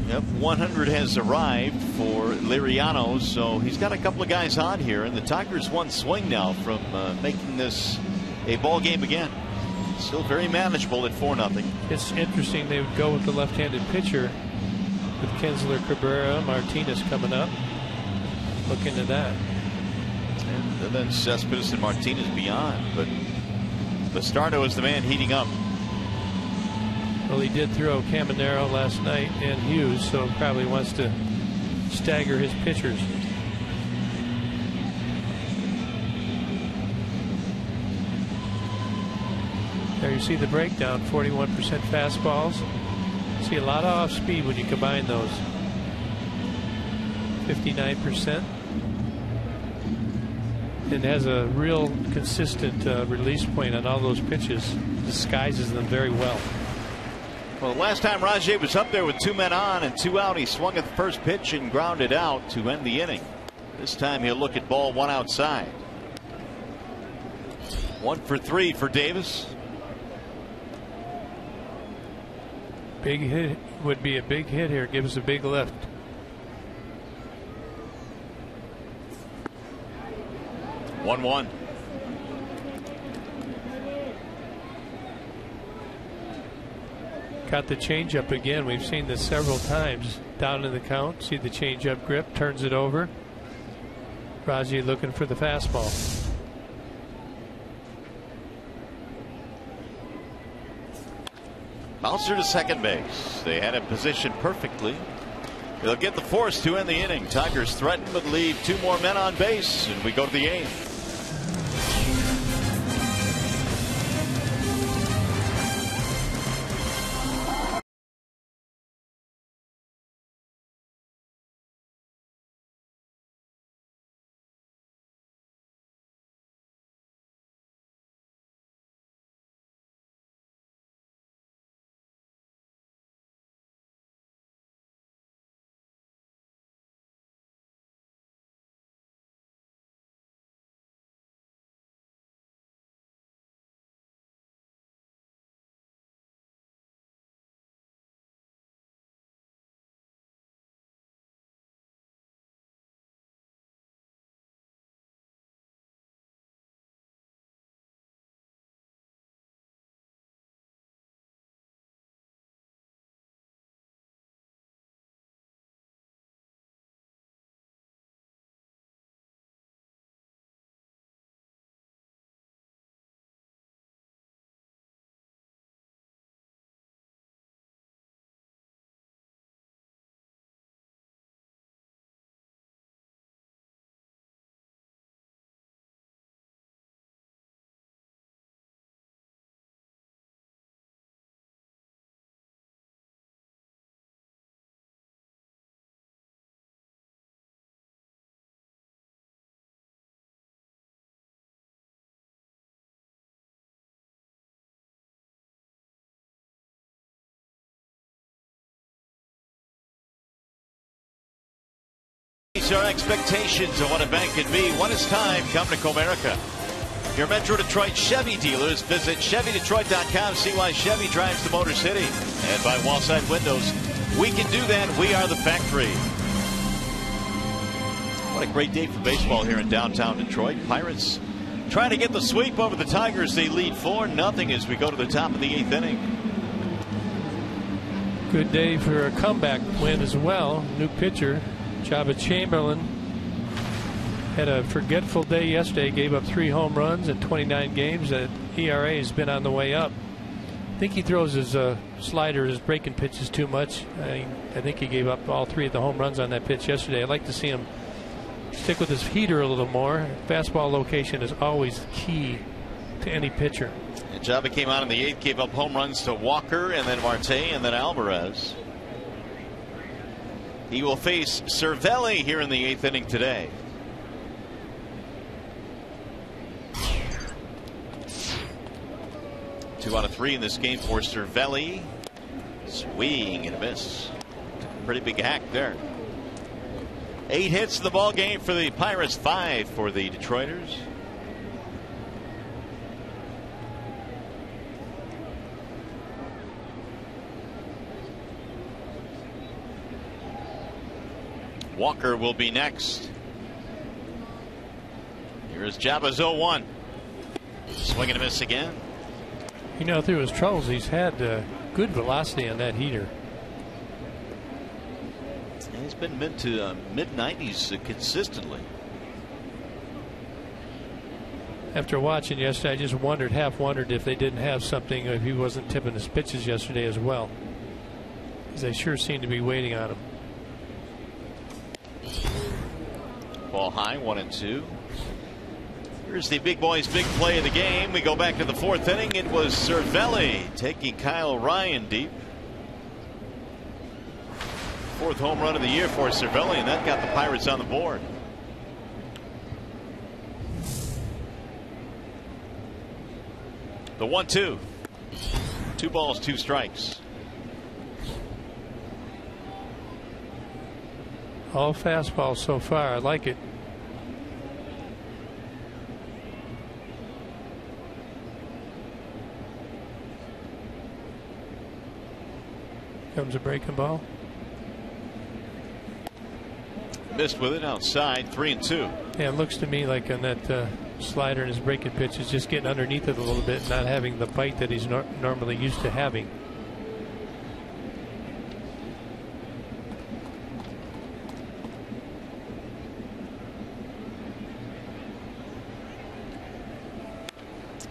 Yep, 100 has arrived for Liriano, so he's got a couple of guys on here, and the Tigers one swing now from making this a ball game again. Still very manageable at 4-0. It's interesting they would go with the left-handed pitcher with Kinsler, Cabrera, Martinez coming up. Look into that. And then Cespedes and Martinez beyond, but Bastardo is the man heating up. Well, he did throw Caminero last night and Hughes, so probably wants to stagger his pitchers. There you see the breakdown, 41% fastballs. See a lot of off speed when you combine those. 59%. It has a real consistent release point on all those pitches. Disguises them very well. Well, the last time Rajay was up there with 2 men on and 2 out, he swung at the first pitch and grounded out to end the inning. This time he'll look at ball 1 outside. 1 for 3 for Davis. Big hit would be a big hit here. Gives a big lift. 1-1. Got the changeup again. We've seen this several times. Down in the count. See the changeup grip. Turns it over. Raji looking for the fastball. Bouncer to second base. They had it positioned perfectly. They'll get the force to end the inning. Tigers threaten but leave 2 more men on base, and we go to the 8th. raise our expectations of what a bank can be. When it's time, come to Comerica. Your Metro Detroit Chevy dealers. Visit ChevyDetroit.com. See why Chevy drives the Motor City. And by Wallside Windows. We can do that. We are the factory. What a great day for baseball here in downtown Detroit. Pirates trying to get the sweep over the Tigers. They lead 4-0 as we go to the top of the 8th inning. Good day for a comeback win as well. New pitcher, Jabba Chamberlain, had a forgetful day yesterday. Gave up 3 home runs in 29 games. That ERA has been on the way up. I think he throws his slider, his breaking pitches too much. I think he gave up all 3 of the home runs on that pitch yesterday. I'd like to see him stick with his heater a little more. Fastball location is always key to any pitcher. And Jabba came out in the 8th, gave up home runs to Walker and then Marte and then Alvarez. He will face Cervelli here in the 8th inning today. Two out of 3 in this game for Cervelli. Swing and a miss. Pretty big hack there. 8 hits in the ball game for the Pirates, 5 for the Detroiters. Walker will be next. Here's Jabba's 0-1. Swing and a miss again. You know, through his troubles, he's had good velocity on that heater. And he's been mid to mid-90s consistently. After watching yesterday, I just half wondered if they didn't have something, if he wasn't tipping his pitches yesterday as well. Because they sure seem to be waiting on him. Ball high, 1-2. Here's the big boys' big play of the game. We go back to the 4th inning. It was Cervelli taking Kyle Ryan deep. 4th home run of the year for Cervelli, and that got the Pirates on the board. The 1-2. 2 balls, 2 strikes. All fastballs so far. I like it. Comes a breaking ball. Missed with it outside, 3-2. Yeah, it looks to me like on that slider and his breaking pitch is just getting underneath it a little bit, not having the bite that he's normally used to having.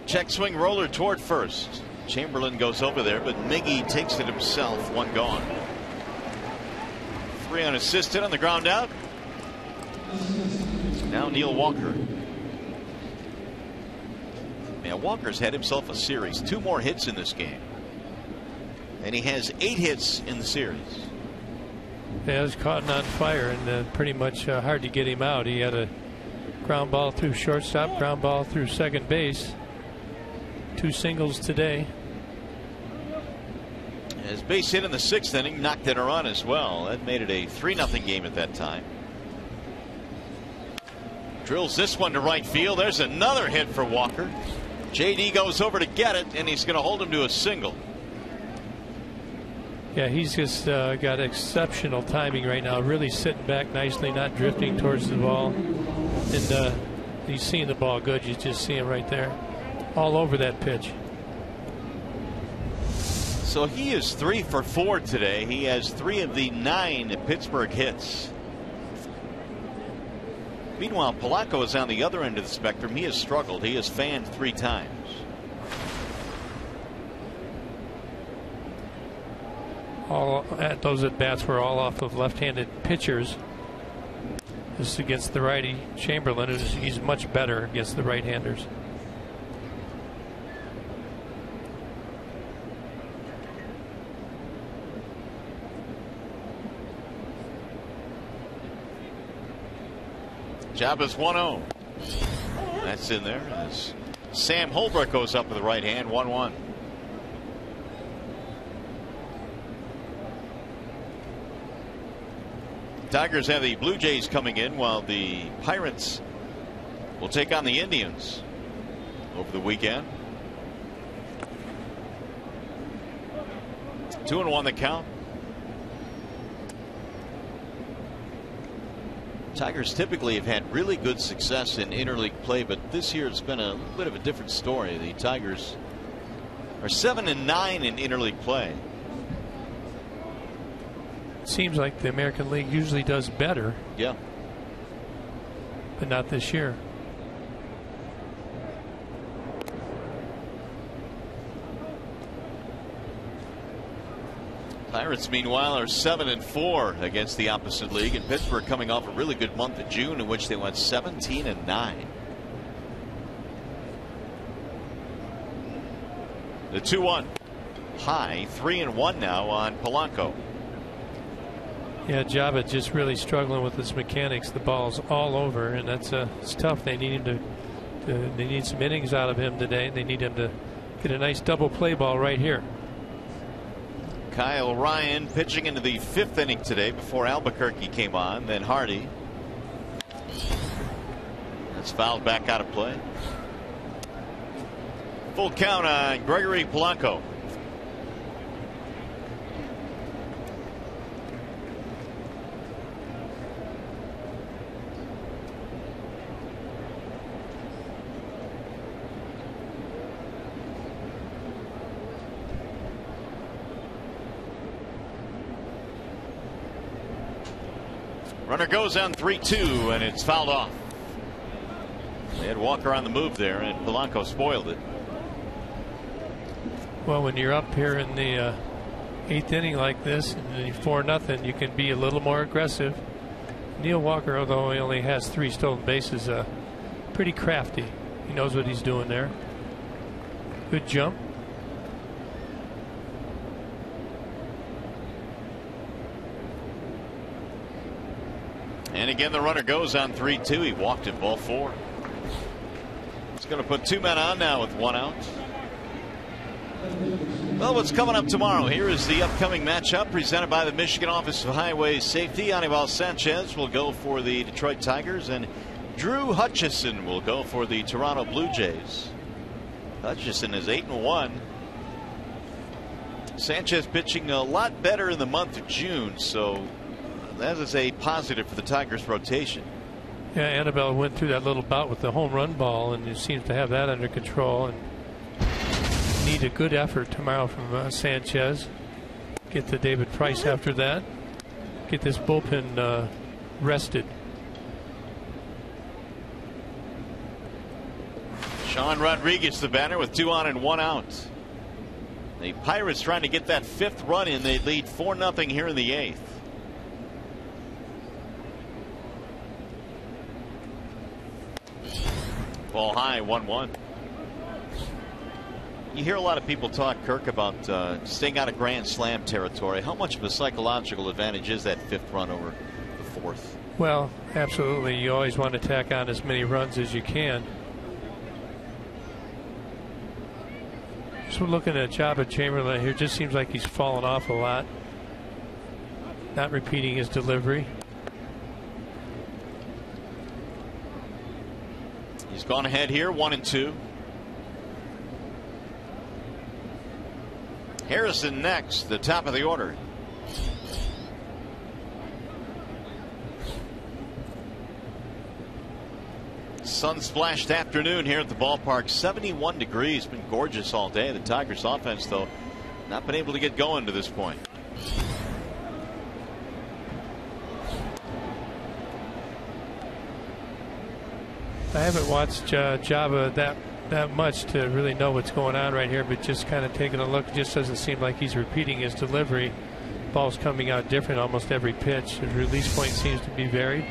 Check swing roller toward first. Chamberlain goes over there, but Miggy takes it himself. 1 gone. 3 unassisted on the ground out. Now Neil Walker. Man, Walker's had himself a series. 2 more hits in this game. And he has 8 hits in the series. Yeah, it was caught on fire and pretty much hard to get him out. He had a ground ball through shortstop, ground ball through second base. 2 singles today. His base hit in the 6th inning knocked in a run as well. That made it a 3-0 game at that time. Drills this one to right field. There's another hit for Walker. JD goes over to get it, and he's going to hold him to a single. Yeah, he's just got exceptional timing right now. Really sitting back nicely, not drifting towards the ball. And he's seeing the ball good. You just see him right there. All over that pitch. So he is 3 for 4 today. He has 3 of the 9 Pittsburgh hits. Meanwhile, Polanco is on the other end of the spectrum. He has struggled. He has fanned 3 times. All those at bats were all off of left-handed pitchers. This is against the righty Chamberlain. He's much better against the right-handers. Jabba's 1-0. That's in there as Sam Holbrook goes up with the right hand. 1-1. Tigers have the Blue Jays coming in, while the Pirates will take on the Indians over the weekend. 2-1 the count. Tigers typically have had really good success in interleague play, but this year it's been a little bit of a different story. The Tigers are 7-9 in interleague play. Seems like the American League usually does better. Yeah. But not this year. Pirates, meanwhile, are 7-4 against the opposite league, and Pittsburgh coming off a really good month of June in which they went 17-9. The 2-1 high, 3-1 now on Polanco. Yeah, Java just really struggling with his mechanics. The ball's all over, and that's it's tough. They need him they need some innings out of him today. They need him to get a nice double play ball right here. Kyle Ryan pitching into the 5th inning today before Albuquerque came on. Then Hardy. That's fouled back out of play. Full count on Gregory Polanco. Runner goes on 3-2, and it's fouled off. They had Walker on the move there, and Polanco spoiled it. Well, when you're up here in the 8th inning like this, and 4-0, you can be a little more aggressive. Neil Walker, although he only has 3 stolen bases, pretty crafty. He knows what he's doing there. Good jump. And again, the runner goes on 3-2. He walked in ball 4. He's going to put 2 men on now with 1 out. Well, what's coming up tomorrow? Here is the upcoming matchup presented by the Michigan Office of Highway Safety. Anibal Sanchez will go for the Detroit Tigers, and Drew Hutchison will go for the Toronto Blue Jays. Hutchison is 8-1. Sanchez pitching a lot better in the month of June, so that is a positive for the Tigers rotation. Yeah, Annabelle went through that little bout with the home run ball, and it seems to have that under control. And need a good effort tomorrow from Sanchez. Get to David Price after that. Get this bullpen rested. Sean Rodriguez, the batter, with 2 on and 1 out. The Pirates trying to get that 5th run in. They lead 4-0 here in the 8th. Ball high, 1-1. You hear a lot of people talk, Kirk, about staying out of Grand Slam territory. How much of a psychological advantage is that 5th run over the 4th? Well, absolutely. You always want to tack on as many runs as you can. Just looking at Jabba Chamberlain here, just seems like he's fallen off a lot. Not repeating his delivery. He's gone ahead here, 1-2. Harrison next, the top of the order. Sun-splashed afternoon here at the ballpark. 71 degrees. Been gorgeous all day. The Tigers offense, though, not been able to get going to this point. I haven't watched Java that much to really know what's going on right here, but just kind of taking a look, it just doesn't seem like he's repeating his delivery. Ball's coming out different almost every pitch. His release point seems to be varied.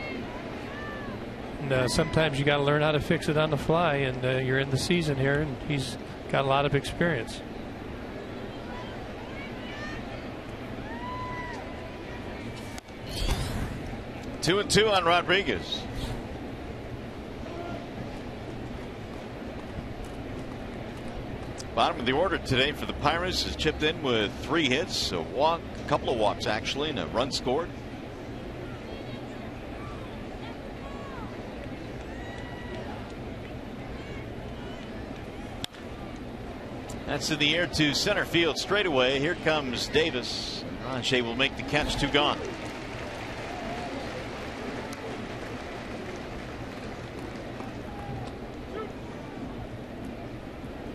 And sometimes you got to learn how to fix it on the fly, and you're in the season here, and he's got a lot of experience. Two and 2 on Rodriguez. Bottom of the order today for the Pirates is chipped in with 3 hits, a walk, a couple of walks actually, and a run scored. That's in the air to center field straight away. Here comes Davis. Rajay will make the catch. 2 gone.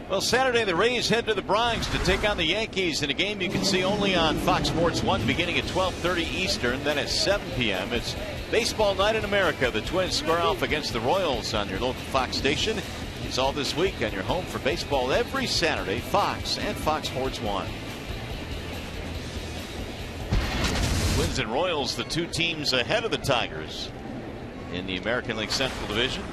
Well, Saturday the Rays head to the Bronx to take on the Yankees in a game you can see only on Fox Sports 1 beginning at 12:30 Eastern. Then at 7 p.m. it's Baseball Night in America. The Twins square off against the Royals on your local Fox station. It's all this week on your home for baseball every Saturday, Fox and Fox Sports 1. Twins and Royals, the 2 teams ahead of the Tigers in the American League Central Division.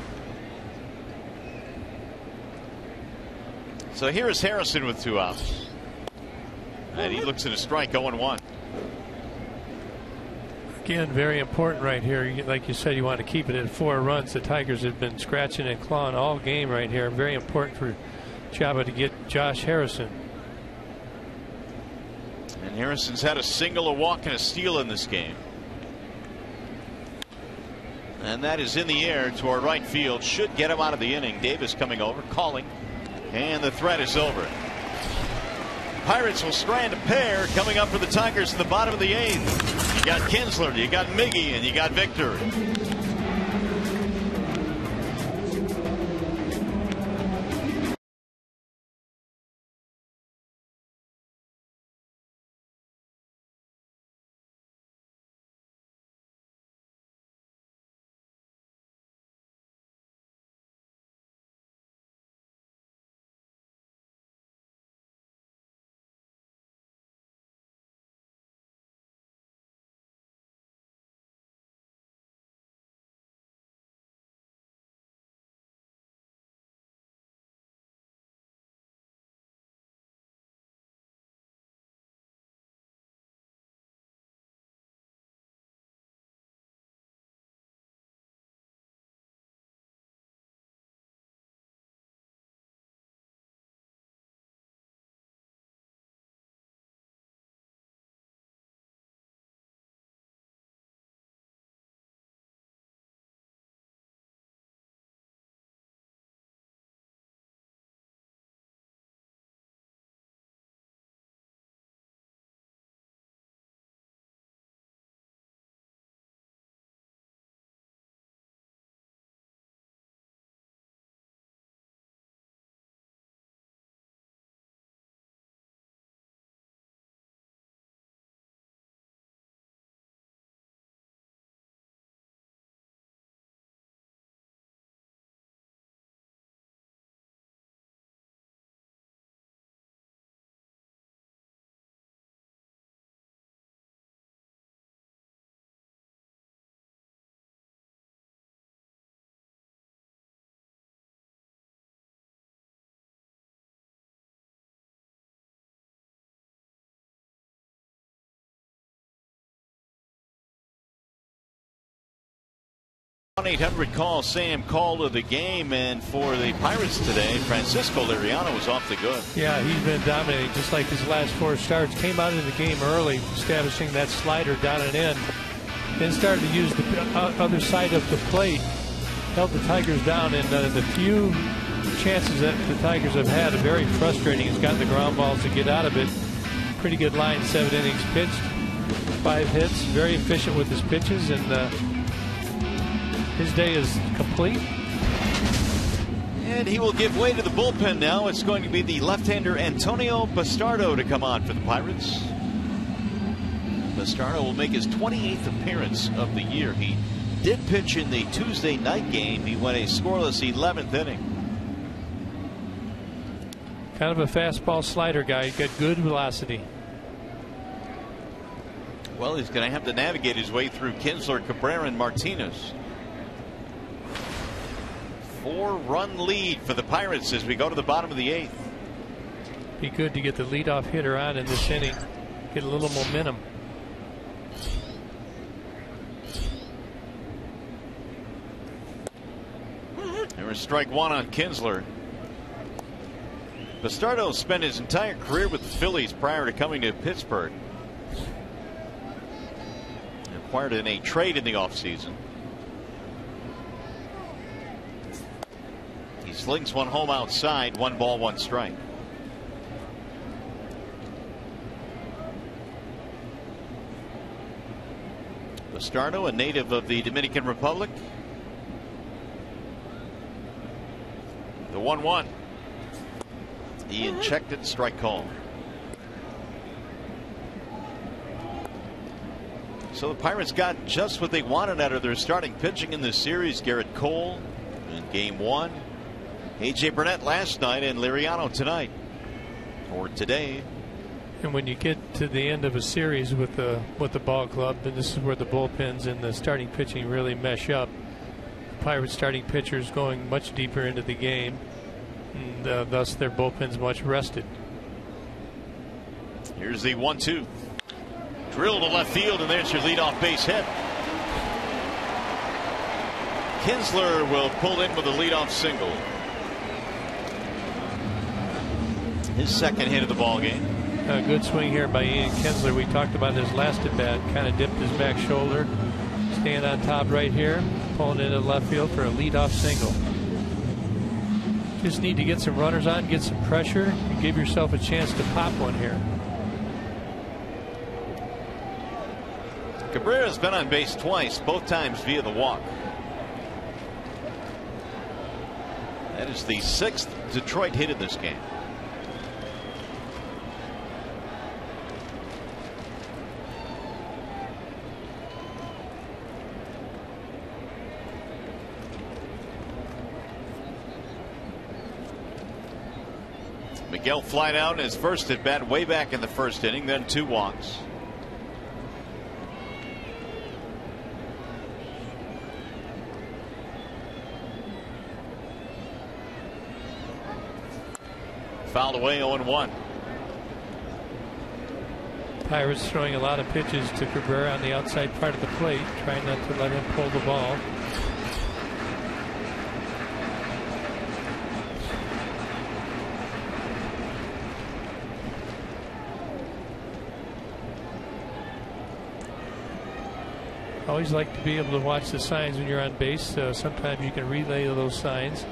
So here is Harrison with 2 outs. And he looks at a strike, 0-1. Again, very important right here. Like you said, you want to keep it at 4 runs. The Tigers have been scratching and clawing all game right here. Very important for Chava to get Josh Harrison. And Harrison's had a single, a walk, and a steal in this game. And that is in the air to our right field. Should get him out of the inning. Davis coming over, calling. And the threat is over. Pirates will strand a pair coming up for the Tigers in the bottom of the 8th. You got Kinsler, you got Miggy, and you got Victor. #1-800 call Sam call of the game, and for the Pirates today, Francisco Liriano was off the good. Yeah, he's been dominating just like his last 4 starts. Came out of the game early, establishing that slider down and in, then started to use the other side of the plate, held the Tigers down, and the few chances that the Tigers have had are very frustrating. He's gotten the ground balls to get out of it. Pretty good line, 7 innings pitched, 5 hits, very efficient with his pitches, and his day is complete. And he will give way to the bullpen now. It's going to be the left-hander Antonio Bastardo to come on for the Pirates. Bastardo will make his 28th appearance of the year. He did pitch in the Tuesday night game. He went a scoreless 11th inning. Kind of a fastball slider guy. He's got good velocity. Well, he's going to have to navigate his way through Kinsler, Cabrera, and Martinez. 4-run lead for the Pirates as we go to the bottom of the 8th. Be good to get the leadoff hitter on in this inning. Get a little momentum. There was strike 1 on Kinsler. Bastardo spent his entire career with the Phillies prior to coming to Pittsburgh. Acquired in a trade in the offseason. He slings one home outside, 1 ball, 1 strike. Bastardo, a native of the Dominican Republic. The 1-1. Ian checked it, strike call. So the Pirates got just what they wanted out of their starting pitching in this series. Garrett Cole in game 1. A.J. Burnett last night and Liriano tonight. Or today. And when you get to the end of a series with the ball club, and this is where the bullpens and the starting pitching really mesh up. Pirates starting pitchers going much deeper into the game, and thus their bullpen's much rested. Here's the 1-2. Drill to left field, and there's your leadoff base hit. Kinsler will pull in with a leadoff single. His second hit of the ball game. A good swing here by Ian Kinsler. We talked about his last at bat. Kind of dipped his back shoulder. Staying on top right here. Pulling into left field for a leadoff single. Just need to get some runners on, get some pressure, and give yourself a chance to pop one here. Cabrera's been on base twice, both times via the walk. That is the 6th Detroit hit in this game. Miguel flied out in his first at bat way back in the first inning, then 2 walks. Fouled away, 0-1. Pirates throwing a lot of pitches to Cabrera on the outside part of the plate, trying not to let him pull the ball. Always like to be able to watch the signs when you're on base. Sometimes you can relay those signs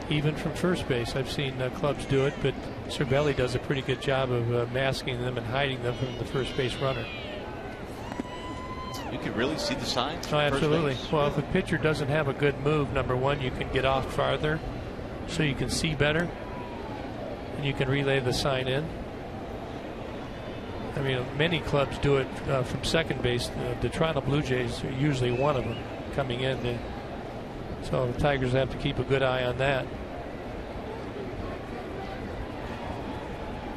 even from first base. I've seen clubs do it, but Cervelli does a pretty good job of masking them and hiding them from the first base runner. You can really see the signs? Oh, absolutely. Well, if a pitcher doesn't have a good move, number one, you can get off farther so you can see better, and you can relay the sign in. I mean, many clubs do it from second base. The Toronto Blue Jays are usually one of them coming in. So the Tigers have to keep a good eye on that.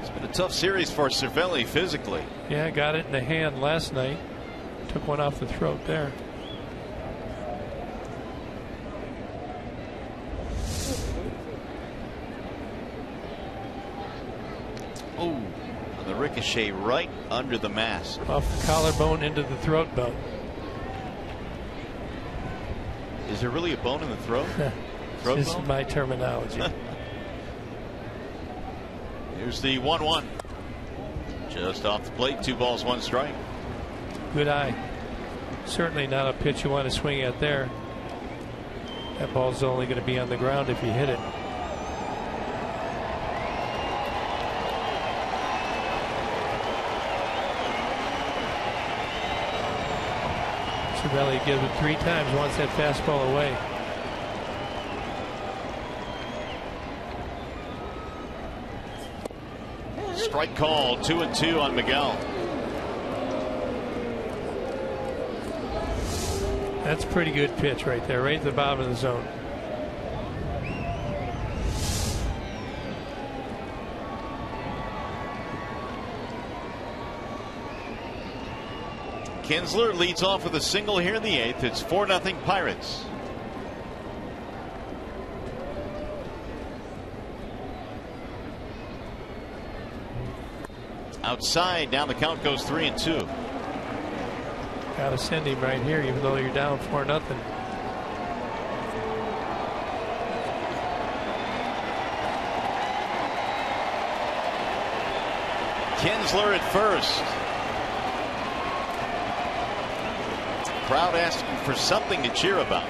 It's been a tough series for Cervelli physically. Yeah, got it in the hand last night. Took one off the throat there. Oh, on the ricochet right under the mask. Off the collarbone into the throat bone. Is there really a bone in the throat? This is my terminology. Here's the 1-1. Just off the plate, 2 balls, 1 strike. Good eye. Certainly not a pitch you want to swing at there. That ball's only going to be on the ground if you hit it. Cervelli gives it 3 times, wants that fastball away. Strike call, 2-2 on Miguel. That's a pretty good pitch right there, right at the bottom of the zone. Kinsler leads off with a single here in the 8th. It's 4-0 Pirates. Outside, now the count goes 3-2. Gotta send him right here, even though you're down 4-0. Kinsler at first. Crowd asking for something to cheer about.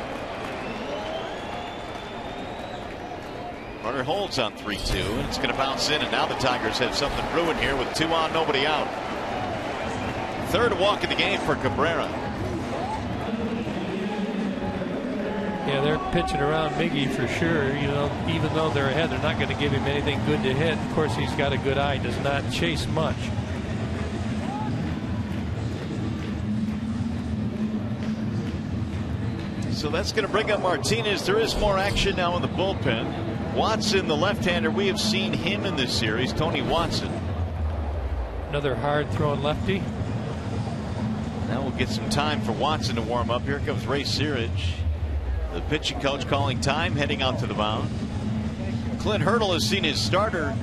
Runner holds on 3-2, and it's going to bounce in, and now the Tigers have something brewing here with 2 on, nobody out. 3rd walk of the game for Cabrera. Yeah, they're pitching around Miggy for sure. You know, even though they're ahead, they're not going to give him anything good to hit. Of course, he's got a good eye, does not chase much. So that's going to bring up Martinez. There is more action now in the bullpen. Watson, the left-hander, we have seen him in this series. Tony Watson. Another hard-throwing lefty. Now we'll get some time for Watson to warm up. Here comes Ray Searage, the pitching coach, calling time, heading out to the mound. Clint Hurdle has seen his starter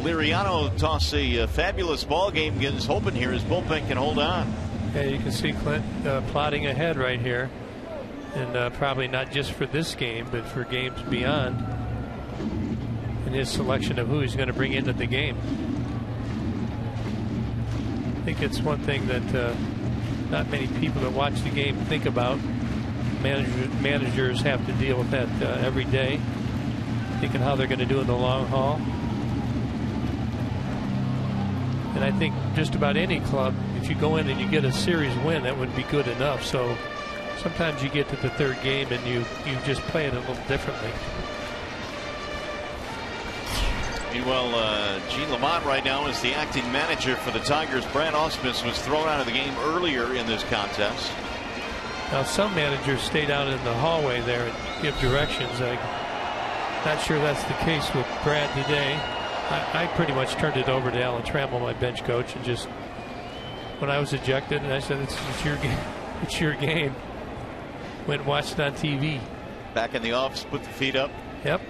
Liriano toss a fabulous ball game. He's hoping here his bullpen can hold on. Yeah, you can see Clint plodding ahead right here, and probably not just for this game, but for games beyond, in his selection of who he's going to bring into the game. I think it's one thing that not many people that watch the game think about. Managers have to deal with that every day, thinking how they're going to do in the long haul. And I think just about any club, if you go in and you get a series win, that would be good enough. So sometimes you get to the third game and you just play it a little differently. Meanwhile, Gene Lamont right now is the acting manager for the Tigers. Brad Ausmus was thrown out of the game earlier in this contest. Now, some managers stay down in the hallway there and give directions. I'm not sure that's the case with Brad today. I pretty much turned it over to Alan Trammell, my bench coach, and just when I was ejected, and I said, it's your game. It's your game. Went and watched it on TV. Back in the office, put the feet up. Yep.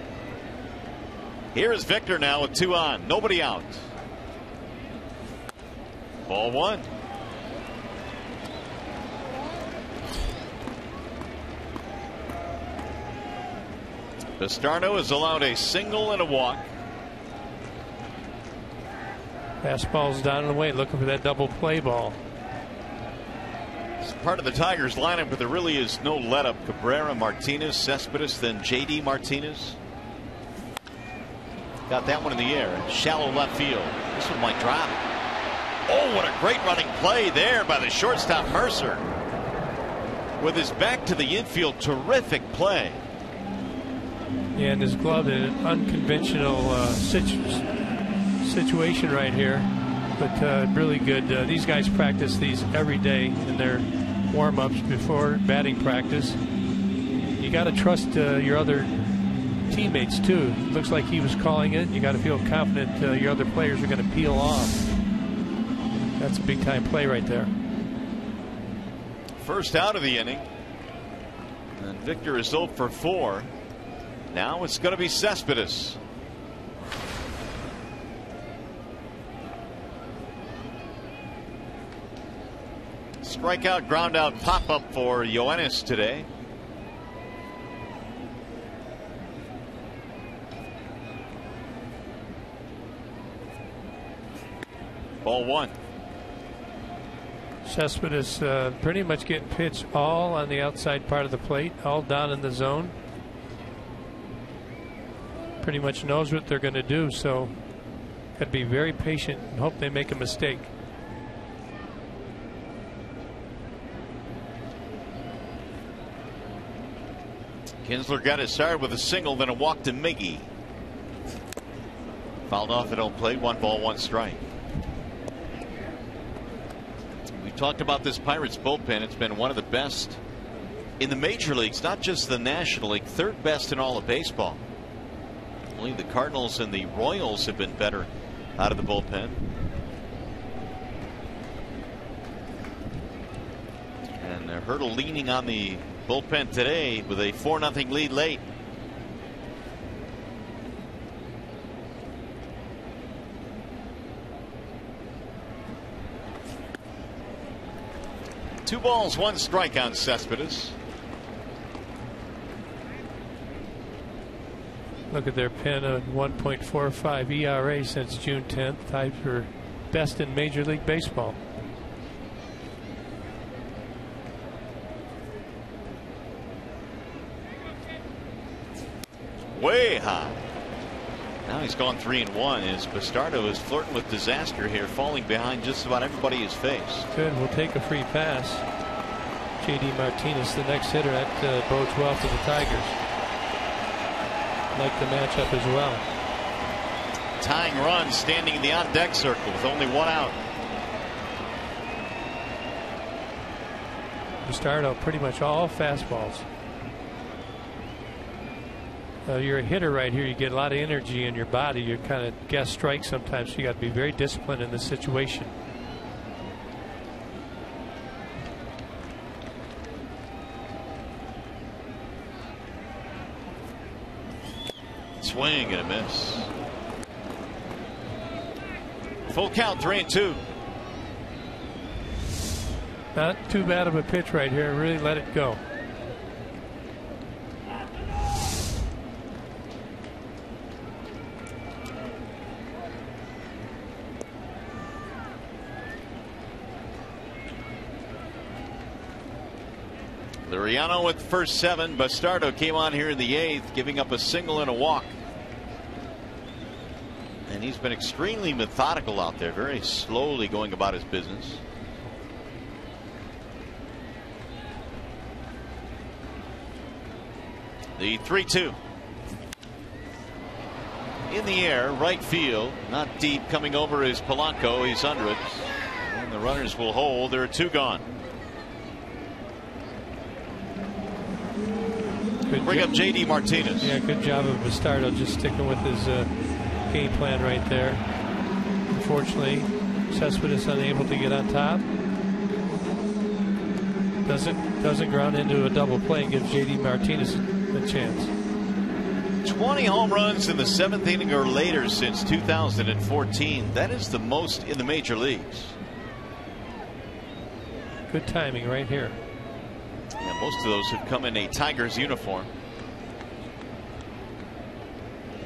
Here is Victor now with 2 on, nobody out. Ball 1. Bastardo has allowed a single and a walk. Fastball's down and away, looking for that double play ball. It's part of the Tigers lineup, but there really is no let up. Cabrera, Martinez, Cespedes, then JD Martinez. Got that one in the air. Shallow left field. This one might drop. Oh, what a great running play there by the shortstop Mercer. With his back to the infield, terrific play. Yeah, and his glove in an unconventional situation right here, but really good. These guys practice these every day in their warm-ups before batting practice. You got to trust your other teammates too. Looks like he was calling it. You got to feel confident your other players are going to peel off. That's a big time play right there. First out of the inning, and Victor is 0 for 4. Now it's going to be Cespedes. Strikeout, ground out, pop up for Yoenis today. Ball 1. Cespedes pretty much getting pitched all on the outside part of the plate, all down in the zone. Pretty much knows what they're going to do, so got to be very patient and hope they make a mistake. Kinsler got it started with a single, then a walk to Miggy. Fouled off at home plate. 1 ball, 1 strike. We talked about this Pirates bullpen. It's been one of the best in the major leagues, not just the National League. 3rd best in all of baseball. Only the Cardinals and the Royals have been better out of the bullpen. And Hurdle leaning on the bullpen today with a 4-0 lead late. Two balls, 1 strike on Cespedes. Look at their pen of 1.45 ERA since June 10th, tied for best in Major League Baseball. Way high. Now he's gone 3-1 as Bastardo is flirting with disaster here, falling behind just about everybody he's faced. Good. We'll take a free pass. J.D. Martinez, the next hitter. That bodes well for the Tigers. Like the matchup as well. Tying runs, standing in the on-deck circle with only one out. Bastardo pretty much all fastballs. You're a hitter right here. You get a lot of energy in your body. You kind of guess strike sometimes. So you got to be very disciplined in this situation. Swing and a miss. Full count, 3-2. Not too bad of a pitch right here. Really let it go. Liriano with the first 7. Bastardo came on here in the 8th, giving up a single and a walk. And he's been extremely methodical out there, very slowly going about his business. The 3-2. In the air, right field, not deep, coming over is Polanco. He's under it. And the runners will hold. There are 2 gone. Bring up J.D. Martinez. Yeah, good job of Bastardo just sticking with his game plan right there. Unfortunately, Cespedes unable to get on top. Doesn't ground into a double play and gives J.D. Martinez a chance. 20 home runs in the 7th inning or later since 2014. That is the most in the major leagues. Good timing right here. Yeah, most of those have come in a Tigers uniform.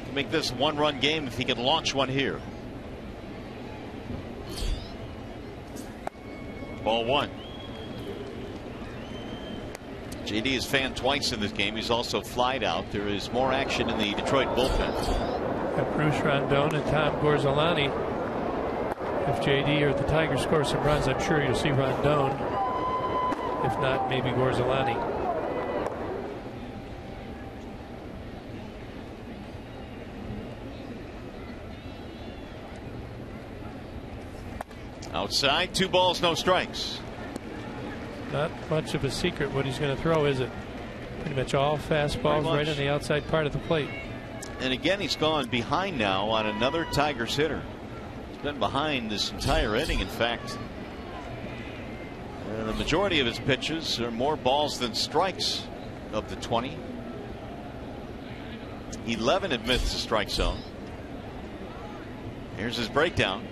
To make this 1-run game if he can launch one here. Ball 1. JD is fanned twice in this game. He's also flied out. There is more action in the Detroit bullpen. Got Bruce Rondon and Tom Gorzolani. If JD or the Tigers score some runs, I'm sure you'll see Rondon. If not, maybe Gorzolani. Outside, 2 balls, no strikes. Not much of a secret what he's going to throw, is it? Pretty much all fastballs right on the outside part of the plate. And again, he's gone behind now on another Tigers hitter. He's been behind this entire inning. In fact, the majority of his pitches are more balls than strikes of the 20. 11 have missed the strike zone. Here's his breakdown.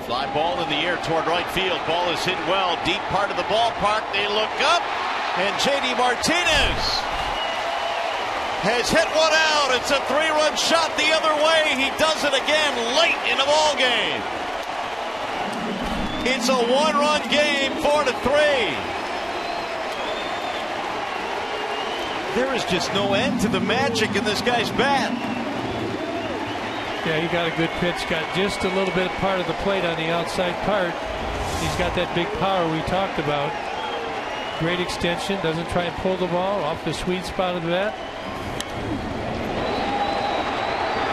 Fly ball in the air toward right field. Ball is hit well, deep part of the ballpark. They look up, and J.D. Martinez has hit one out. It's a 3-run shot the other way. He does it again late in the ball game. It's a 1-run game, 4-3. There is just no end to the magic in this guy's bat. Yeah, he got a good pitch. Got just a little bit part of the plate on the outside part. He's got that big power we talked about. Great extension. Doesn't try and pull the ball off the sweet spot of the bat.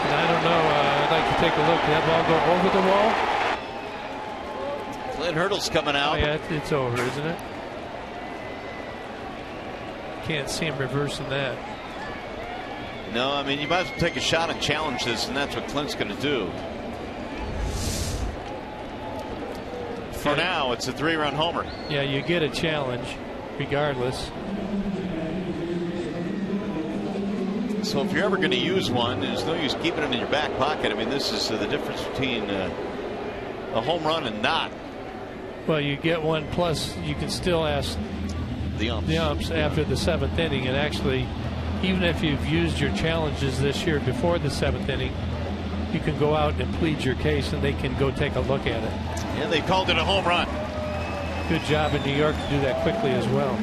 And I don't know. I'd like to take a look. Did that ball go over the wall? Clint Hurdle's coming out. Oh, yeah, it's over, isn't it? Can't see him reversing that. No, I mean, you might as well take a shot and challenge this, and that's what Clint's going to do. For now, it's a 3-run homer. Yeah, you get a challenge regardless. So if you're ever going to use one, there's no use keeping it in your back pocket. I mean, this is the difference between a home run and not. Well, you get one, plus you can still ask the umps after the 7th inning, and actually, even if you've used your challenges this year before the 7th inning, you can go out and plead your case and they can go take a look at it. Yeah, they called it a home run. Good job in New York to do that quickly as well.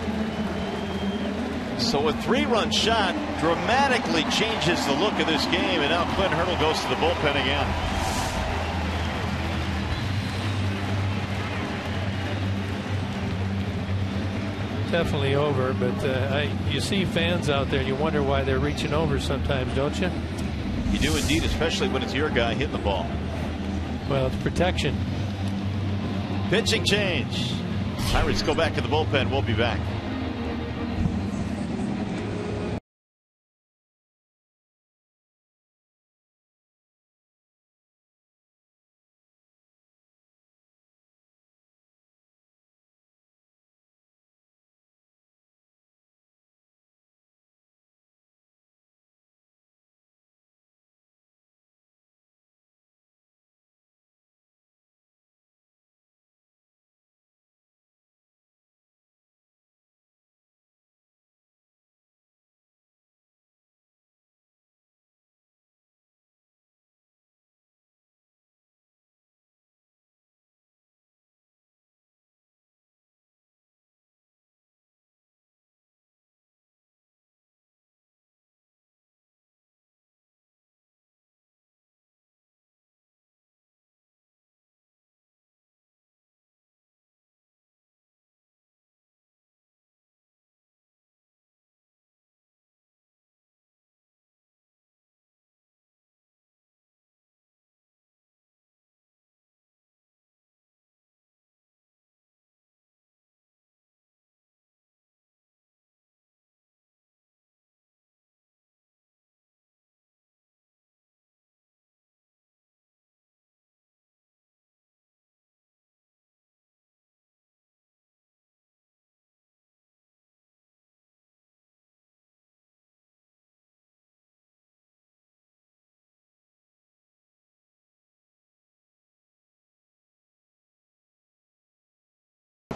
So a 3-run shot dramatically changes the look of this game, and now Clint Hurdle goes to the bullpen again. Definitely over, but you see fans out there and you wonder why they're reaching over sometimes, don't you? You do indeed, especially when it's your guy hitting the ball. Well, it's protection. Pitching change. Pirates go back to the bullpen. We'll be back.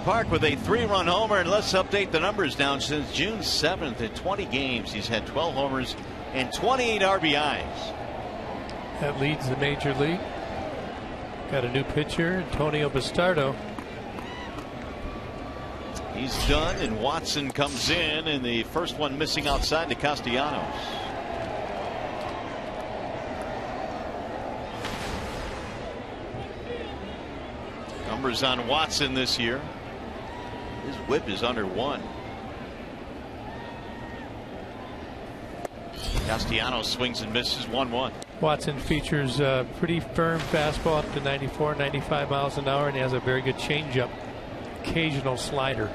Park with a 3-run homer, and let's update the numbers down since June 7th. In 20 games, he's had 12 homers and 28 RBIs. That leads the major league. Got a new pitcher, Antonio Bastardo. He's done, and Watson comes in, and the first one missing outside to Castellanos. Numbers on Watson this year. His whip is under 1. Castellanos swings and misses 1-1. Watson features a pretty firm fastball up to 94, 95 miles an hour, and he has a very good changeup, occasional slider.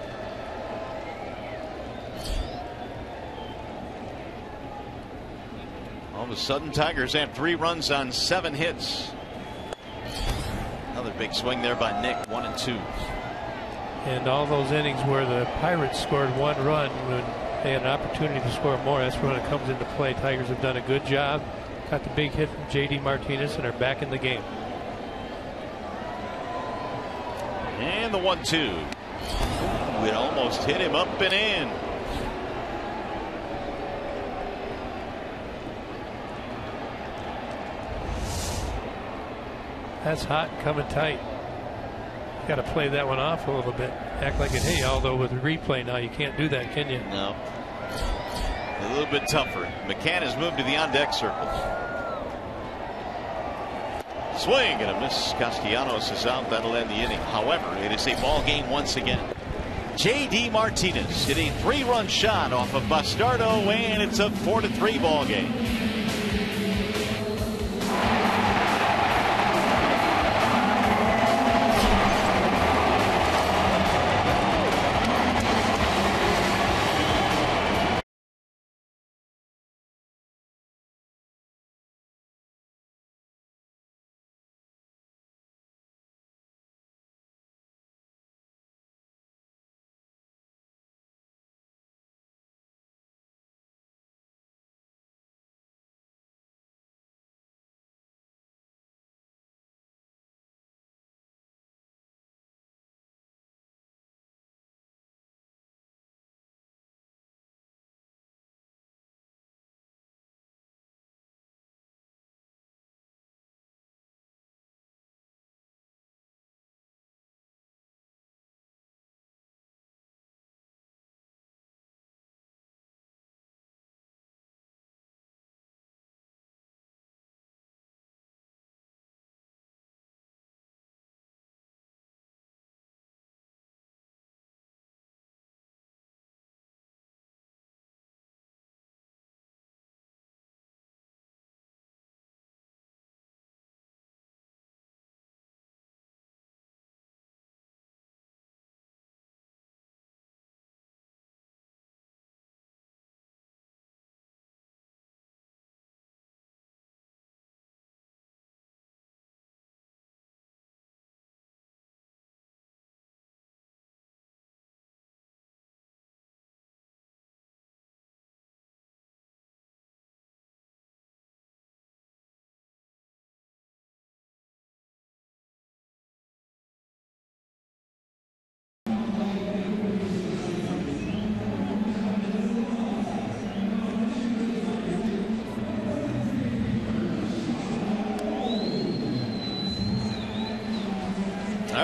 All of a sudden, Tigers have 3 runs on 7 hits. Another big swing there by Nick, 1 and 2. And all those innings where the Pirates scored 1 run when they had an opportunity to score more, that's when it comes into play. Tigers have done a good job. Got the big hit from JD Martinez and are back in the game. And the 1-2. It almost hit him up and in. That's hot, coming tight. Got to play that one off a little bit. Act like it, hey, although with replay now, you can't do that, can you? No. A little bit tougher. McCann has moved to the on-deck circle. Swing and a miss. Castellanos is out. That'll end the inning. However, it is a ball game once again. JD Martinez hit a 3-run shot off of Bastardo, and it's a 4-3 ball game.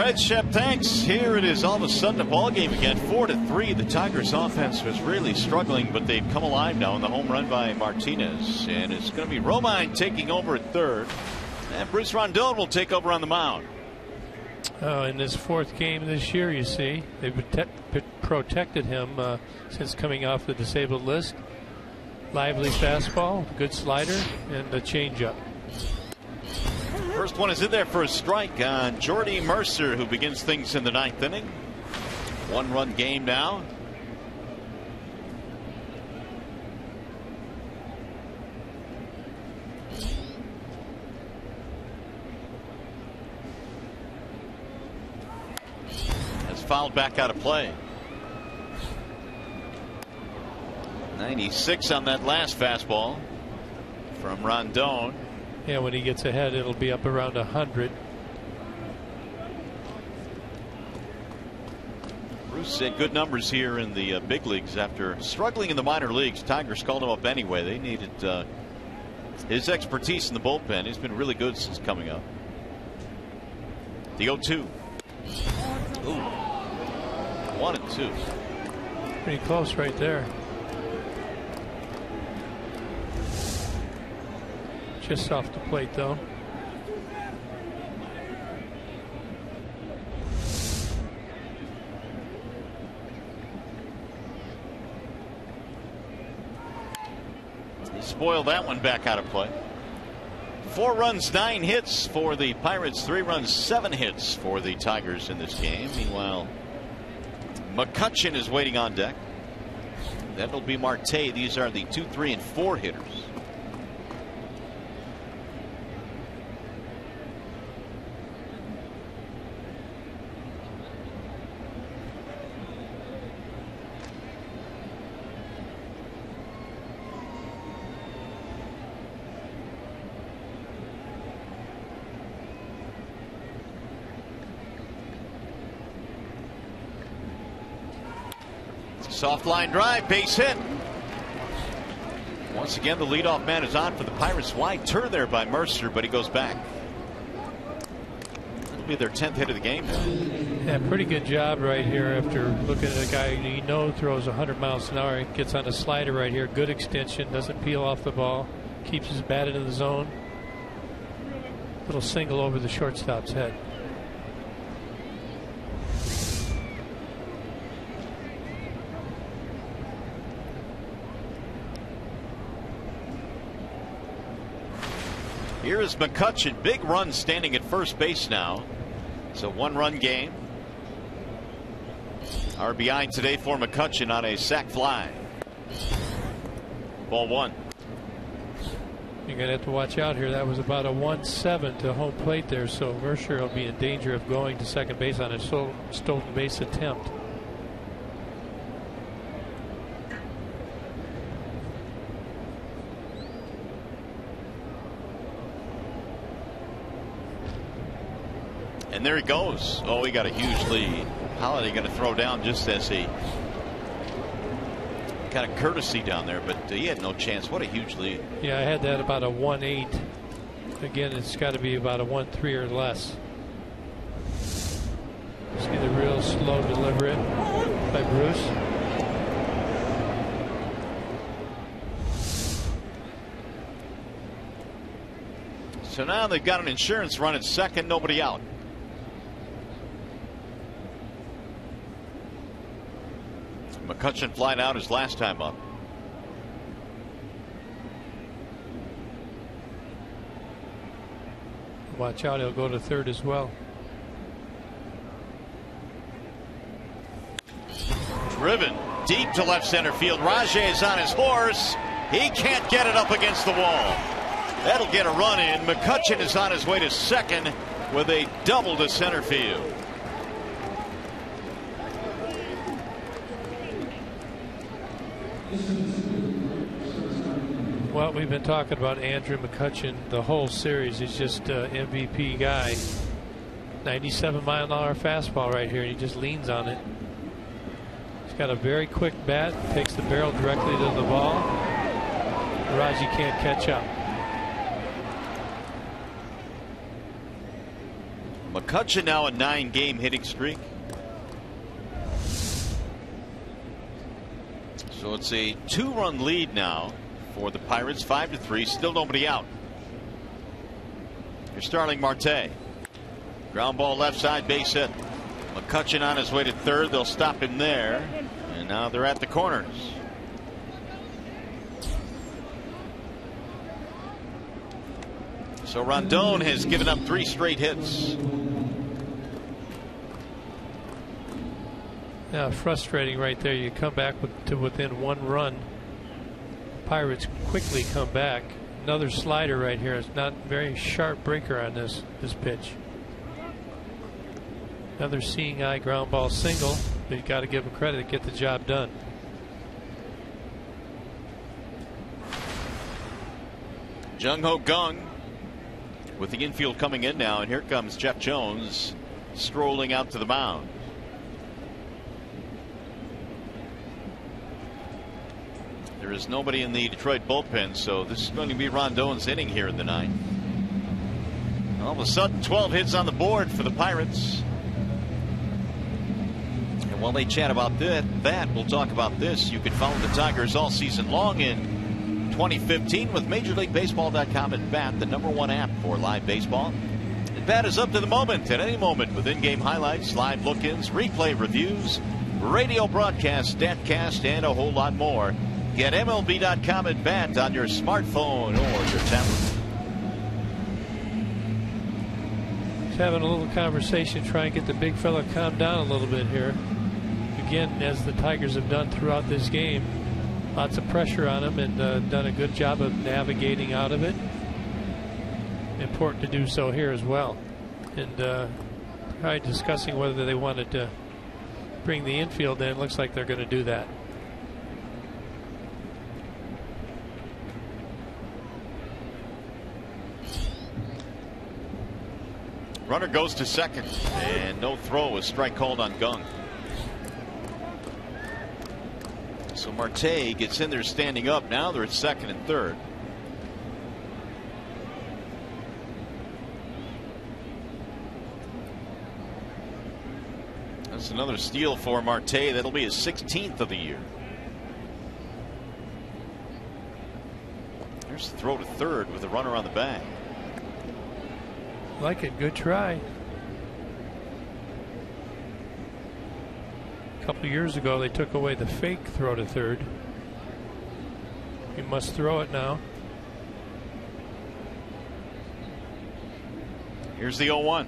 right, Shep, thanks. Here it is, all of a sudden a ball game again, 4-3. The Tigers' offense was really struggling, but they've come alive now in the home run by Martinez. And it's going to be Romine taking over at third. And Bruce Rondon will take over on the mound. In this fourth game this year, you see, they've protected him since coming off the disabled list. Lively fastball, good slider, and a changeup. First one is in there for a strike on Jordy Mercer, who begins things in the ninth inning. 1-run game now. Has fouled back out of play. 96 on that last fastball from Rondon. Yeah, when he gets ahead, it'll be up around 100. Bruce had good numbers here in the big leagues after struggling in the minor leagues. Tigers called him up anyway. They needed his expertise in the bullpen. He's been really good since coming up. The 0-2. Ooh. 1-2. Pretty close right there. Just off the plate, though. He spoiled that one back out of play. 4 runs, 9 hits for the Pirates. 3 runs, 7 hits for the Tigers in this game. Meanwhile, McCutchen is waiting on deck. That'll be Marte. These are the 2, 3, and 4 hitters. Soft line drive, base hit. Once again, the leadoff man is on for the Pirates. Wide turn there by Mercer, but he goes back. It'll be their 10th hit of the game now. Yeah, pretty good job right here after looking at a guy you know throws 100 miles an hour. He gets on a slider right here. Good extension, doesn't peel off the ball, keeps his bat in the zone. Little single over the shortstop's head. Here is McCutchen. Big run standing at first base now. It's a 1-run game. RBI today for McCutchen on a sac fly. Ball 1. You're going to have to watch out here. That was about a 1-7 to home plate there, so Mercer will be in danger of going to second base on a stolen base attempt. And there he goes. Oh, he got a huge lead. Holiday going to throw down just as he kind of courtesy down there, but he had no chance. What a huge lead. Yeah, I had that about a 1-8. Again, it's got to be about a 1-3 or less. See the real slow delivery by Bruce. So now they've got an insurance run at second, nobody out. McCutchen flied out his last time up. Watch out, he'll go to third as well. Driven deep to left center field. Rajay is on his horse. He can't get it up against the wall. That'll get a run in. McCutchen is on his way to second with a double to center field. Well, we've been talking about Andrew McCutchen the whole series. He's just an MVP guy. 97-mile-an-hour fastball right here, and he just leans on it. He's got a very quick bat, takes the barrel directly to the ball. Raji can't catch up. McCutcheon now a 9-game hitting streak. So it's a 2-run lead now for the Pirates, 5-3. Still nobody out. You're Starling Marte. Ground ball left side, base hit. McCutcheon on his way to third. They'll stop him there. And now they're at the corners. So Rondon has given up 3 straight hits. Yeah, frustrating right there. You come back to within 1 run. Pirates quickly come back. Another slider right here. It's not very sharp breaker on this pitch. Another seeing eye ground ball single. But you got to give him credit to get the job done. Jung-Ho Kang with the infield coming in now, and here comes Jeff Jones strolling out to the mound. There is nobody in the Detroit bullpen, so this is going to be Rondon's inning here in the 9th. All of a sudden, 12 hits on the board for the Pirates. And while they chat about that, we'll talk about this. You can follow the Tigers all season long in 2015 with MajorLeagueBaseball.com and BAT, the #1 app for live baseball. And BAT is up to the moment at any moment with in-game highlights, live look-ins, replay reviews, radio broadcasts, StatCast, and a whole lot more. Get MLB.com and BAT on your smartphone or your tablet. Just having a little conversation, try and get the big fella calmed down a little bit here. Again, as the Tigers have done throughout this game, lots of pressure on him and done a good job of navigating out of it. Important to do so here as well. And probably discussing whether they wanted to bring the infield in. Looks like they're going to do that. Runner goes to second, and no throw. A strike called on Kang. So Marte gets in there standing up. Now they're at second and third. That's another steal for Marte. That'll be his 16th of the year. There's the throw to third with a runner on the bag. Like it. Good try. A couple years ago they took away the fake throw to third. You must throw it now. Here's the 0-1.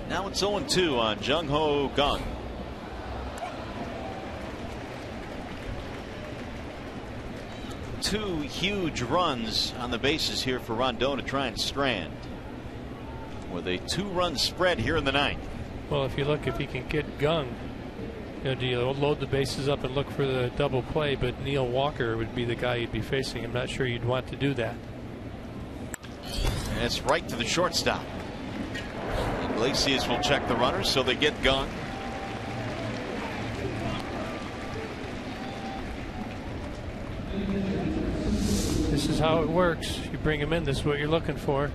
Now it's 0-2 on Jung-Ho Kang. Two huge runs on the bases here for Rondon to try and strand with a 2-run spread here in the 9th. Well, if he can get Kang, do you load the bases up and look for the double play? But Neil Walker would be the guy you'd be facing. I'm not sure you'd want to do that. And it's right to the shortstop. Iglesias will check the runners, so they get Kang. This is how it works. You bring him in, this is what you're looking for.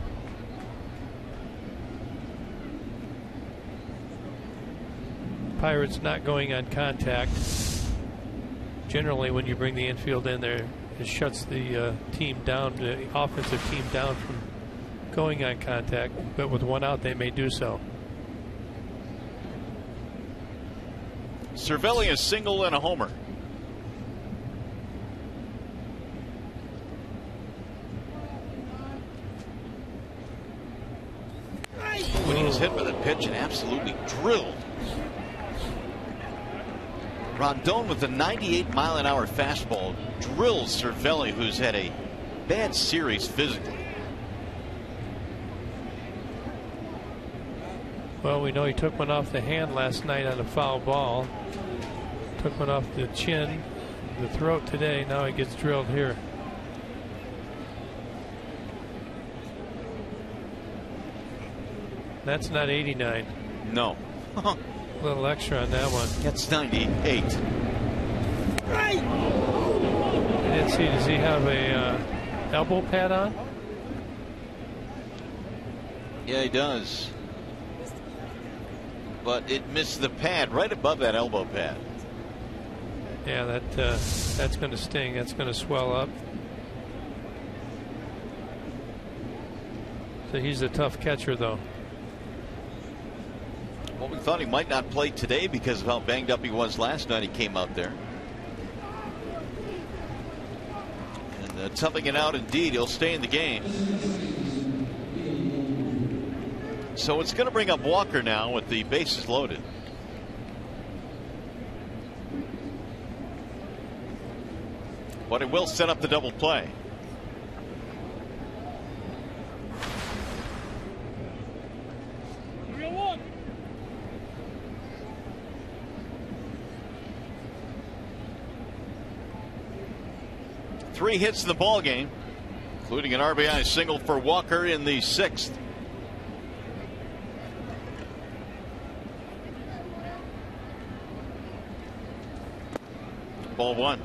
Pirates not going on contact. Generally, when you bring the infield in there, it shuts the team down, the offensive team down from going on contact. But with 1 out, they may do so. Cervelli a single and a homer. When he was hit by the pitch and absolutely drilled. Rondon with a 98-mile-an-hour fastball drills Cervelli, who's had a bad series physically. Well, we know he took one off the hand last night on a foul ball. Took one off the chin, the throat today. Now he gets drilled here. That's not 89. No. A little extra on that one. That's 98. I didn't see. Does he have a elbow pad on? Yeah, he does. but it missed the pad right above that elbow pad. Yeah, that's going to sting. That's going to swell up. So he's a tough catcher, though. Well, we thought he might not play today because of how banged up he was last night. He came out there. And toughing it out indeed. He'll stay in the game. So it's going to bring up Walker now with the bases loaded. But it will set up the double play. Three hits in the ball game, including an RBI single for Walker in the 6th. Ball 1.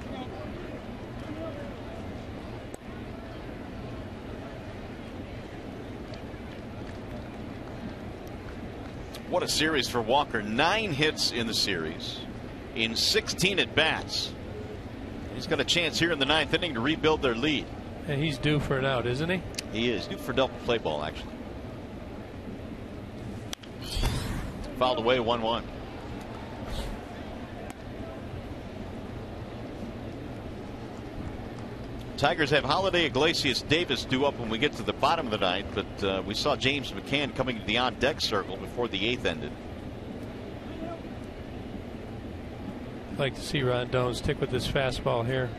What a series for Walker. 9 hits in the series in 16 at bats. He's got a chance here in the 9th inning to rebuild their lead. And he's due for an out, isn't he? He is due for double play ball, actually. Fouled away, 1-1. Tigers have Holiday, Iglesias, Davis due up when we get to the bottom of the 9th, but we saw James McCann coming to the on deck circle before the 8th ended. I'd like to see Rondon stick with this fastball here.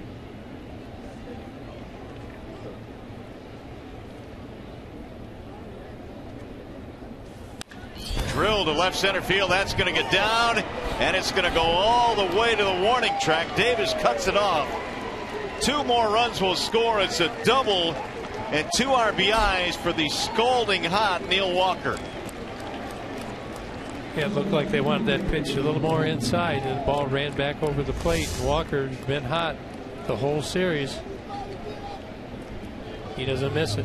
Drill to left center field. That's going to get down, and it's going to go all the way to the warning track. Davis cuts it off. 2 more runs will score. It's a double and 2 RBIs for the scalding hot Neil Walker. Yeah, it looked like they wanted that pitch a little more inside, and the ball ran back over the plate. Walker's been hot the whole series. He doesn't miss it.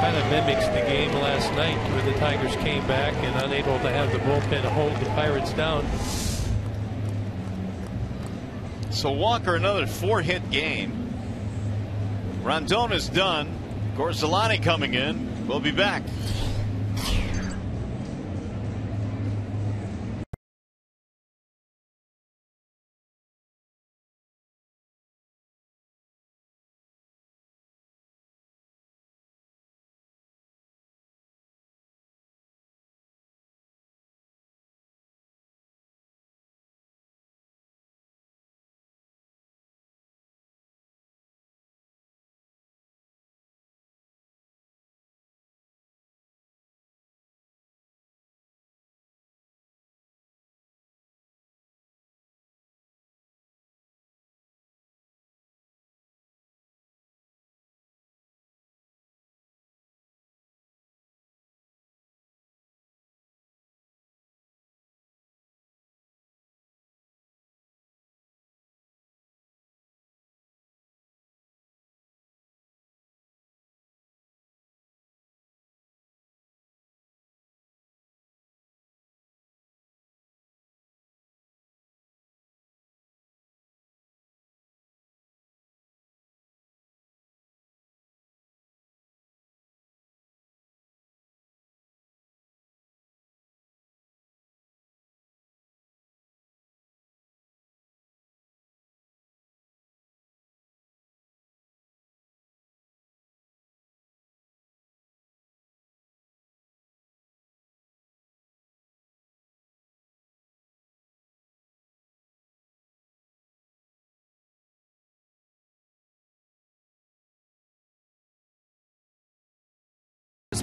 Kind of mimics the game last night where the Tigers came back and unable to have the bullpen hold the Pirates down. So Walker, another 4-hit game. Rondon is done. Gorzelani coming in. We'll be back.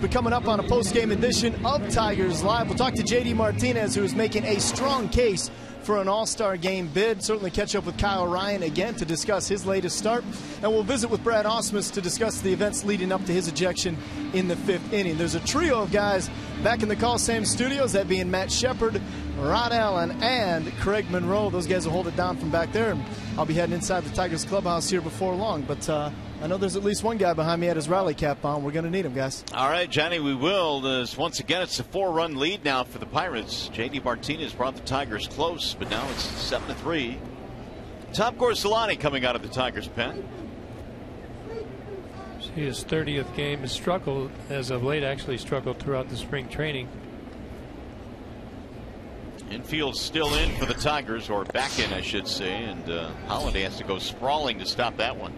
But coming up on a post-game edition of Tigers Live, we'll talk to J.D. Martinez, who is making a strong case for an all-star game bid. Certainly catch up with Kyle Ryan again to discuss his latest start. And we'll visit with Brad Ausmus to discuss the events leading up to his ejection in the 5th inning. There's a trio of guys back in the Coliseum studios, that being Matt Shepard, Ron Allen, and Craig Monroe. Those guys will hold it down from back there, and I'll be heading inside the Tigers clubhouse here before long. But I know there's at least one guy behind me at his rally cap on. We're going to need him, guys. All right, Johnny, we will. Once again, it's a 4-run lead now for the Pirates. J.D. Martinez brought the Tigers close, but now it's 7-3. Tom Gorsalani coming out of the Tigers pen. His 30th game has struggled as of late, actually struggled throughout the spring training. Infield's still in for the Tigers, or back in, I should say, and Holliday has to go sprawling to stop that one.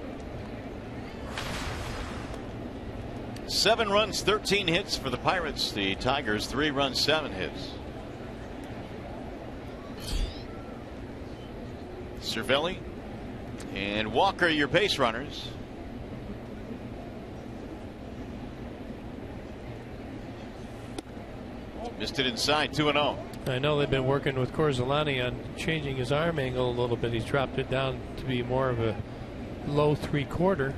7 runs, 13 hits for the Pirates. The Tigers, 3 runs, 7 hits. Cervelli and Walker, your base runners. Missed it inside, 2-0. I know they've been working with Gorsalani on changing his arm angle a little bit. He's dropped it down to be more of a low 3/4.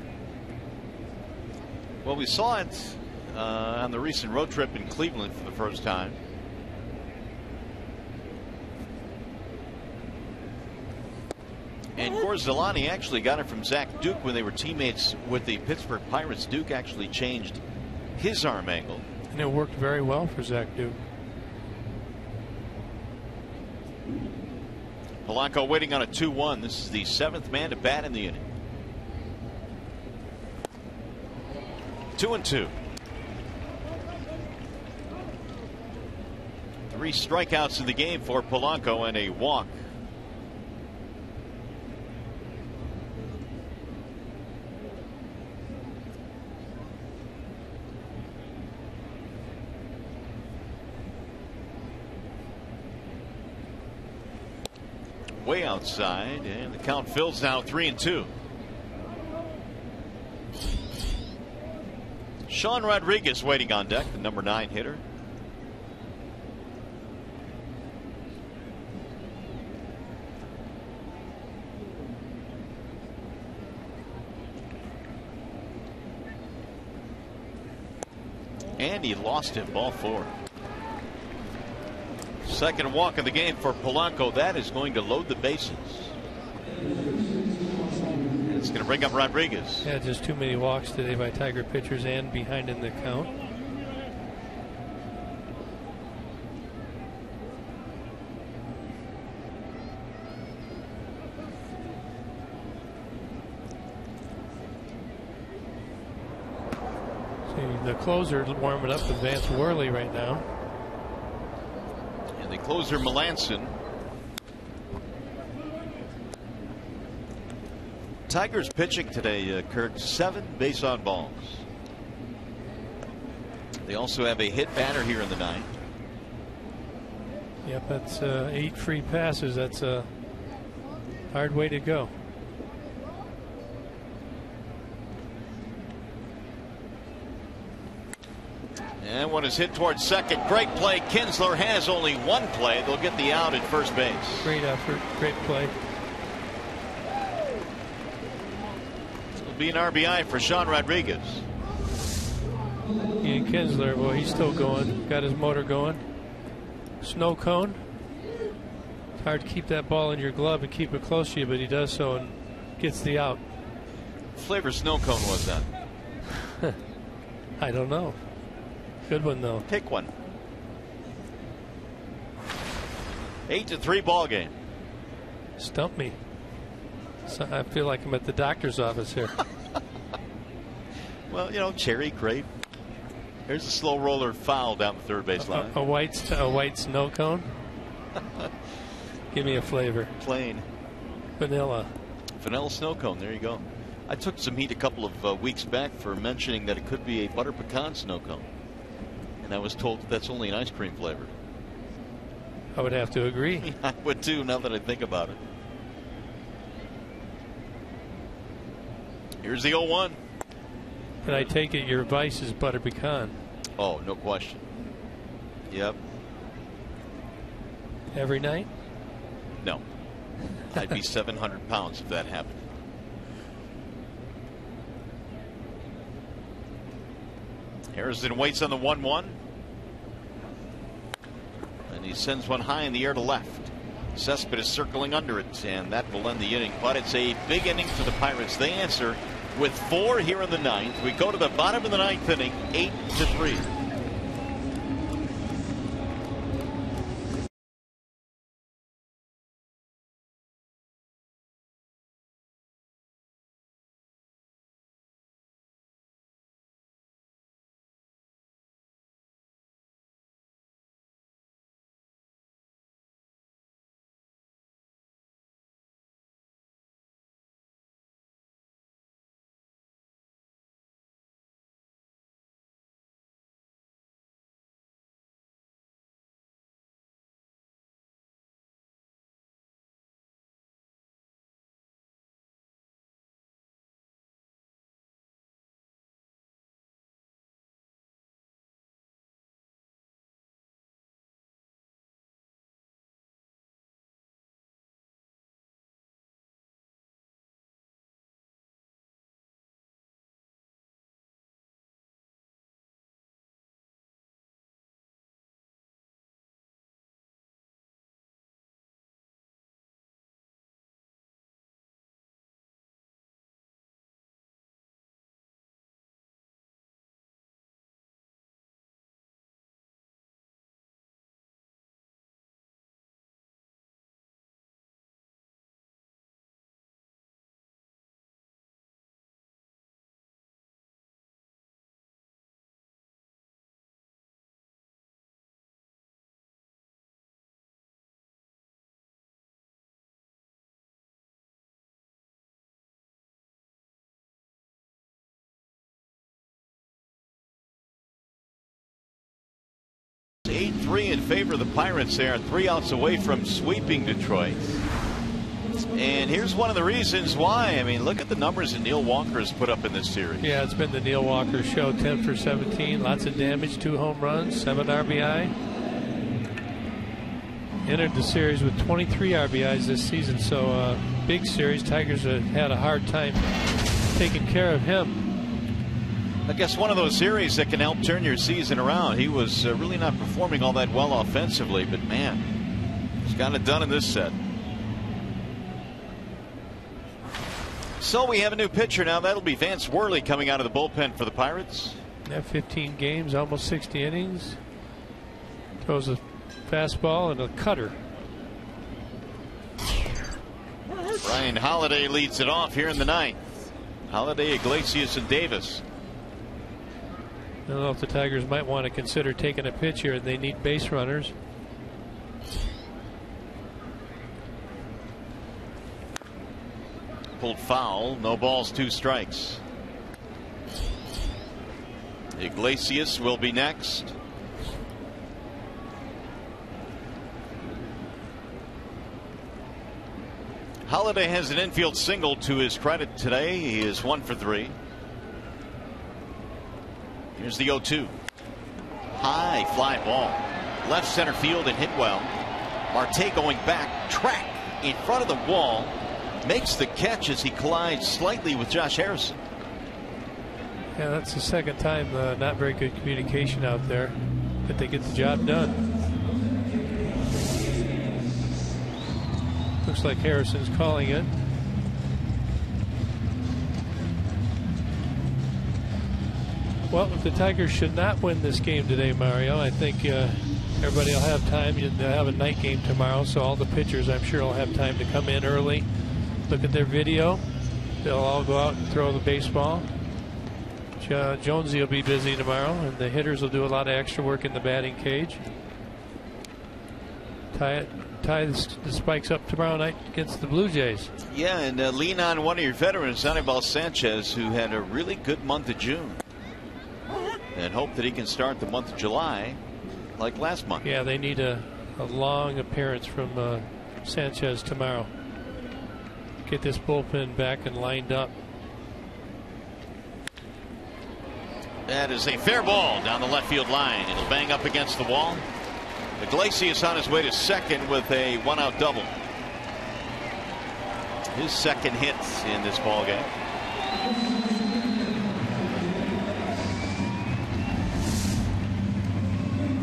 Well, we saw it on the recent road trip in Cleveland for the first time. And Gorsalani actually got it from Zach Duke when they were teammates with the Pittsburgh Pirates. Duke actually changed his arm angle. And it worked very well for Zach Duke. Polanco waiting on a 2-1. This is the 7th man to bat in the inning. 2-2. 3 strikeouts in the game for Polanco and a walk. Way outside, and the count fills now 3-2. Sean Rodriguez waiting on deck, the number 9 hitter. And he lost him, ball 4. Second walk of the game for Polanco. That is going to load the bases. And it's going to bring up Rodriguez. Yeah, just too many walks today by Tiger pitchers and behind in the count. See, the closer warming up with Vance Worley right now. The closer, Melanson. Tigers pitching today, Kirk, 7 base on balls. They also have a hit batter here in the 9th. Yep, that's 8 free passes. That's a hard way to go. And one is hit towards second. Great play. Kinsler has only 1 play. They'll get the out at first base. Great effort. Great play. It'll be an RBI for Sean Rodriguez. Ian Kinsler, boy, he's still going. Got his motor going. Snow cone. It's hard to keep that ball in your glove and keep it close to you, but he does so and gets the out. What flavor snow cone was that? I don't know. Good one, though. Pick one. 8-3 ball game. Stump me. So I feel like I'm at the doctor's office here. Well, you know, cherry, grape. Here's a slow roller foul down the third base line. A white snow cone. Give me a flavor. Plain. Vanilla. Vanilla snow cone. There you go. I took some heat a couple of weeks back for mentioning that it could be a butter pecan snow cone. And I was told that's only an ice cream flavor. I would have to agree. I would too, now that I think about it. Here's the 0-1. And I take it your vice is butter pecan. Oh, no question. Yep. Every night? No. I'd be 700 pounds if that happened. Harrison waits on the 1-1. And He sends one high in the air to left. Cespedes circling under it, and that will end the inning. But it's a big inning for the Pirates. They answer with 4 here in the 9th. We go to the bottom of the 9th inning, 8-3. Eight 8-3 in favor of the Pirates there, 3 outs away from sweeping Detroit. And here's one of the reasons why. I mean, look at the numbers that Neil Walker has put up in this series. Yeah, it's been the Neil Walker show. 10 for 17, lots of damage, 2 home runs, 7 RBI. Entered the series with 23 RBIs this season, so big series. Tigers have had a hard time taking care of him. I guess one of those series that can help turn your season around. He was really not performing all that well offensively, but man, he's got it done in this set. So we have a new pitcher now. That'll be Vance Worley coming out of the bullpen for the Pirates. Yeah, 15 games, almost 60 innings. Throws a fastball and a cutter. Ryan Holiday leads it off here in the 9th. Holiday, Iglesias, and Davis. I don't know if the Tigers might want to consider taking a pitch here. They need base runners. Pulled foul. No balls, 2 strikes. Iglesias will be next. Holiday has an infield single to his credit today. He is 1 for 3. Here's the 0-2. High fly ball. Left center field and hit well. Marte going back. Track in front of the wall. Makes the catch as he collides slightly with Josh Harrison. Yeah, that's the second time not very good communication out there, but they get the job done. Looks like Harrison's calling it. Well, if the Tigers should not win this game today, Mario, I think everybody will have time. They'll have a night game tomorrow, so all the pitchers, I'm sure, will have time to come in early, look at their video. They'll all go out and throw the baseball. Jonesy will be busy tomorrow, and the hitters will do a lot of extra work in the batting cage. Tie the spikes up tomorrow night against the Blue Jays. Yeah, and lean on one of your veterans, Anibal Sanchez, who had a really good month of June. And hope that he can start the month of July like last month. Yeah, they need a long appearance from Sanchez tomorrow. Get this bullpen back and lined up. That is a fair ball down the left field line. It'll bang up against the wall. Iglesias on his way to second with a 1-out double. His second hit in this ball game.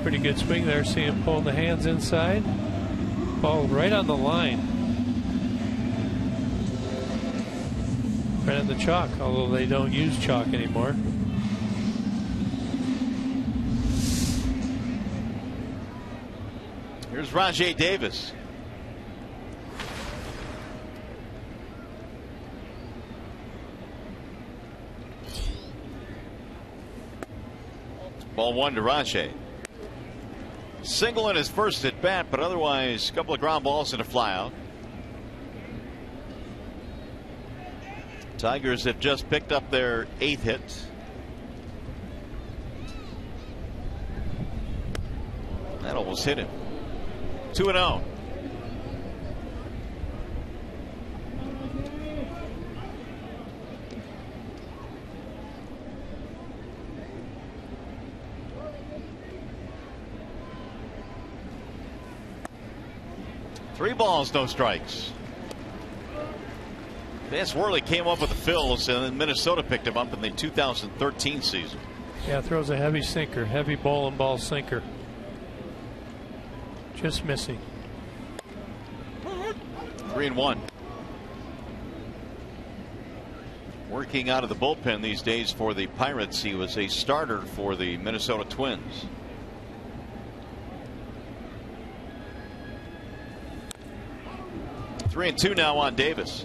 Pretty good swing there. See him pulling the hands inside. Ball right on the line. Right on the chalk, although they don't use chalk anymore. Here's Rajai Davis. Ball 1 to Rajai. Single in his first at bat, but otherwise a couple of ground balls and a flyout. Tigers have just picked up their 8th hit. That almost hit him. 2-0. Three balls, no strikes. Vance Worley came up with the Phillies, and then Minnesota picked him up in the 2013 season. Yeah, throws a heavy sinker, heavy ball sinker. Just missing. 3-1. Working out of the bullpen these days for the Pirates. He was a starter for the Minnesota Twins. 3-2 now on Davis.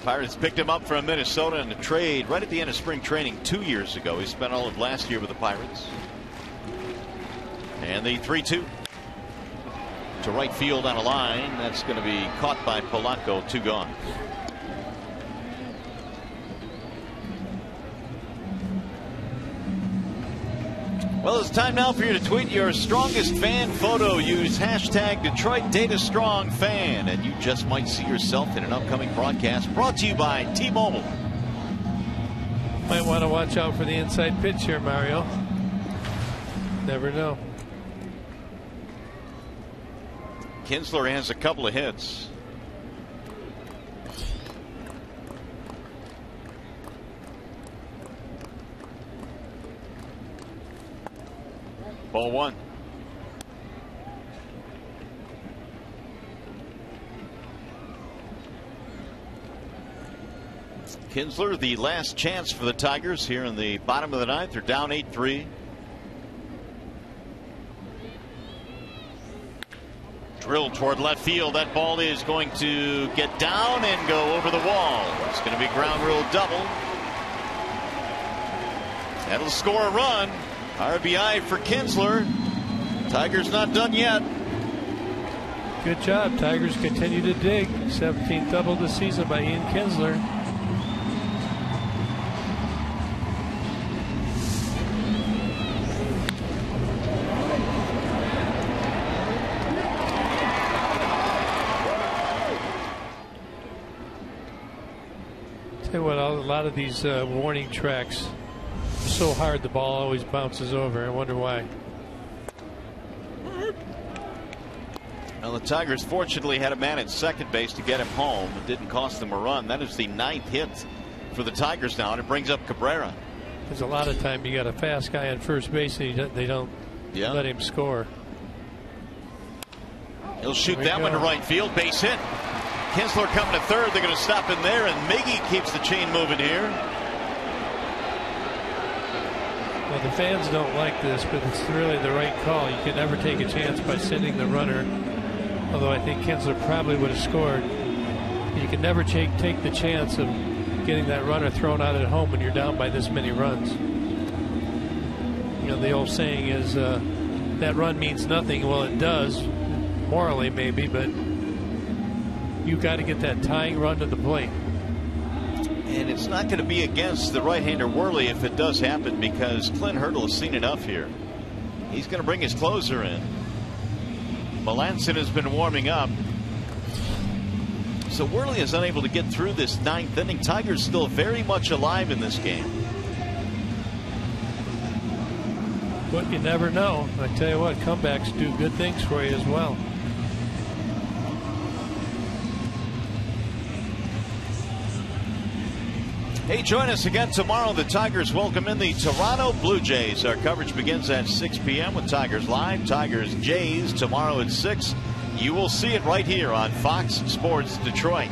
Pirates picked him up from Minnesota in a trade right at the end of spring training 2 years ago. He spent all of last year with the Pirates. And the 3-2 to right field on a line. That's going to be caught by Polanco. 2 gone. Well, it's time now for you to tweet your strongest fan photo. Use hashtag #DetroitDataStrongFan, and you just might see yourself in an upcoming broadcast brought to you by T-Mobile. Might want to watch out for the inside pitch here, Mario. Never know. Kinsler has a couple of hits. Ball 1. Kinsler, the last chance for the Tigers here in the bottom of the 9th. They're down 8-3. Drilled toward left field. That ball is going to get down and go over the wall. It's going to be ground rule double. That'll score a run. RBI for Kinsler. Tigers not done yet. Good job. Tigers continue to dig. 17th double this season by Ian Kinsler. Tell you what, a lot of these warning tracks, so hard the ball always bounces over. I wonder why. Well, the Tigers fortunately had a man at second base to get him home. It didn't cost them a run. That is the 9th hit for the Tigers now, and it brings up Cabrera. There's a lot of time you got a fast guy on first base and they don't let him score. He'll shoot that one to right field. Base hit. Kinsler coming to third. They're going to stop him there, and Miggy keeps the chain moving here. Well, the fans don't like this, but it's really the right call. You can never take a chance by sending the runner, although I think Kinsler probably would have scored. You can never take the chance of getting that runner thrown out at home when you're down by this many runs. You know, the old saying is that run means nothing. Well, it does, morally maybe, but you got to get that tying run to the plate. And it's not going to be against the right-hander Worley if it does happen, because Clint Hurdle has seen enough here. He's going to bring his closer in. Melanson has been warming up. So Worley is unable to get through this 9th inning. Tigers still very much alive in this game. But you never know. I tell you what, comebacks do good things for you as well. Hey, join us again tomorrow. The Tigers welcome in the Toronto Blue Jays. Our coverage begins at 6 p.m. with Tigers Live. Tigers Jays tomorrow at 6. You will see it right here on Fox Sports Detroit.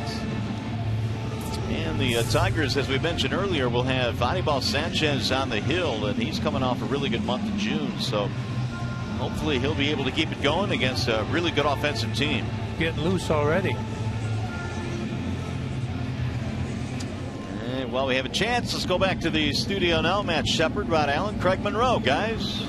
And the Tigers, as we mentioned earlier, will have Anibal Sanchez on the hill, and he's coming off a really good month of June. So hopefully he'll be able to keep it going against a really good offensive team. Getting loose already. Well, we have a chance. Let's go back to the studio now. Matt Shepard, Rod Allen, Craig Monroe, guys.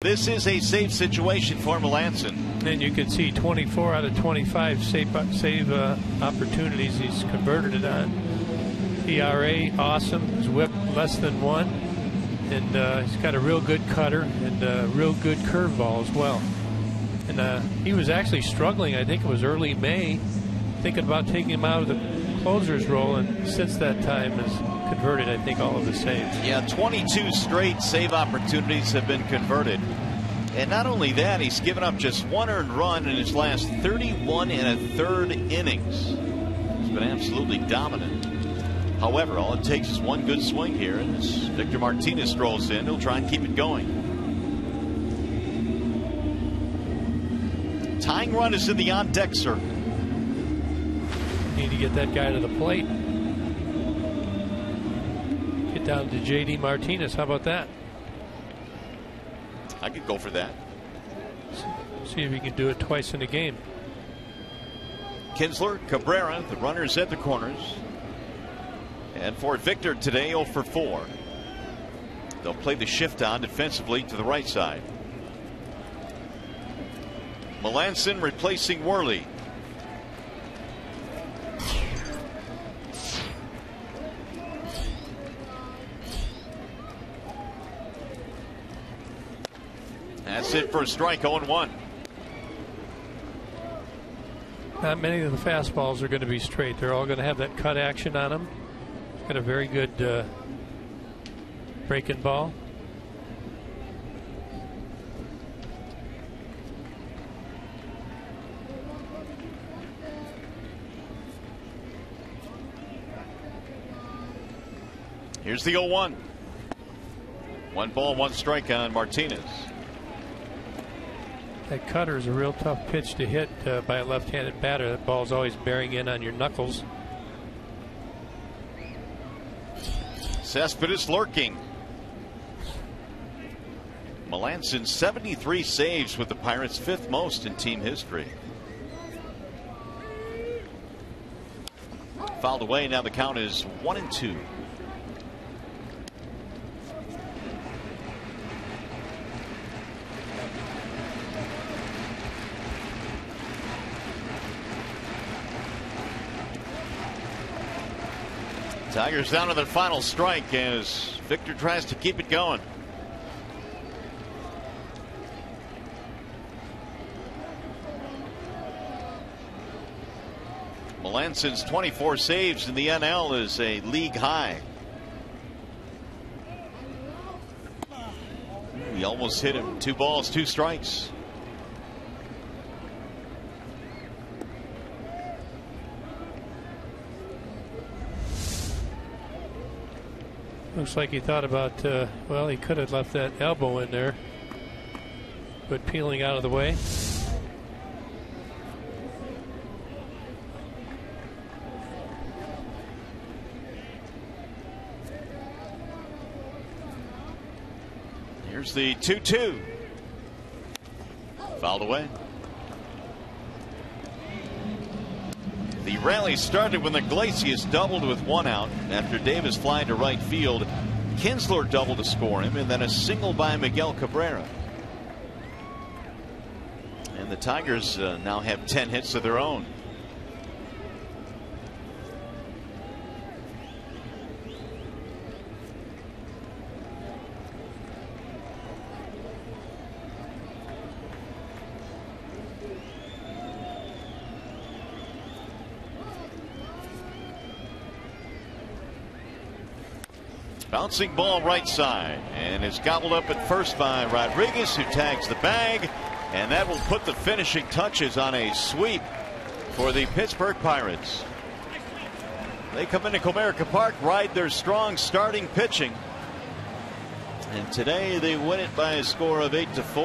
This is a safe situation for Melanson. And you can see 24 out of 25 save opportunities he's converted it on. ERA, awesome. His whip less than 1. And he's got a real good cutter and a real good curveball as well. And he was actually struggling, I think it was early May, thinking about taking him out of the closer's role. And since that time has converted, I think, all of the saves. Yeah, 22 straight save opportunities have been converted. And not only that, he's given up just 1 earned run in his last 31 1/3 innings. He's been absolutely dominant. However, all it takes is one good swing here, and as Victor Martinez strolls in, he'll try and keep it going. Tying run is in the on-deck circle. Need to get that guy to the plate. Get down to J.D. Martinez. How about that? I could go for that. See if he can do it twice in a game. Kinsler, Cabrera, the runners at the corners. And for Victor today, 0 for 4. They'll play the shift on defensively to the right side. Melanson replacing Worley. That's it for a strike, 0-1. Not many of the fastballs are going to be straight. They're all going to have that cut action on them. Got a very good breaking ball. Here's the 0-1. 1 ball, 1 strike on Martinez. That cutter is a real tough pitch to hit by a left-handed batter. That ball's always bearing in on your knuckles. Cespedes lurking. Melanson 73 saves with the Pirates, 5th most in team history. Fouled away. Now the count is 1-2. Tigers down to their final strike as Victor tries to keep it going. Melanson's 24 saves in the NL is a league high. He almost hit him. 2 balls, 2 strikes. Looks like he thought about, well, he could have left that elbow in there, but peeling out of the way. Here's the 2-2. Fouled away. The rally started when Iglesias doubled with 1 out after Davis flying to right field. Kinsler doubled to score him, and then a single by Miguel Cabrera. And the Tigers now have 10 hits of their own. Bouncing ball right side, and it's gobbled up at first by Rodriguez, who tags the bag, and that will put the finishing touches on a sweep for the Pittsburgh Pirates. They come into Comerica Park, ride their strong starting pitching, and today they win it by a score of 8-4.